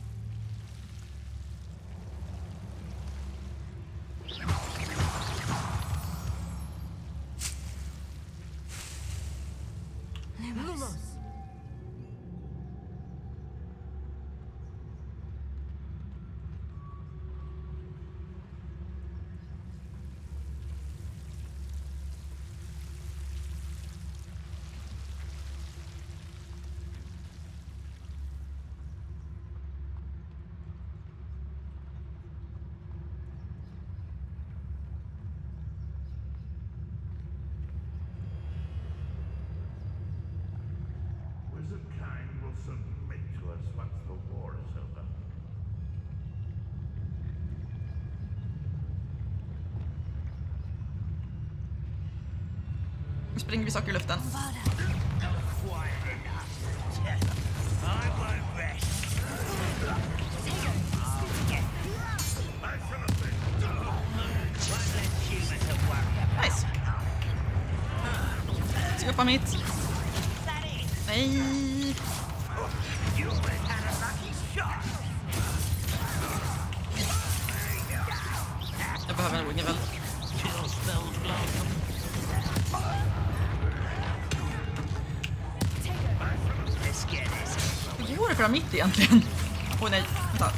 Nu springer vi saker i luften. Nice. Ska uppa mitt. Nej. behöver nog ingen väl. Hur går det för mitt egentligen? Åh nej, vänta.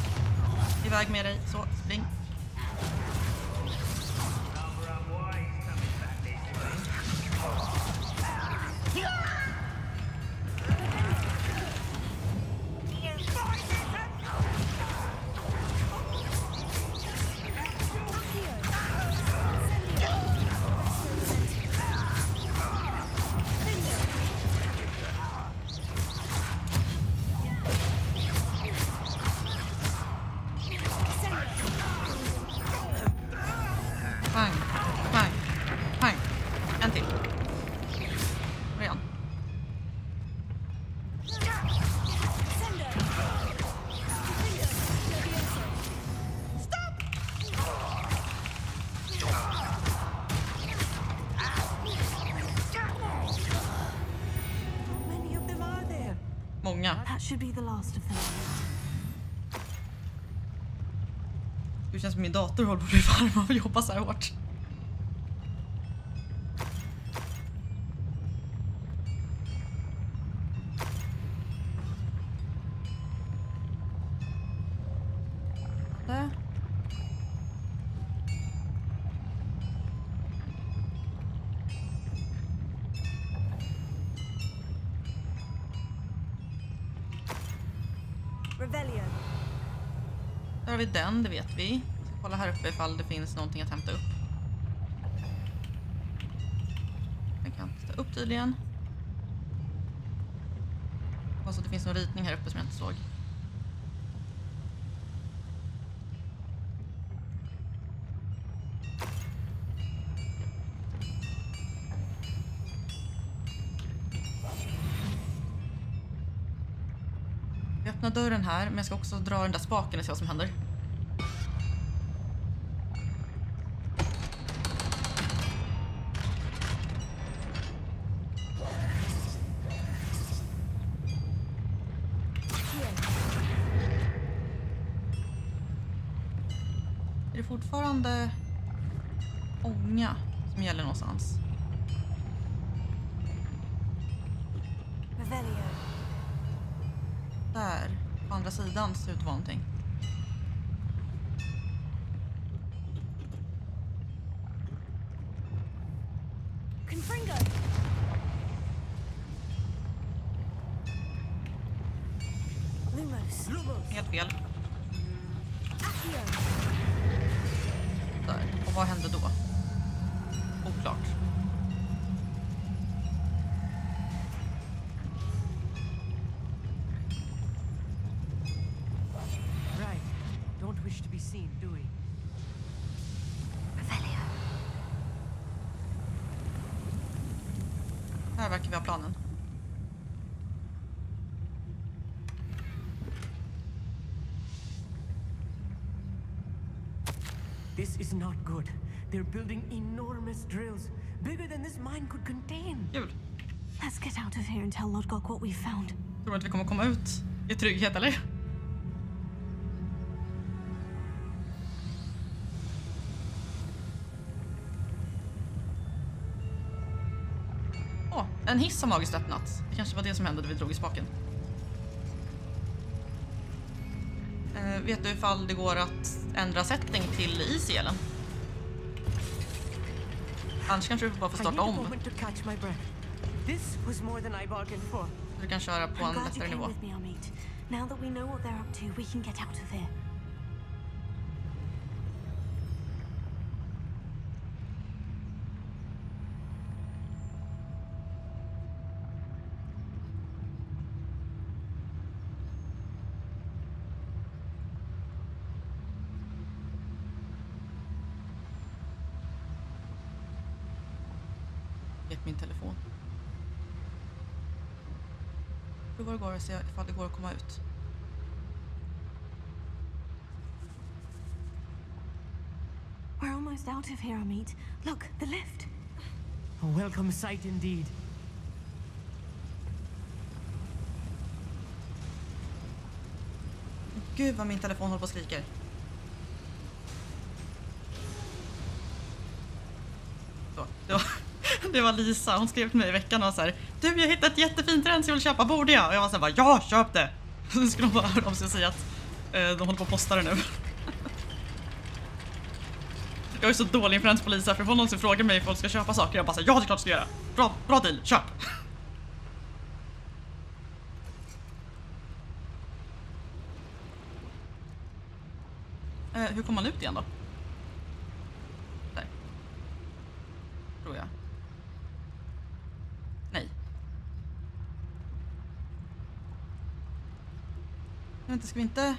Iväg med dig, så, spring. Många. That should be the last of them. Det känns som min dator håller på att bli varm av att jobba så här hårt. Där har vi den, det vet vi. Jag ska kolla här uppe ifall det finns någonting att hämta upp. Jag kan ta upp tydligen. Alltså det finns någon ritning här uppe som jag inte såg. Vi öppnar dörren här, men jag ska också dra den där spaken och se vad som händer. Är det fortfarande ånga som gäller någonstans? Där, på andra sidan ser ut att vara någonting. Helt fel. Där. Och vad hände då? Oklart. To be seen, do we? Här verkar vi ha planen. This is not good. They're building enormous drills, bigger than this mine could contain. Kul. Let's get out of here and tell Lodgok what we found. Tror du att vi kommer komma ut i trygghet, eller? En hiss har magiskt öppnats. Det kanske var det som hände när vi drog i spaken. Vet du ifall det går att ändra setting till is i elen? Annars kanske du bara får starta om. Du kan köra på en lättare nivå. Min telefon. Hur går det att se ifall det går att komma ut? We're almost out of here, Amit. Look, the lift. A welcome sight indeed. Gud vad min telefon håller på och skriker. Så, det var Lisa, hon skrev till mig i veckan och så här: du, jag hittade ett jättefint rens jag vill köpa, borde jag? Och jag var så här, ja, köp det! Så skulle de bara höra av sig och säga att de håller på att posta det nu. Jag är så dålig influens på Lisa, för ifall någon som frågar mig om folk ska köpa saker, jag bara säger ja, det är klart du ska göra. Bra deal, köp! Hur kommer man ut igen då? Där. Tror jag. Nej. Jag vet inte, ska vi inte...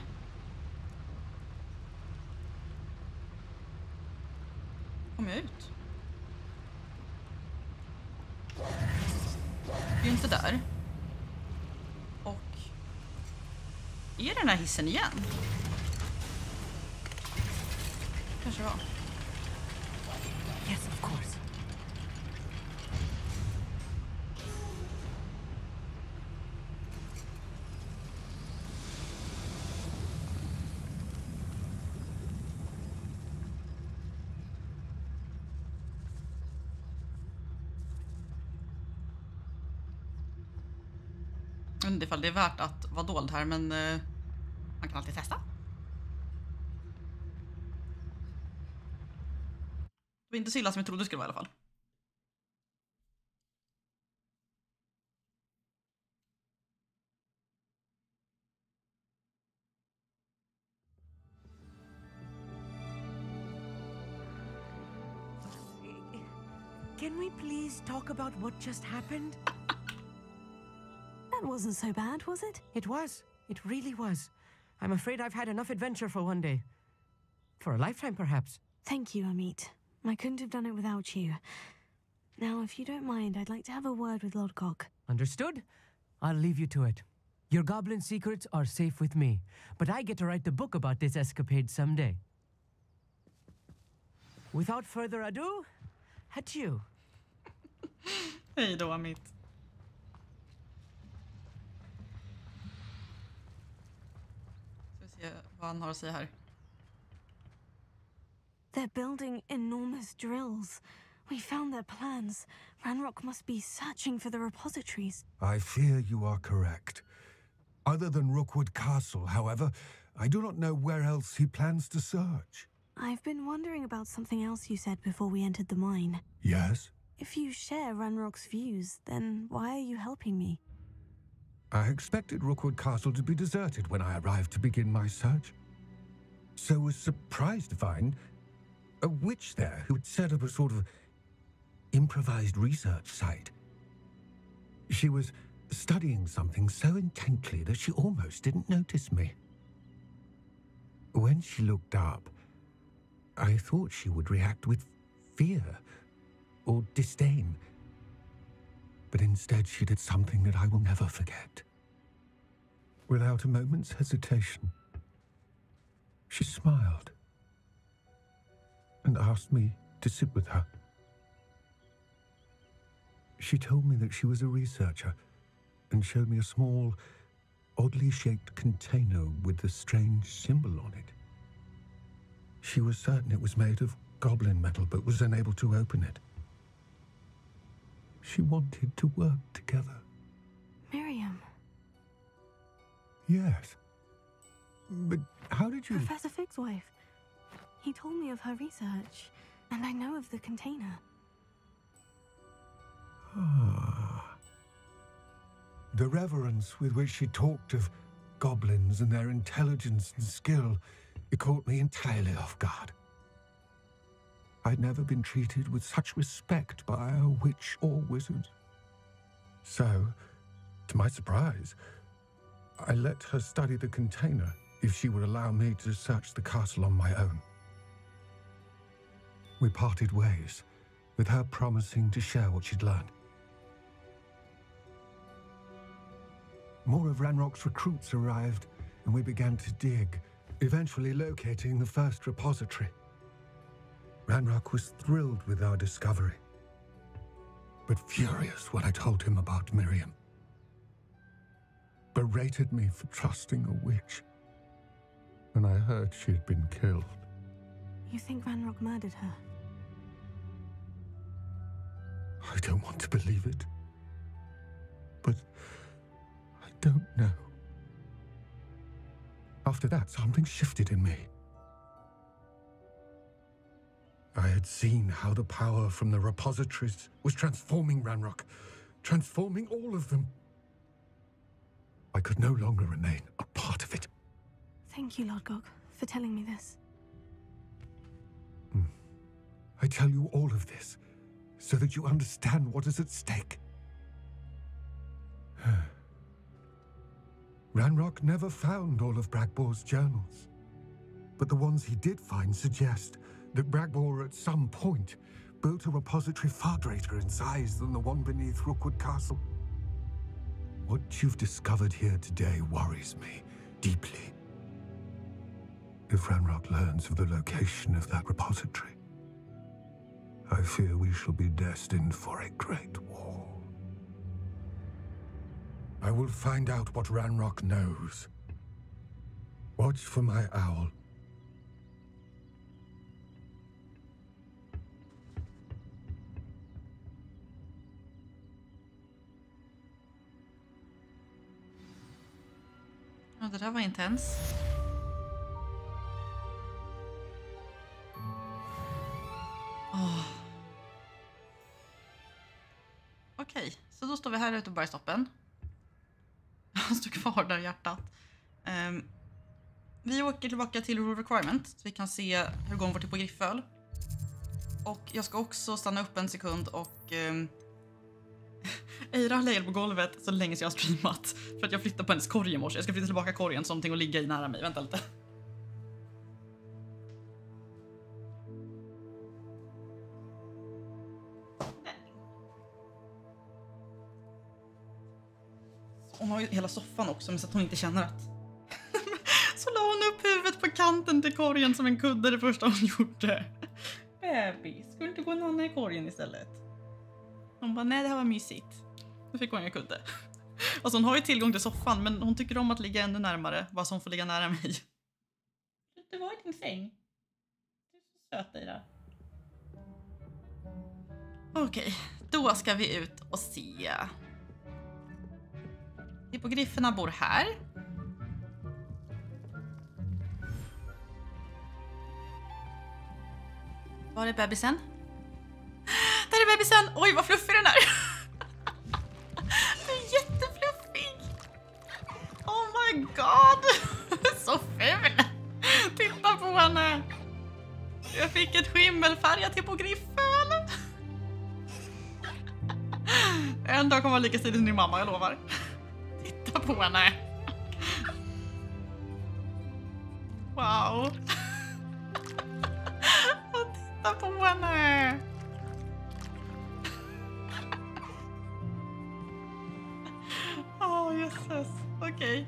Kommer jag ut? Det är ju inte där. Och... Är den här hissen igen? Kanske var. Yes, of course. Jag vet inte ifall det är värt att vara dold här, men man kan alltid testa. Det var inte så illa som jag trodde det skulle vara i alla fall. Can we please talk about what just happened? That wasn't so bad, was it? It was. It really was. I'm afraid I've had enough adventure for one day. For a lifetime, perhaps. Thank you, Amit. I couldn't have done it without you. Now, if you don't mind, I'd like to have a word with Lodgok. Understood? I'll leave you to it. Your goblin secrets are safe with me, but I get to write the book about this escapade someday. Without further ado, adieu. Hej då, Amit. Ska vi se vad han har att säga här. They're building enormous drills. We found their plans. Ranrock must be searching for the repositories. I fear you are correct. Other than Rookwood Castle, however, I do not know where else he plans to search. I've been wondering about something else you said before we entered the mine. Yes? If you share Ranrock's views, then why are you helping me? I expected Rookwood Castle to be deserted when I arrived to begin my search. So was surprised to find a witch there who had set up a sort of improvised research site. She was studying something so intently that she almost didn't notice me. When she looked up, I thought she would react with fear or disdain. But instead she did something that I will never forget. Without a moment's hesitation, she smiled and asked me to sit with her. She told me that she was a researcher and showed me a small, oddly shaped container with a strange symbol on it. She was certain it was made of goblin metal, but was unable to open it. She wanted to work together. Miriam. Yes. But how did you... Professor Fig's wife. He told me of her research, and I know of the container. Ah. The reverence with which she talked of goblins and their intelligence and skill, it caught me entirely off guard. I'd never been treated with such respect by a witch or wizard. So, to my surprise, I let her study the container if she would allow me to search the castle on my own. We parted ways, with her promising to share what she'd learned. More of Ranrock's recruits arrived, and we began to dig, eventually locating the first repository. Ranrock was thrilled with our discovery, but furious when I told him about Miriam. Berated me for trusting a witch when I heard she had been killed. You think Ranrock murdered her? I don't want to believe it. But I don't know. After that, something shifted in me. I had seen how the power from the repositories was transforming Ranrock, transforming all of them. I could no longer remain a part of it. Thank you, Lord Gog, for telling me this. I tell you all of this so that you understand what is at stake. Ranrock never found all of Bragbor's journals, but the ones he did find suggest that Bragbor at some point built a repository far greater in size than the one beneath Rookwood Castle. What you've discovered here today worries me deeply. If Ranrock learns of the location of that repository, I fear we shall be destined for a great war. I will find out what Ranrock knows. Watch for my owl. Ja, det där var intens. Okej, så då står vi här ute på bergstoppen. Han står kvar där i hjärtat. Vi åker tillbaka till Rule Requirement så vi kan se hur gången går till på Grifföl. Och jag ska också stanna upp en sekund och Eira har legat på golvet så länge så jag har streamat. För att jag flyttar på hennes korg i morse. Jag ska flytta tillbaka korgen som någonting att ligga i nära mig. Vänta lite. Hon har ju hela soffan också men så att hon inte känner att... Så la hon upp huvudet på kanten till korgen som en kudde det första hon gjorde. Bebis, skulle inte gå en annan i korgen istället? Hon bara, nej det här var mysigt. Då fick hon en kudde. Alltså hon har ju tillgång till soffan men hon tycker om att ligga ännu närmare. Bara så hon får ligga nära mig. Det var i din säng. Du är så söt i det. Okej, då ska vi ut och se. Hippogrifferna bor här. Var är bebisen? Där är bebisen! Oj, vad fluffig den är! Den är jättefluffig! Oh my god! Så ful! Titta på henne! Jag fick ett skimmelfärgat hippogrifföl! En dag kommer vara lika stilig som din mamma, jag lovar. Titta på henne! Wow! Titta på henne! Åh, jösses. Okej.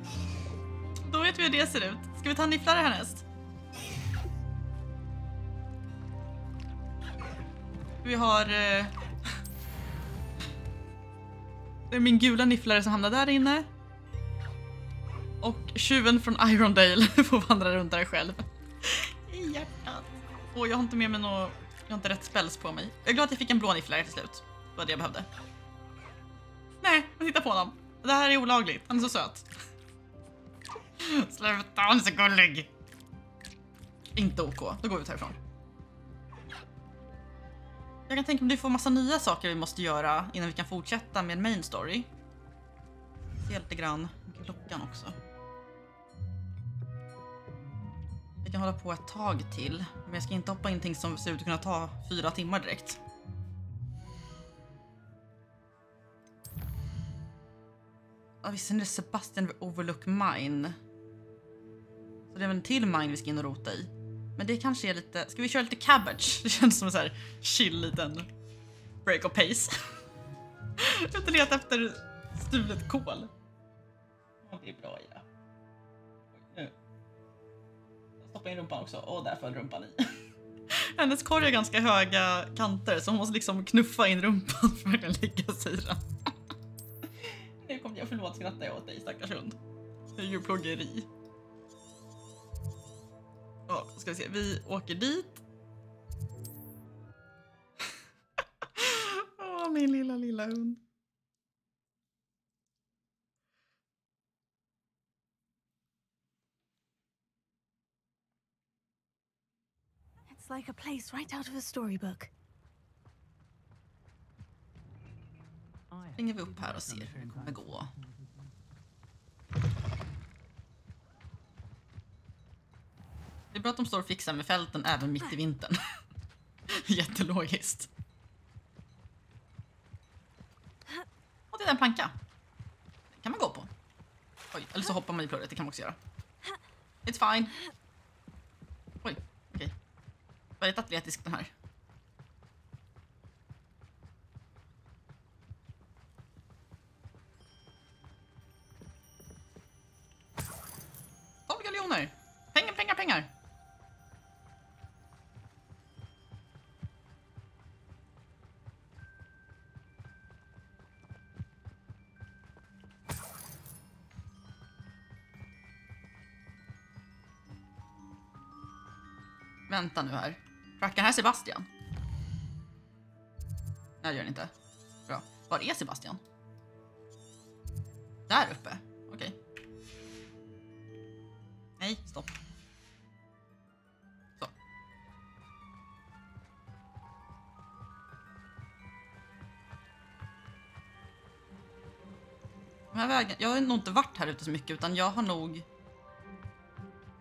Då vet vi hur det ser ut. Ska vi ta nifflare härnäst? Vi har... Det är min gula nifflare som hamnar där inne. Och tjuven från Irondale får vandra runt där själv. I hjärtat. Och jag har inte med mig något... Jag har inte rätt spells på mig. Jag är glad att jag fick en blå nifflare till slut. Det var det jag behövde. Nej, men titta på honom. Det här är olagligt. Han är så söt. Sluta, han är så gullig. Inte OK. Då går vi ut härifrån. Jag kan tänka mig att vi får massa nya saker vi måste göra innan vi kan fortsätta med main story. Se lite grann klockan också. Vi kan hålla på ett tag till. Men jag ska inte hoppa in någonting som ser ut att kunna ta 4 timmar direkt. Ja, visst är det Sebastian vid Overlook Mine. Så det är väl en till mine vi ska in och rota i. Men det kanske är lite... Ska vi köra lite cabbage? Det känns som en så här chill liten break of pace. Jag har inte letat efter stulet kol. Ja, det är bra i det. Nu. Jag stoppar in rumpan också. Och där föll rumpan i. Hennes korg har ganska höga kanter så hon måste liksom knuffa in rumpan för att verkligen lägga sig i den. Nu kommer jag förlåt skratta jag åt dig, stackars hund. Det är ju plågeri. Ja, ska vi se. Vi åker dit. Åh, min Lilla hund. It's like a place right out of a storybook. Ringer vi upp här och ser hur det kommer gå. Det är bra att de står och fixar med fälten även mitt i vintern. Jättelogiskt. Och det är en planka. Det kan man gå på. Oj, eller så hoppar man i plurret, det kan man också göra. It's fine. Oj, okej. Väldigt atletisk den här. Galjoner. Pengar, pengar, pengar. Vänta nu här. Trackar här Sebastian? Nej, det gör den inte. Bra. Var är Sebastian? Där uppe. Okej. Nej, stopp. Så. Den här vägen, jag har nog inte varit här ute så mycket utan jag har nog...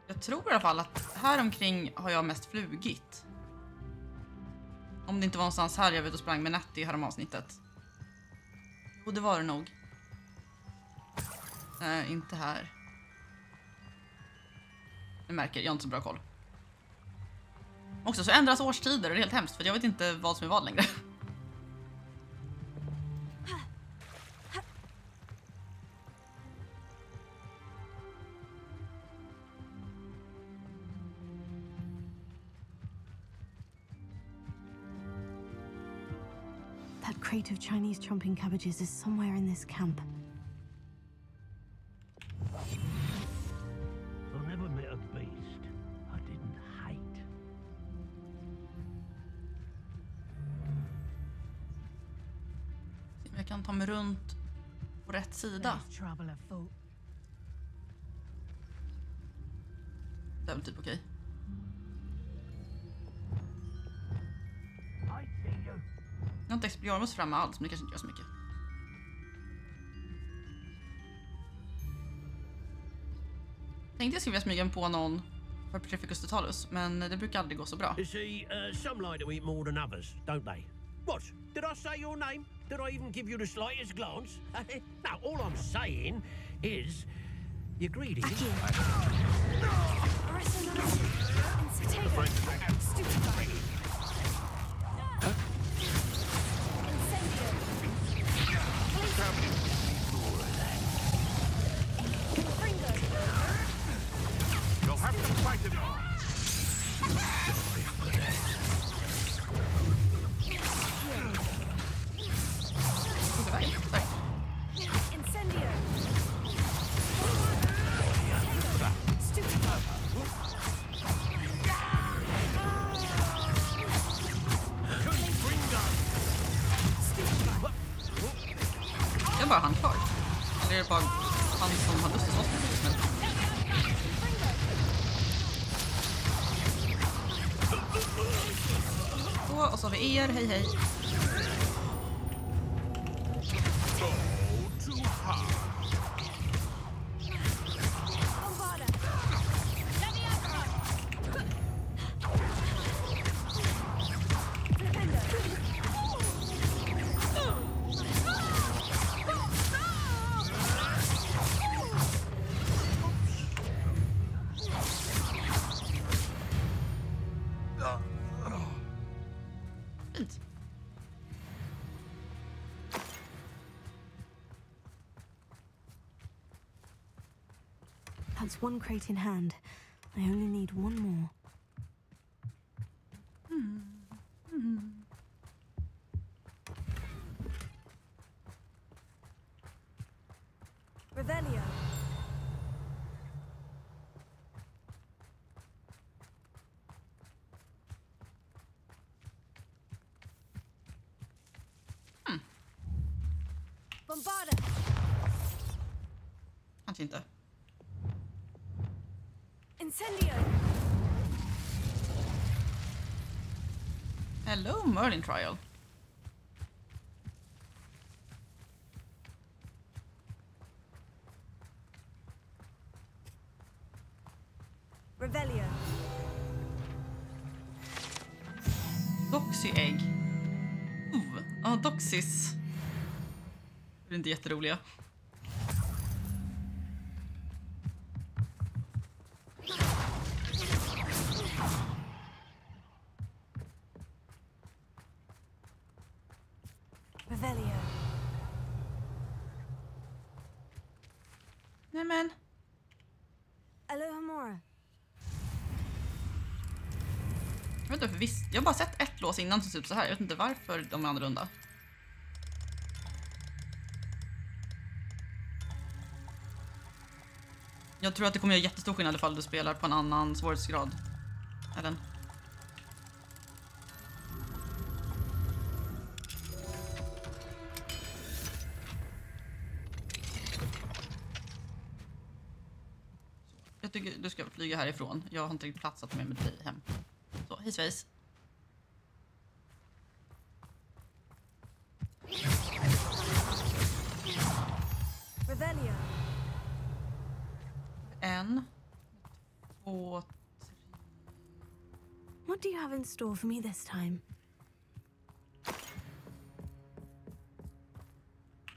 Jag tror i alla fall att här omkring har jag mest flugit. Om det inte var någonstans här jag var ute och sprang med Natty här om avsnittet. Jo, det var det nog. Nej, inte här. Jag märker, jag har inte så bra koll. Också så ändras årstider och det är helt hemskt för jag vet inte vad som är vad längre. That crate of Chinese chomping cabbages is somewhere in this camp. I never met a beast I didn't hate. Jag kan ta mig runt på rätt sida. Det är väl typ okej. Jag har inte explorerat oss fram med allt, men det kanske inte gör så mycket. Tänkte jag skulle smyga på någon för Petrificus totalus, men det brukar aldrig gå så bra. You see, some like to eat more than others, don't they? What? Did I say your name? Did I even give you the slightest glance? No, all I'm saying is you're greedy. You'll have to fight it. Jag bara han kvar. Eller är det bara han som har lust att slåss med mig just nu? Och så har vi er, hej hej. That's one crate in hand. I only need one more. Revelio. Bombarda. Kanske inte. Incendio. Hello, Merlin Trial. Revelio. Doxy-ägg. Ja, Doxys. Det är inte jätteroliga. Revelio. Nämen. Alohomora. Jag vet inte för visst. Jag har bara sett ett lås innan som ser ut så här. Jag vet inte varför de är annorlunda. Jag tror att det kommer göra jättestor skillnad ifall du spelar på en annan svårighetsgrad. Eller? Jag tycker du ska flyga härifrån. Jag har inte riktigt plats att ta med mig dig hem. Så, hej svejs. Revelio. 1, 2, 3. What do you have in store for me this time?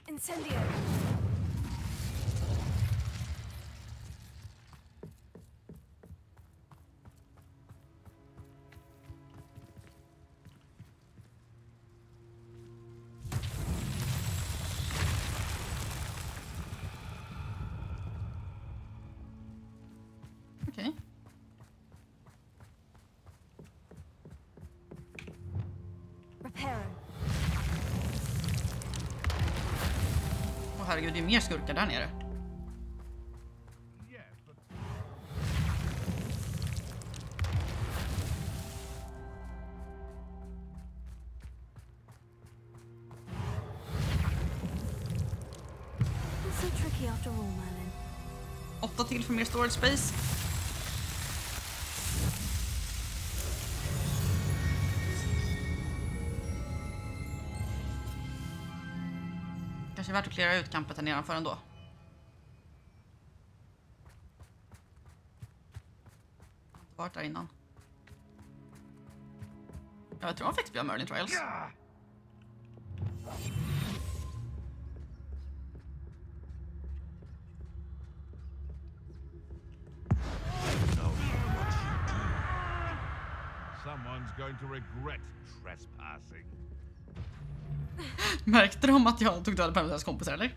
Incendio. Okej. Reparo. Åh herregud, det är mer skurkar där nere. It's so tricky after all, Merlin. 8 till för mer storage space. Kanske värt att klära ut kampet här nedanför ändå. Jag har inte varit där innan. Jag tror han fick spela Merlin Trials. Someone's going to regret trespassing. Märkte de att jag tog död på en av deras kompisar, eller?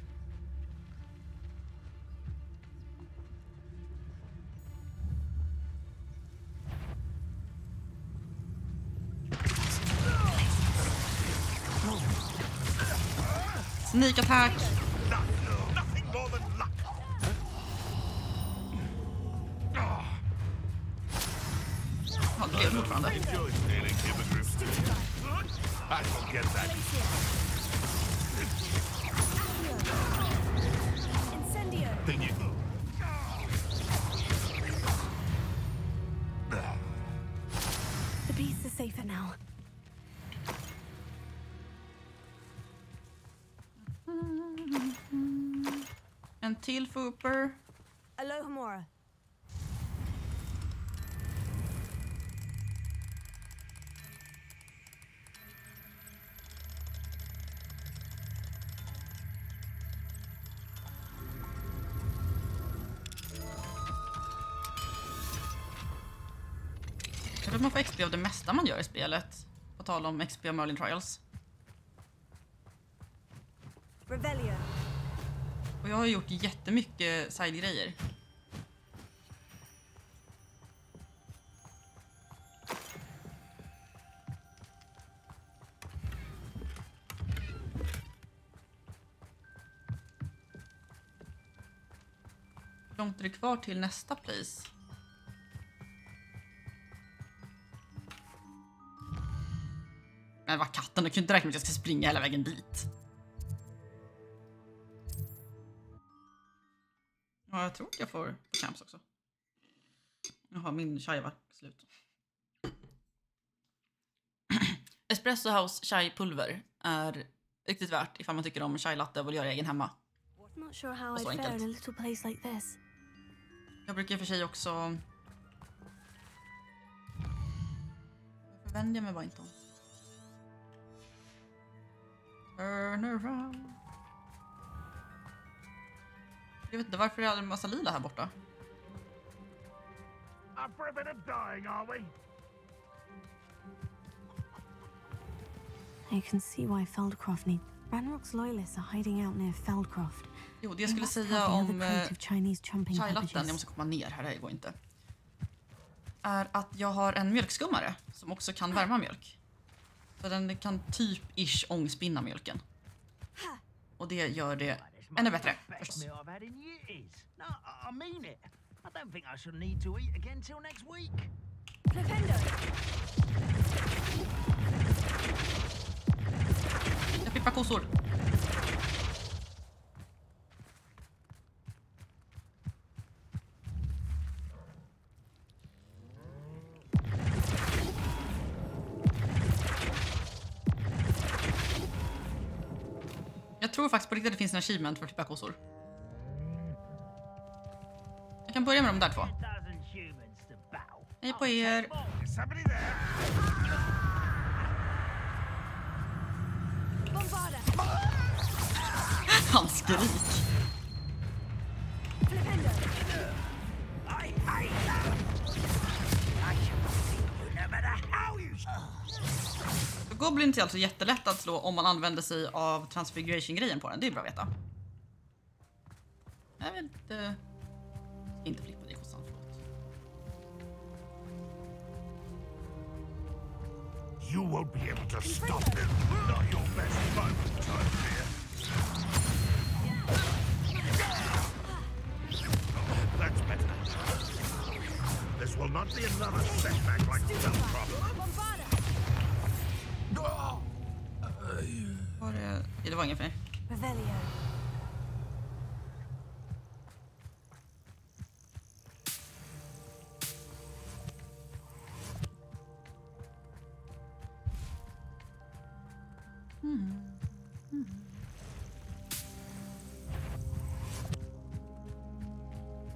Sneak attack! Nothing more than luck. Ja, det lever fortfarande. Enjoy stealing hippogriffs. I will get that. Incendio. Thing you. The beasts are safer now. En till Fooper. Alohomora. Jag tror att man får XP av det mesta man gör i spelet. På tal om XP av Merlin Trials. Revelio. Och jag har gjort jättemycket side-grejer. Hur långt är det kvar till nästa place? Men vad katten, du kan inte räkna med att jag ska springa hela vägen dit. Ja, jag tror att jag får på camps också. Jaha, min chai var slut. Espresso House chai-pulver är riktigt värt ifall man tycker om chai latte och vill göra egen hemma. Not sure how Och så I'd fare enkelt. in a little place like this. Jag brukar i och för sig också... Varför vänder jag mig bara inte om? Turn around. Jag vet inte varför det är en massa lila här borta. Up for a bit of dying, are we? You can see why Feldcroft need. Ranrock's loyalists are hiding out near Feldcroft. Jo, det jag skulle säga om chai-latten, jag måste komma ner här, det går inte. Är att jag har en mjölkskummare som också kan värma mjölk. Så den kan typ-ish ångspinna mjölken. Och det gör det ännu bättre. Förstås. Jag pippar kossor. Jag tror faktiskt på riktigt att det finns en achievement för typ kossor. Jag kan börja med de där två. Hej på er. Han skrik. Goblin är alltså jättelätt att slå om man använder sig av transfiguration-grejen på den. Det är bra att veta. Jag vill inte flippa det kossan, förlåt. You won't be able to stop him. Not your best moment, time here. That's better. This will not be another setback like the problem. Det var ingen för mig.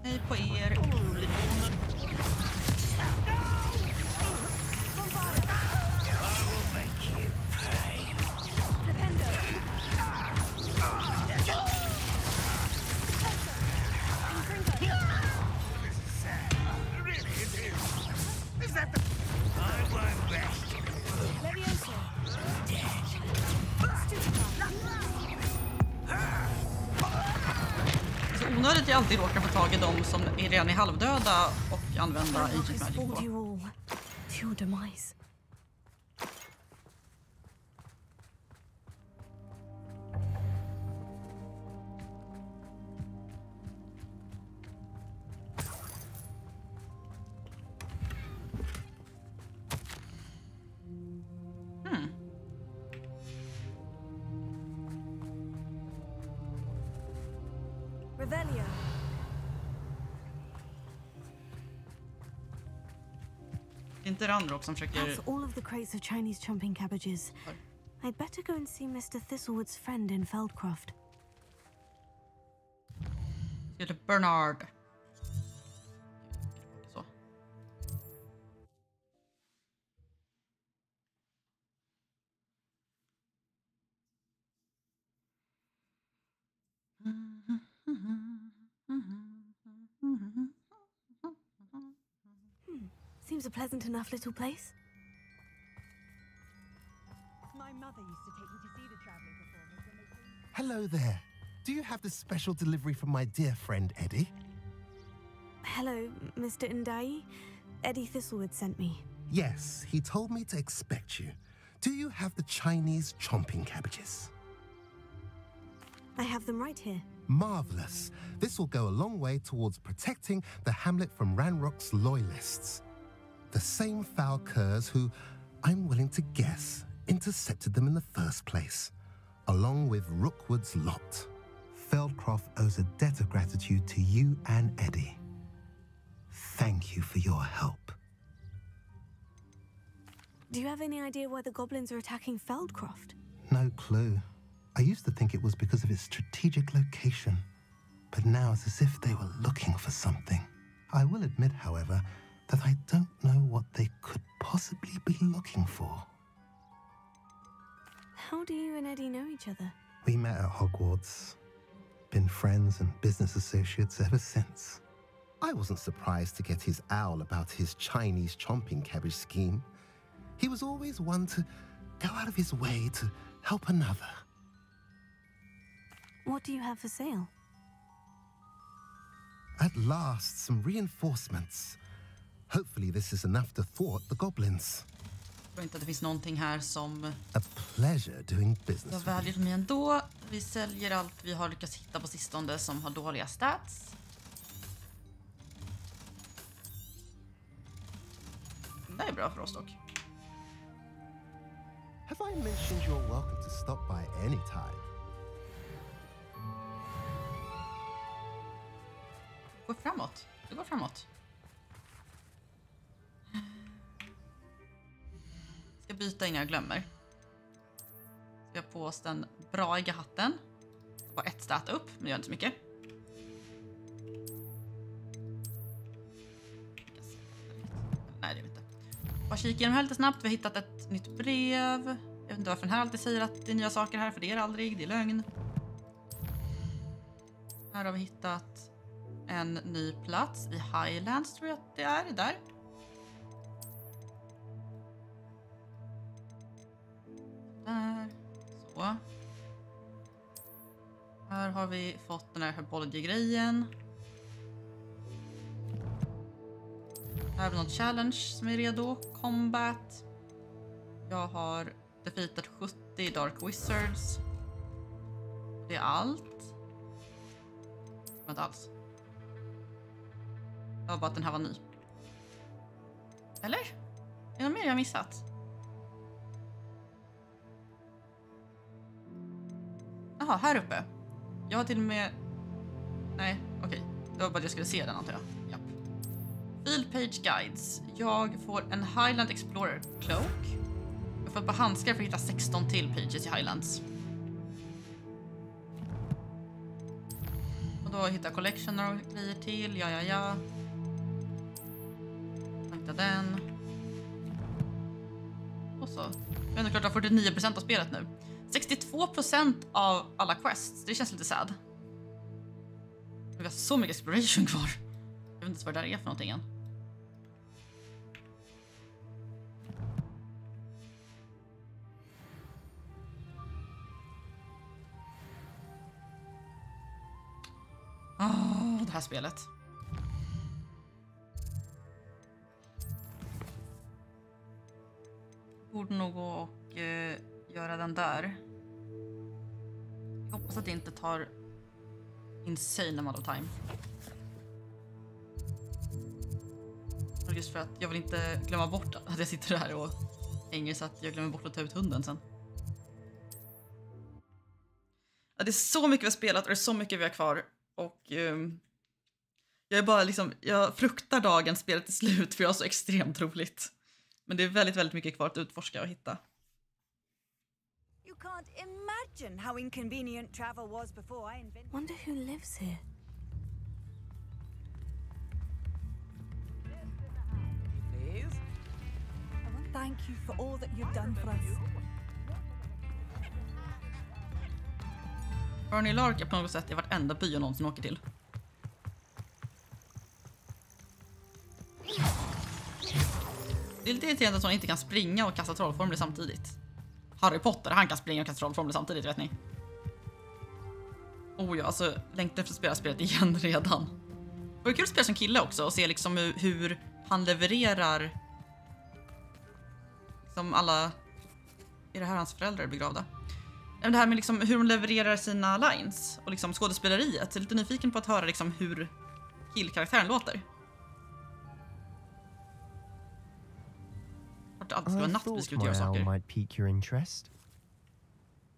Hej på er. Onödigt jag alltid råkar få tag i dem som är redan är halvdöda och använda Ancient Magic på. Inte Ranrock som försöker... That's all of the crates of Chinese chomping cabbages. I'd better go and see Mr. Thistlewood's friend in Feldcroft. Get a Bernard. Så. Seems a pleasant enough little place. My mother used to take me to see the traveling performers when they came. Hello there. Do you have the special delivery from my dear friend Eddie? Hello, Mr. Ndai. Eddie Thistlewood sent me. Yes, he told me to expect you. Do you have the Chinese chomping cabbages? I have them right here. Marvelous. This will go a long way towards protecting the hamlet from Ranrock's loyalists. The same foul curs who, I'm willing to guess, intercepted them in the first place, along with Rookwood's lot. Feldcroft owes a debt of gratitude to you and Eddie. Thank you for your help. Do you have any idea why the goblins are attacking Feldcroft? No clue. I used to think it was because of its strategic location, but now it's as if they were looking for something. I will admit, however, that I don't know what they could possibly be looking for. How do you and Eddie know each other? We met at Hogwarts. Been friends and business associates ever since. I wasn't surprised to get his owl about his Chinese chomping cabbage scheme. He was always one to go out of his way to help another. What do you have for sale? At last, some reinforcements. Hopefully this is enough to thwart the goblins. Jag tror inte att det finns någonting här som... A pleasure doing business. Jag väljer mig ändå. Vi säljer allt vi har lyckats hitta på sistone som har dåliga stats. Det är bra för oss dock. Have I mentioned you're welcome to stop by anytime? Gå framåt. Det går framåt. Ska byta innan jag glömmer. Ska jag på oss den braiga hatten. Bara ett stat upp, men det gör inte så mycket. Nej, det är inte. Bara kika igenom här lite snabbt. Vi har hittat ett nytt brev. Jag vet inte varför den här alltid säger att det är nya saker här, för det är det aldrig. Det är lögn. Här har vi hittat en ny plats i Highlands, tror jag att det är. Där. Där. Så. Här har vi fått den här herbology-grejen. Här har vi något challenge som är redo. Combat. Jag har defeatat 70 Dark Wizards. Det är allt. Inte alls. Det var bara att den här var ny. Eller? Är det något mer jag har missat? Jaha, här uppe. Jag har till och med... Nej, okej. Det var bara att jag skulle se den, antar jag. Japp. Field Page Guides. Jag får en Highland Explorer Cloak. Jag får ett par handskar för att hitta 16 till pages i Highlands. Och då hittar jag collection och grejer till. Ja. Jag hittar den. Och så. Jag är ändå klart att jag har 49% av spelet nu. 62% av alla quests. Det känns lite sad. Vi har så mycket exploration kvar. Jag vet inte ens vad det där är för någonting än. Det här spelet. Borde nog gå och göra den där. Jag hoppas att det inte tar insane amount of time. Just för att jag vill inte glömma bort att jag sitter här och hänger, så att jag glömmer bort att ta ut hunden sen. Ja, det är så mycket vi har spelat och det är så mycket vi har kvar. Och jag är bara liksom, jag fruktar dagen spelet är slut, för jag har så extremt roligt. Men det är väldigt, väldigt mycket kvar att utforska och hitta. You can't imagine how inconvenient travel was before I invented. Wonder who lives here. Please. I want to thank you for all that you've done for us. Barney Lark är på något sätt i vartenda by jag någonsin åker till. Det är lite irriterande att hon inte kan springa och kasta trollformler samtidigt. Harry Potter, han kan springa och kasta trollformler samtidigt, vet ni. Oh ja, alltså längtar efter att spela spelet igen redan. Det är kul att spela som kille också och se liksom hur han levererar. Som alla... Är det här hans föräldrar är begravda? Det här med liksom hur de levererar sina lines och liksom skådespeleriet. Jag är lite nyfiken på att höra liksom hur killkaraktären låter. Att det alltid ska vara natt vi ska ut och göra saker. Might pique your interest.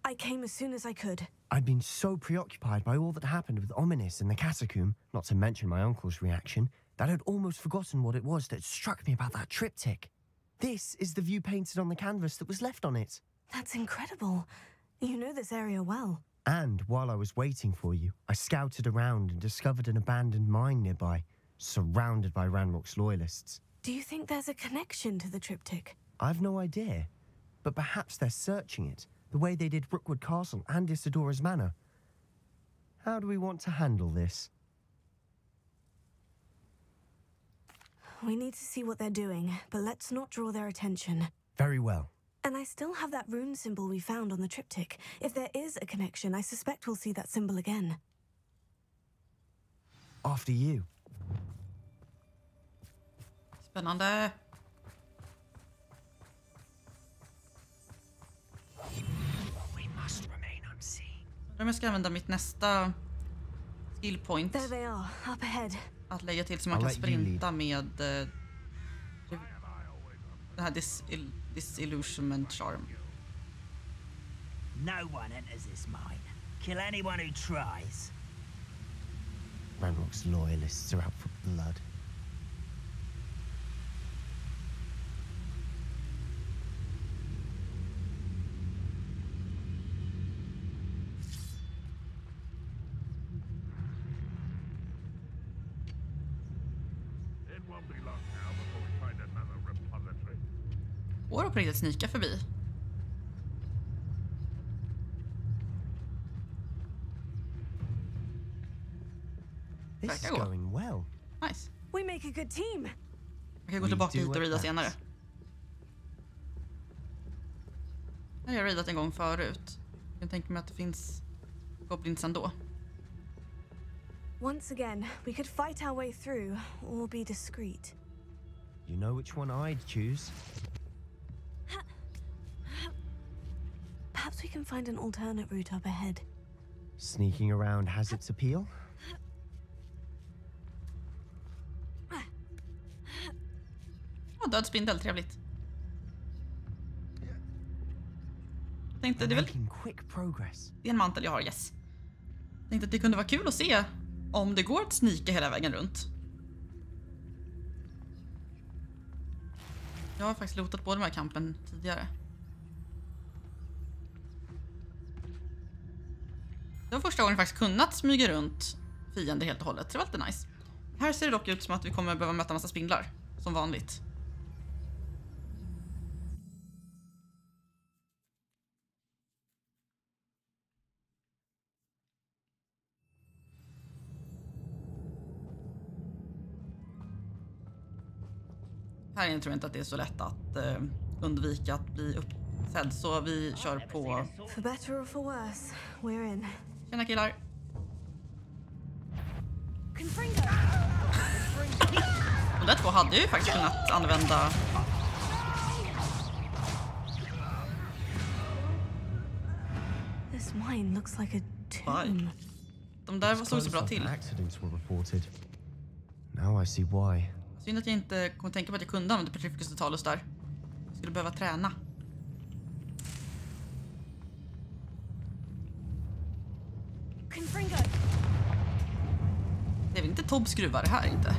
I came as soon as I could. I'd been so preoccupied by all that happened with Ominis in the catacomb, not to mention my uncle's reaction, that I'd almost forgotten what it was that struck me about that triptych. This is the view painted on the canvas that was left on it. That's incredible. You know this area well. And while I was waiting for you, I scouted around and discovered an abandoned mine nearby, surrounded by Ranrock's loyalists. Do you think there's a connection to the triptych? I've no idea, but perhaps they're searching it, the way they did Brookwood Castle and Isidora's Manor. How do we want to handle this? We need to see what they're doing, but let's not draw their attention. Very well. And I still have that rune symbol we found on the triptych. If there is a connection, I suspect we'll see that symbol again. After you. Spännande. We must remain unseen. Om jag ska använda mitt nästa skill point. There they are, up ahead. Att lägga till så man kan sprinta med den här disillusionment charm. No one enters this mine. Kill anyone who tries. Ranrock's loyalists are out for blood. Går det på riktigt snika förbi? This is going well. Nice. We make a good team. Jag kan gå tillbaka hit och rida senare. Jag har ridat en gång förut. Jag kan tänka mig att det finns goblins ändå. Once again, we could fight our way through or be discreet. You know which one I'd choose. Perhaps we can find an alternate route up ahead. Sneaking around has its appeal. Död spindel, trevligt. Tänkte det är väl quick progress. Det är en mantel jag har, yes. Tänkte att det kunde vara kul att se om det går att snika hela vägen runt. Jag har faktiskt lotat på de här kampen tidigare. Det var första gången jag faktiskt kunnat smyga runt fiender helt och hållet. Det var lite nice. Här ser det dock ut som att vi kommer behöva möta en massa spindlar. Som vanligt. Här tror jag inte att det är så lätt att undvika att bli uppsedd. Så vi kör på... For better or for worse, we're in. Tjena killar. De där två hade jag ju faktiskt kunnat använda. This mine looks like a tomb. De där såg så bra till. Now I see why. Synd att jag inte kom att tänka på att jag kunde använda Petrificus Totalus där. Jag skulle behöva träna. Det är väl inte Tobs skruvar det här inte?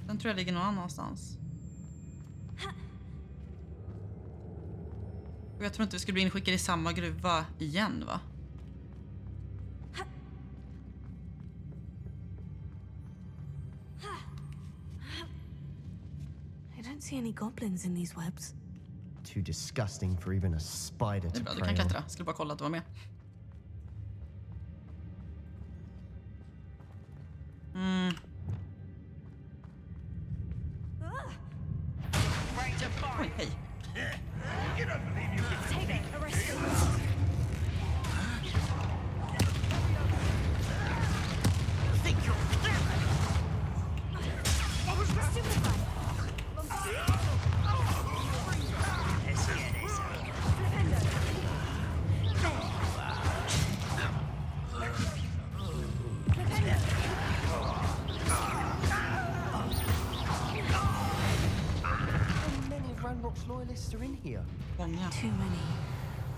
Den tror jag ligger någon annanstans. Och jag tror inte vi skulle bli inskickade i samma gruva igen, va? I don't see any goblins in these webs. Too disgusting for even a spider to prey on. Du kan klättra. Skulle bara kolla att du var med. Oj, hej. Ranrock's loyalists are in here? Många. Too many.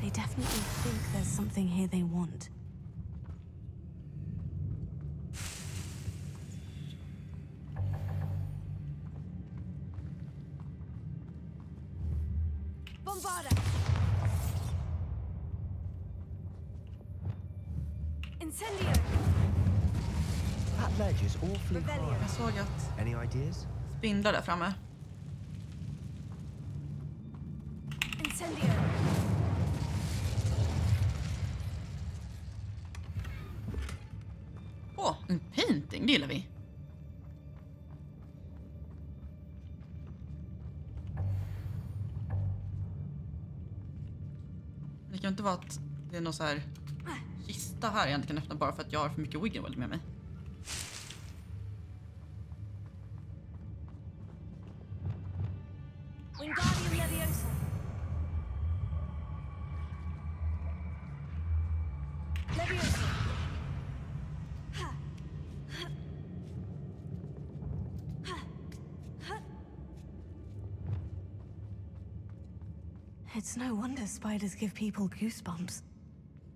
They definitely think there's something here they want. Bombarda! Incendio! That ledge is awfully high. Jag såg att Any ideas? spindlar där framme. Incendio! Åh, en painting, det gillar vi. Det kan inte vara att det är någon så här kista här jag inte kan öppna bara för att jag har för mycket wiggle med mig. Wingardium Leviosa! Leviosa! It's no wonder spiders give people goosebumps.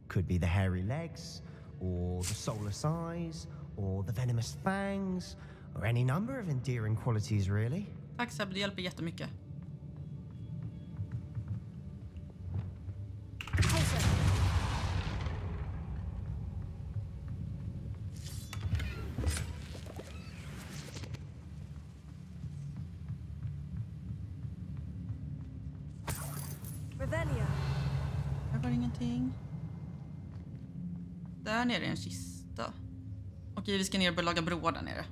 Could be the hairy legs, or the soulless eyes, or the venomous fangs, or any number of endearing qualities, really. Tack Seb, det hjälper jättemycket. Revelio! Här var ingenting. Där nere är en kista. Okej, vi ska ner och laga broar där nere.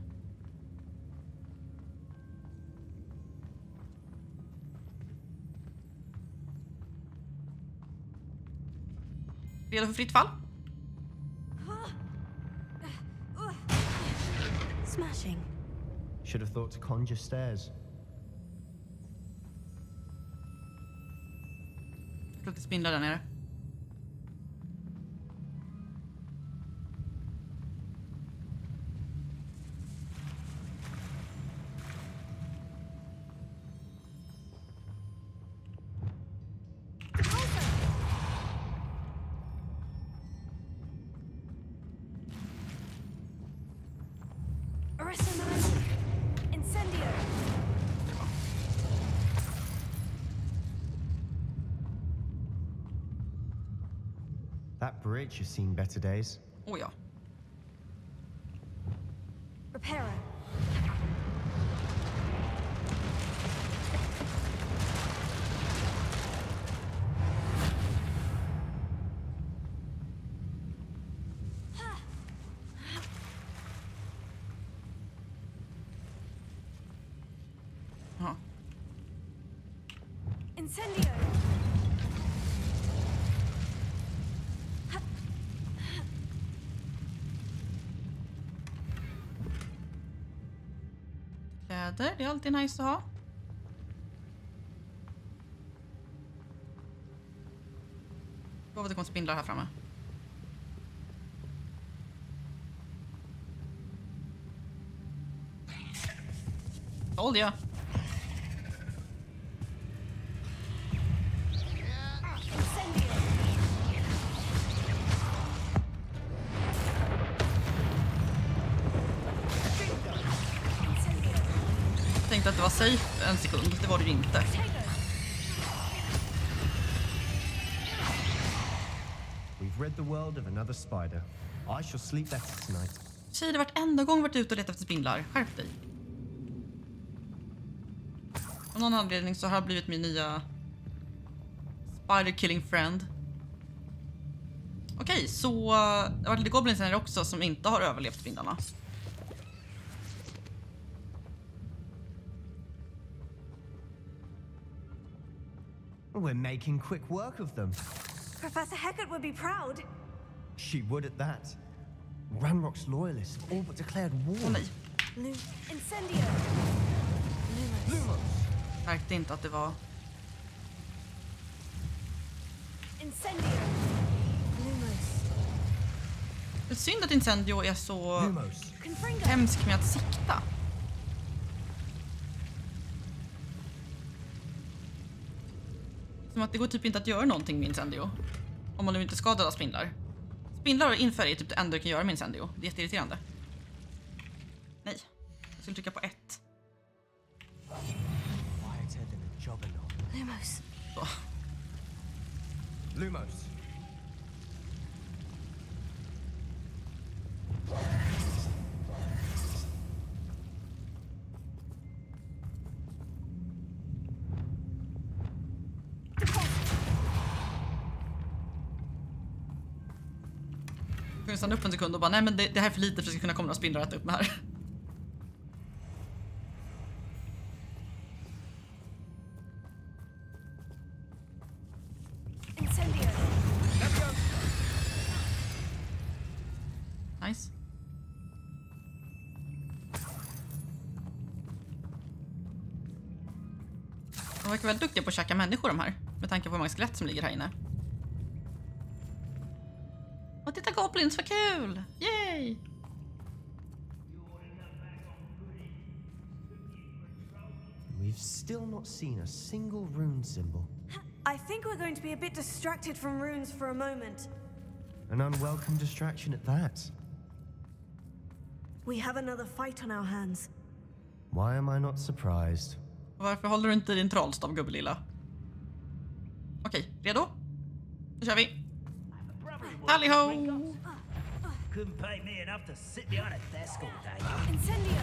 Redo för fritt fall? Smashing. Should have thought to conjure stairs. Luktar spindlar där nere. Incendio! That bridge has seen better days. Oh ja. Repair. Ja. Incendio! Kläder, det är alltid nice att ha. Vad var det kom spindlar här framme? Olja. Jag tänkte att det var safe en sekund, det var det ju inte. We've rid the world of another spider. I shall sleep better tonight. Tjej, det vart enda gång varit ute och letat efter spindlar. Skärp dig. Av någon anledning så har jag blivit min nya spider killing friend. Okej, så det har varit lite goblins här också som inte har överlevt spindlarna. We're making quick work of them. Professor Hecat would be proud. She would at that. Ranrock's loyalists all but declared war. Åh nej. Incendio! Lumos! Märkte inte att det var... Incendio! Lumos. Det är synd att Incendio är så Lumos. hemsk med att sikta. Som att det går typ inte att göra någonting med incendio. Om man nu inte ska döda spindlar. Spindlar och infärg är typ det enda du kan göra med incendio. Det är jätteirriterande. Nej. Jag skulle trycka på 1. Lumos. Så. Lumos. Jag stanna upp en sekund och bara, nej men det här är för lite för att det ska kunna komma några spindlar att äta upp med här. Nice. De verkar väldigt duktiga på att käka människor de här. Med tanke på hur många skelett som ligger här inne. Och titta goblins, vad kul! Yay! We've still not seen a single rune symbol. I think we're going to be a bit distracted from runes for a moment. An unwelcome distraction at that. We have another fight on our hands. Why am I not surprised? Varför håller du inte din trollstav, gubbelilla? Okej, redo? Nu kör vi! Tally ho! Couldn't pay me enough to sit behind a desk all day. Incendio!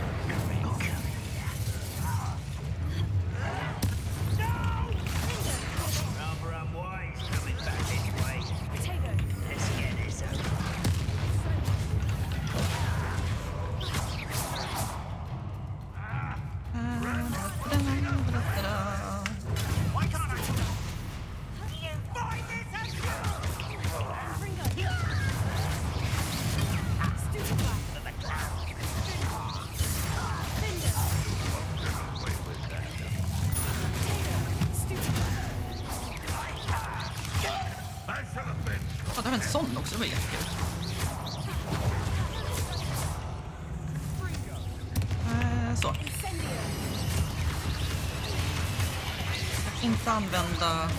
Rather unwise coming back anyway. Let's get this over. Why can't I? You find this as Ja, det var en sån också, det var jättekul. Så. Jag ska inte använda...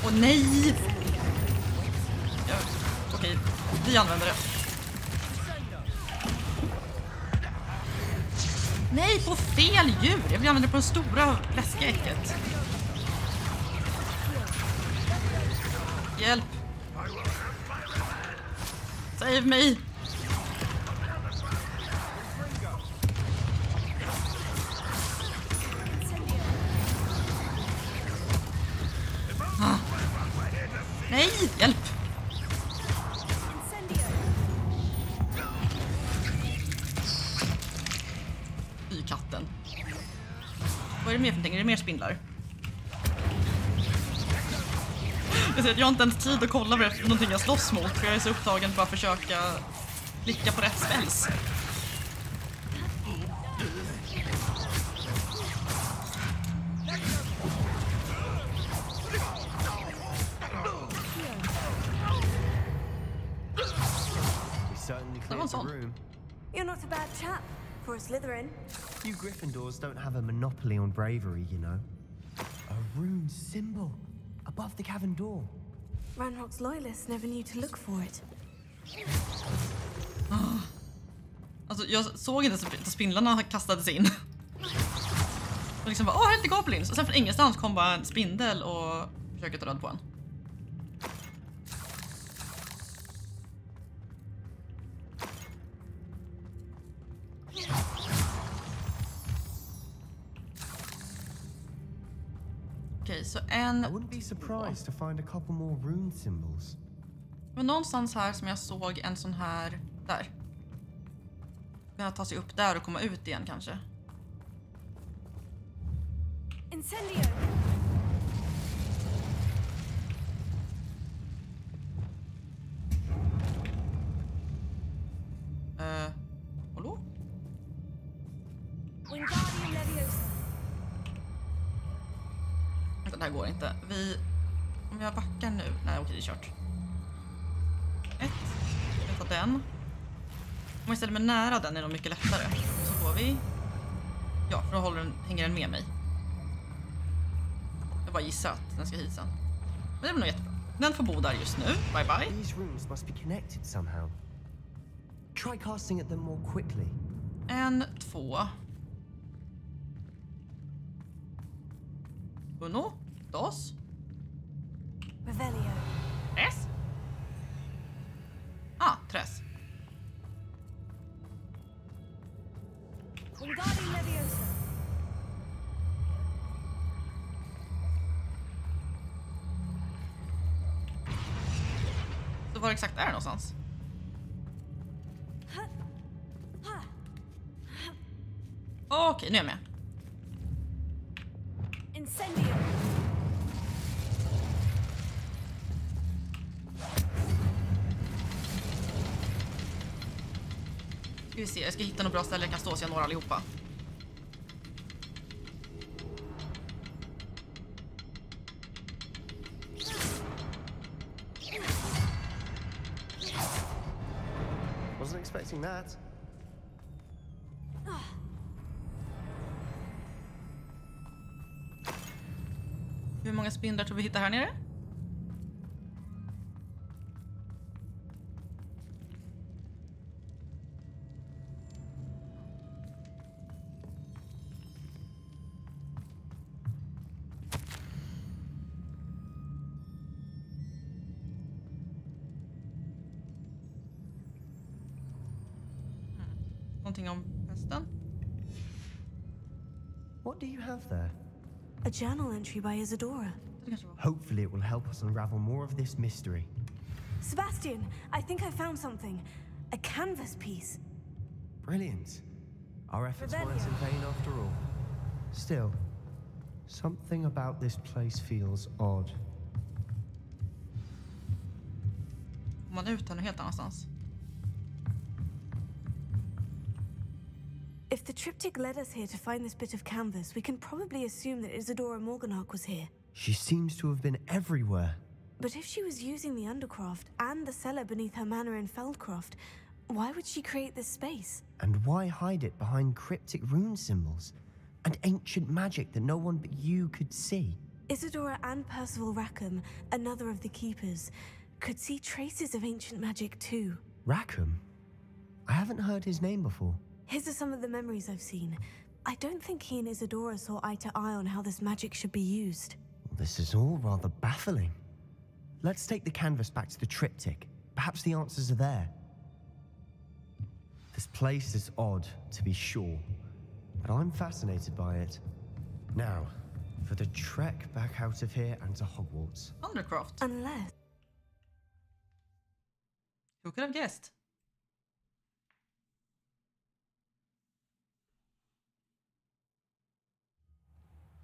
Åh nej! Ja, okej, vi använder det. Nej, på fel djur! Jag vill använda det på den stora läskiga äcket. Hjälp! Save me! Ah. Nej, hjälp! Fy katten. Vad är det mer för någonting? Är det mer spindlar? Jag har inte ens tid att kolla vad det är någonting jag slåss mot, för jag är så upptagen på att försöka klicka på rätt spells. Det var en sån. You're not a bad chap for a Slytherin. You Gryffindors don't have a monopoly on bravery, you know. A rune symbol above the cavern door. Ranrock's loyalists never knew to look for it. Alltså, jag såg inte att spindlarna kastades in. Och liksom bara, helt i goblins. Och sen från ingenstans kom bara en spindel och försöker ta död på en. Okej, så en... I wouldn't be surprised to find a couple more rune symbols. Men någonstans här som jag såg en sån här där. Kan ta sig upp där och komma ut igen kanske. Incendio! Hallå? Wingardium Leviosa. Vänta, det här går inte. Om jag backar nu... Nej, okej, det är kört. 1. Jag tar den. Om jag ställer mig nära den är det mycket lättare. Så får vi... Ja, för då hänger den med mig. bara gissa att den ska hit sen. Men det blir nog jättebra. Den får bo där just nu. Bye bye. These rooms must be connected somehow. Try casting at them more quickly. 1, 2. 1, 2. Revelio. 3. 3. Wingardium Leviosa. Så var exakt är det någonstans? Okej, nu är jag med. Incendio. Ska vi se, jag ska hitta något bra ställe jag kan stå så jag når allihopa. Wasn't expecting that. Hur många spindlar tror vi hittar här nere? Någonting om hästen? What do you have there? A journal entry by Isadora. Hopefully it will help us unravel more of this mystery. Sebastian, I think I found something. A canvas piece. Brilliant. Our efforts weren't in vain after all. Still, something about this place feels odd. Om man ut här helt annanstans. If the triptych led us here to find this bit of canvas, we can probably assume that Isadora Morganach was here. She seems to have been everywhere. But if she was using the Undercroft and the cellar beneath her manor in Feldcroft, why would she create this space? And why hide it behind cryptic rune symbols and ancient magic that no one but you could see? Isadora and Percival Rackham, another of the keepers, could see traces of ancient magic too. Rackham? I haven't heard his name before. His are some of the memories I've seen. I don't think he and Isadora saw eye to eye on how this magic should be used. This is all rather baffling. Let's take the canvas back to the triptych. Perhaps the answers are there. This place is odd, to be sure, but I'm fascinated by it. Now, for the trek back out of here and to Hogwarts. Undercroft. Unless... Who could have guessed?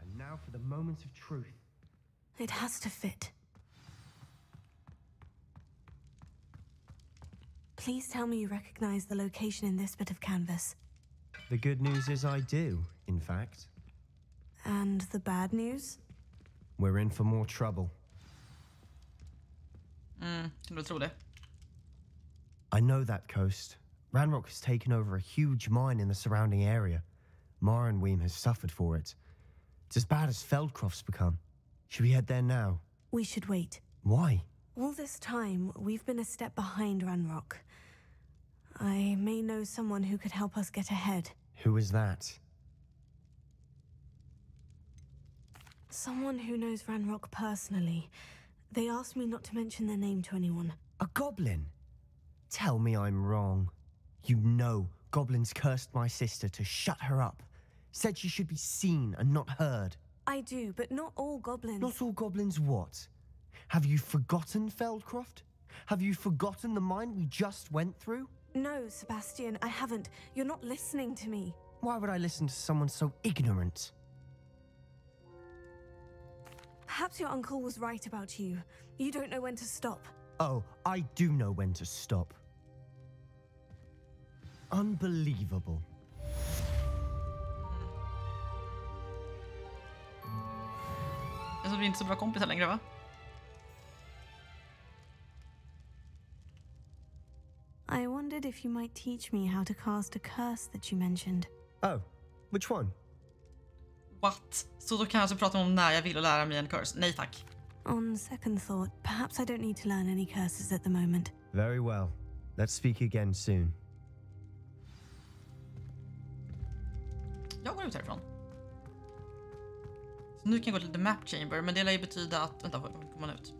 And now for the moment of truth. It has to fit. Please tell me you recognize the location in this bit of canvas. The good news is I do, in fact. And the bad news? We're in for more trouble. Kan du tro det? I know that coast. Ranrock has taken over a huge mine in the surrounding area. Marenweem has suffered for it. It's as bad as Feldcroft's become. Should we head there now? We should wait. Why? All this time, we've been a step behind Ranrock. I may know someone who could help us get ahead. Who is that? Someone who knows Ranrock personally. They asked me not to mention their name to anyone. A goblin? Tell me I'm wrong. You know goblins cursed my sister to shut her up. Said she should be seen and not heard. I do, but not all goblins. Not all goblins what? Have you forgotten Feldcroft? Have you forgotten the mine we just went through? No, Sebastian, I haven't. You're not listening to me. Why would I listen to someone so ignorant? Perhaps your uncle was right about you. You don't know when to stop. Oh, I do know when to stop. Unbelievable. Jag tror vi är inte så bra kompisar längre, va? I wondered if you might teach me how to cast a curse that you mentioned. Oh, which one? What? Så då kan jag alltså prata om när jag vill och lära mig en curse? Nej tack. On second thought, perhaps I don't need to learn any curses at the moment. Very well. Let's speak again soon. Jag går ut härifrån. Så nu kan jag gå till the map chamber, men det lär ju betyda att... Vänta, var kommer man ut?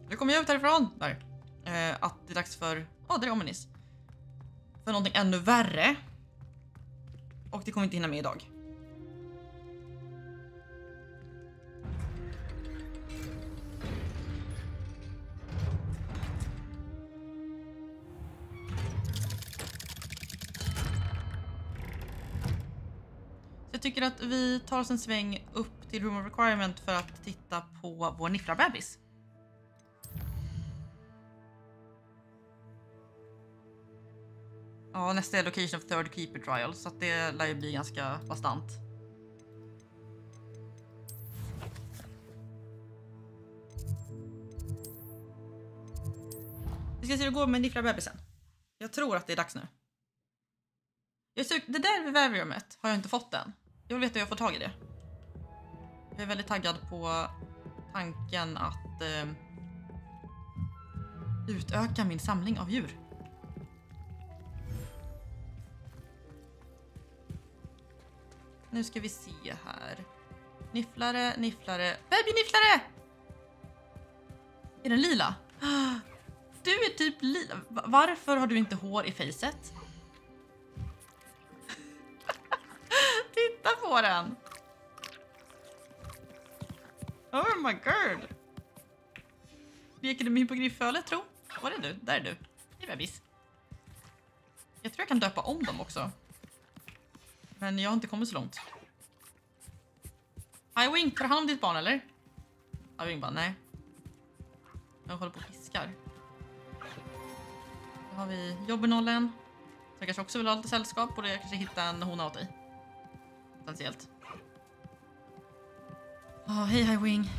Nu kommer jag ut härifrån! Där. Att det är dags för... det är ominis. För någonting ännu värre. Och det kommer inte hinna med idag. Jag tycker att vi tar oss en sväng upp till Room of Requirement för att titta på vår nifflarbebis. Ja, nästa är Location of Third Keeper Trial, så att det lär ju bli ganska bastant. Vi ska se hur det går med nifflarbebisen. Jag tror att det är dags nu. Det där vivariumet har jag inte fått än. Jag vill veta hur jag får tag i det. Jag är väldigt taggad på tanken att utöka min samling av djur. Nu ska vi se här. Nifflare, nifflare. Babynifflare! Är den lila? Du är typ lila. Varför har du inte hår i facet? Titta på den. Oh my god. Leker du med hippogriffölet, tro? Var är du? Där är du. Det är bebis. Jag tror jag kan döpa om dem också. Men jag har inte kommit så långt. Hi Wing, tar hand om ditt barn eller? Hi Wing bara, nej. Jag håller på och fiskar. Då har vi jobbenollen. Så jag kanske också vill ha lite sällskap. Och jag kanske hitta en hona åt dig. Potentiellt. Hej Hi Wing.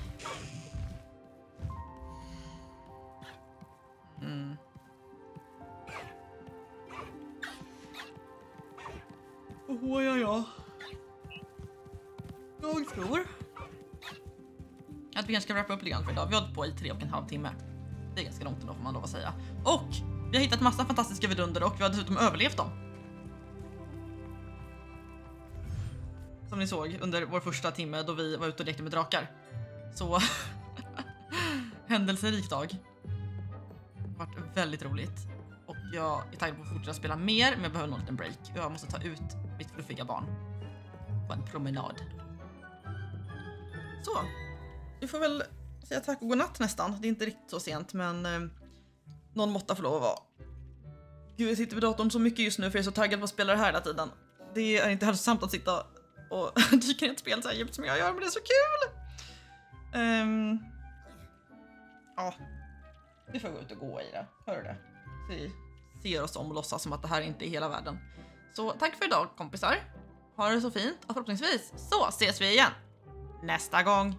Ja. Jag tror att vi kanske ska wrappa upp lite grann för idag. Vi har hållit på i 3,5 timmar. Det är ganska långt ändå får man lov att säga. Och vi har hittat massa fantastiska vidunder och vi har dessutom överlevt dem. Som ni såg under vår första timme då vi var ute och lekte med drakar. Så händelserik dag. Det har varit väldigt roligt. Och jag är taggad på att fortsätta spela mer, men jag behöver någon liten break. Jag måste ta ut mitt fluffiga barn på en promenad. Så, vi får väl säga tack och godnatt nästan. Det är inte riktigt så sent, men någon måtta får lov att vara. Gud, jag sitter vid datorn så mycket just nu för jag är så taggad på att spela det här hela tiden. Det är inte hälsosamt att sitta och dyka i ett spel så här djupt som jag gör, men det är så kul! Ja, vi får gå ut och gå i det. Hör du det? Vi ser oss om och låtsas som att det här inte är hela världen. Så tack för idag kompisar. Ha det så fint och förhoppningsvis så ses vi igen nästa gång.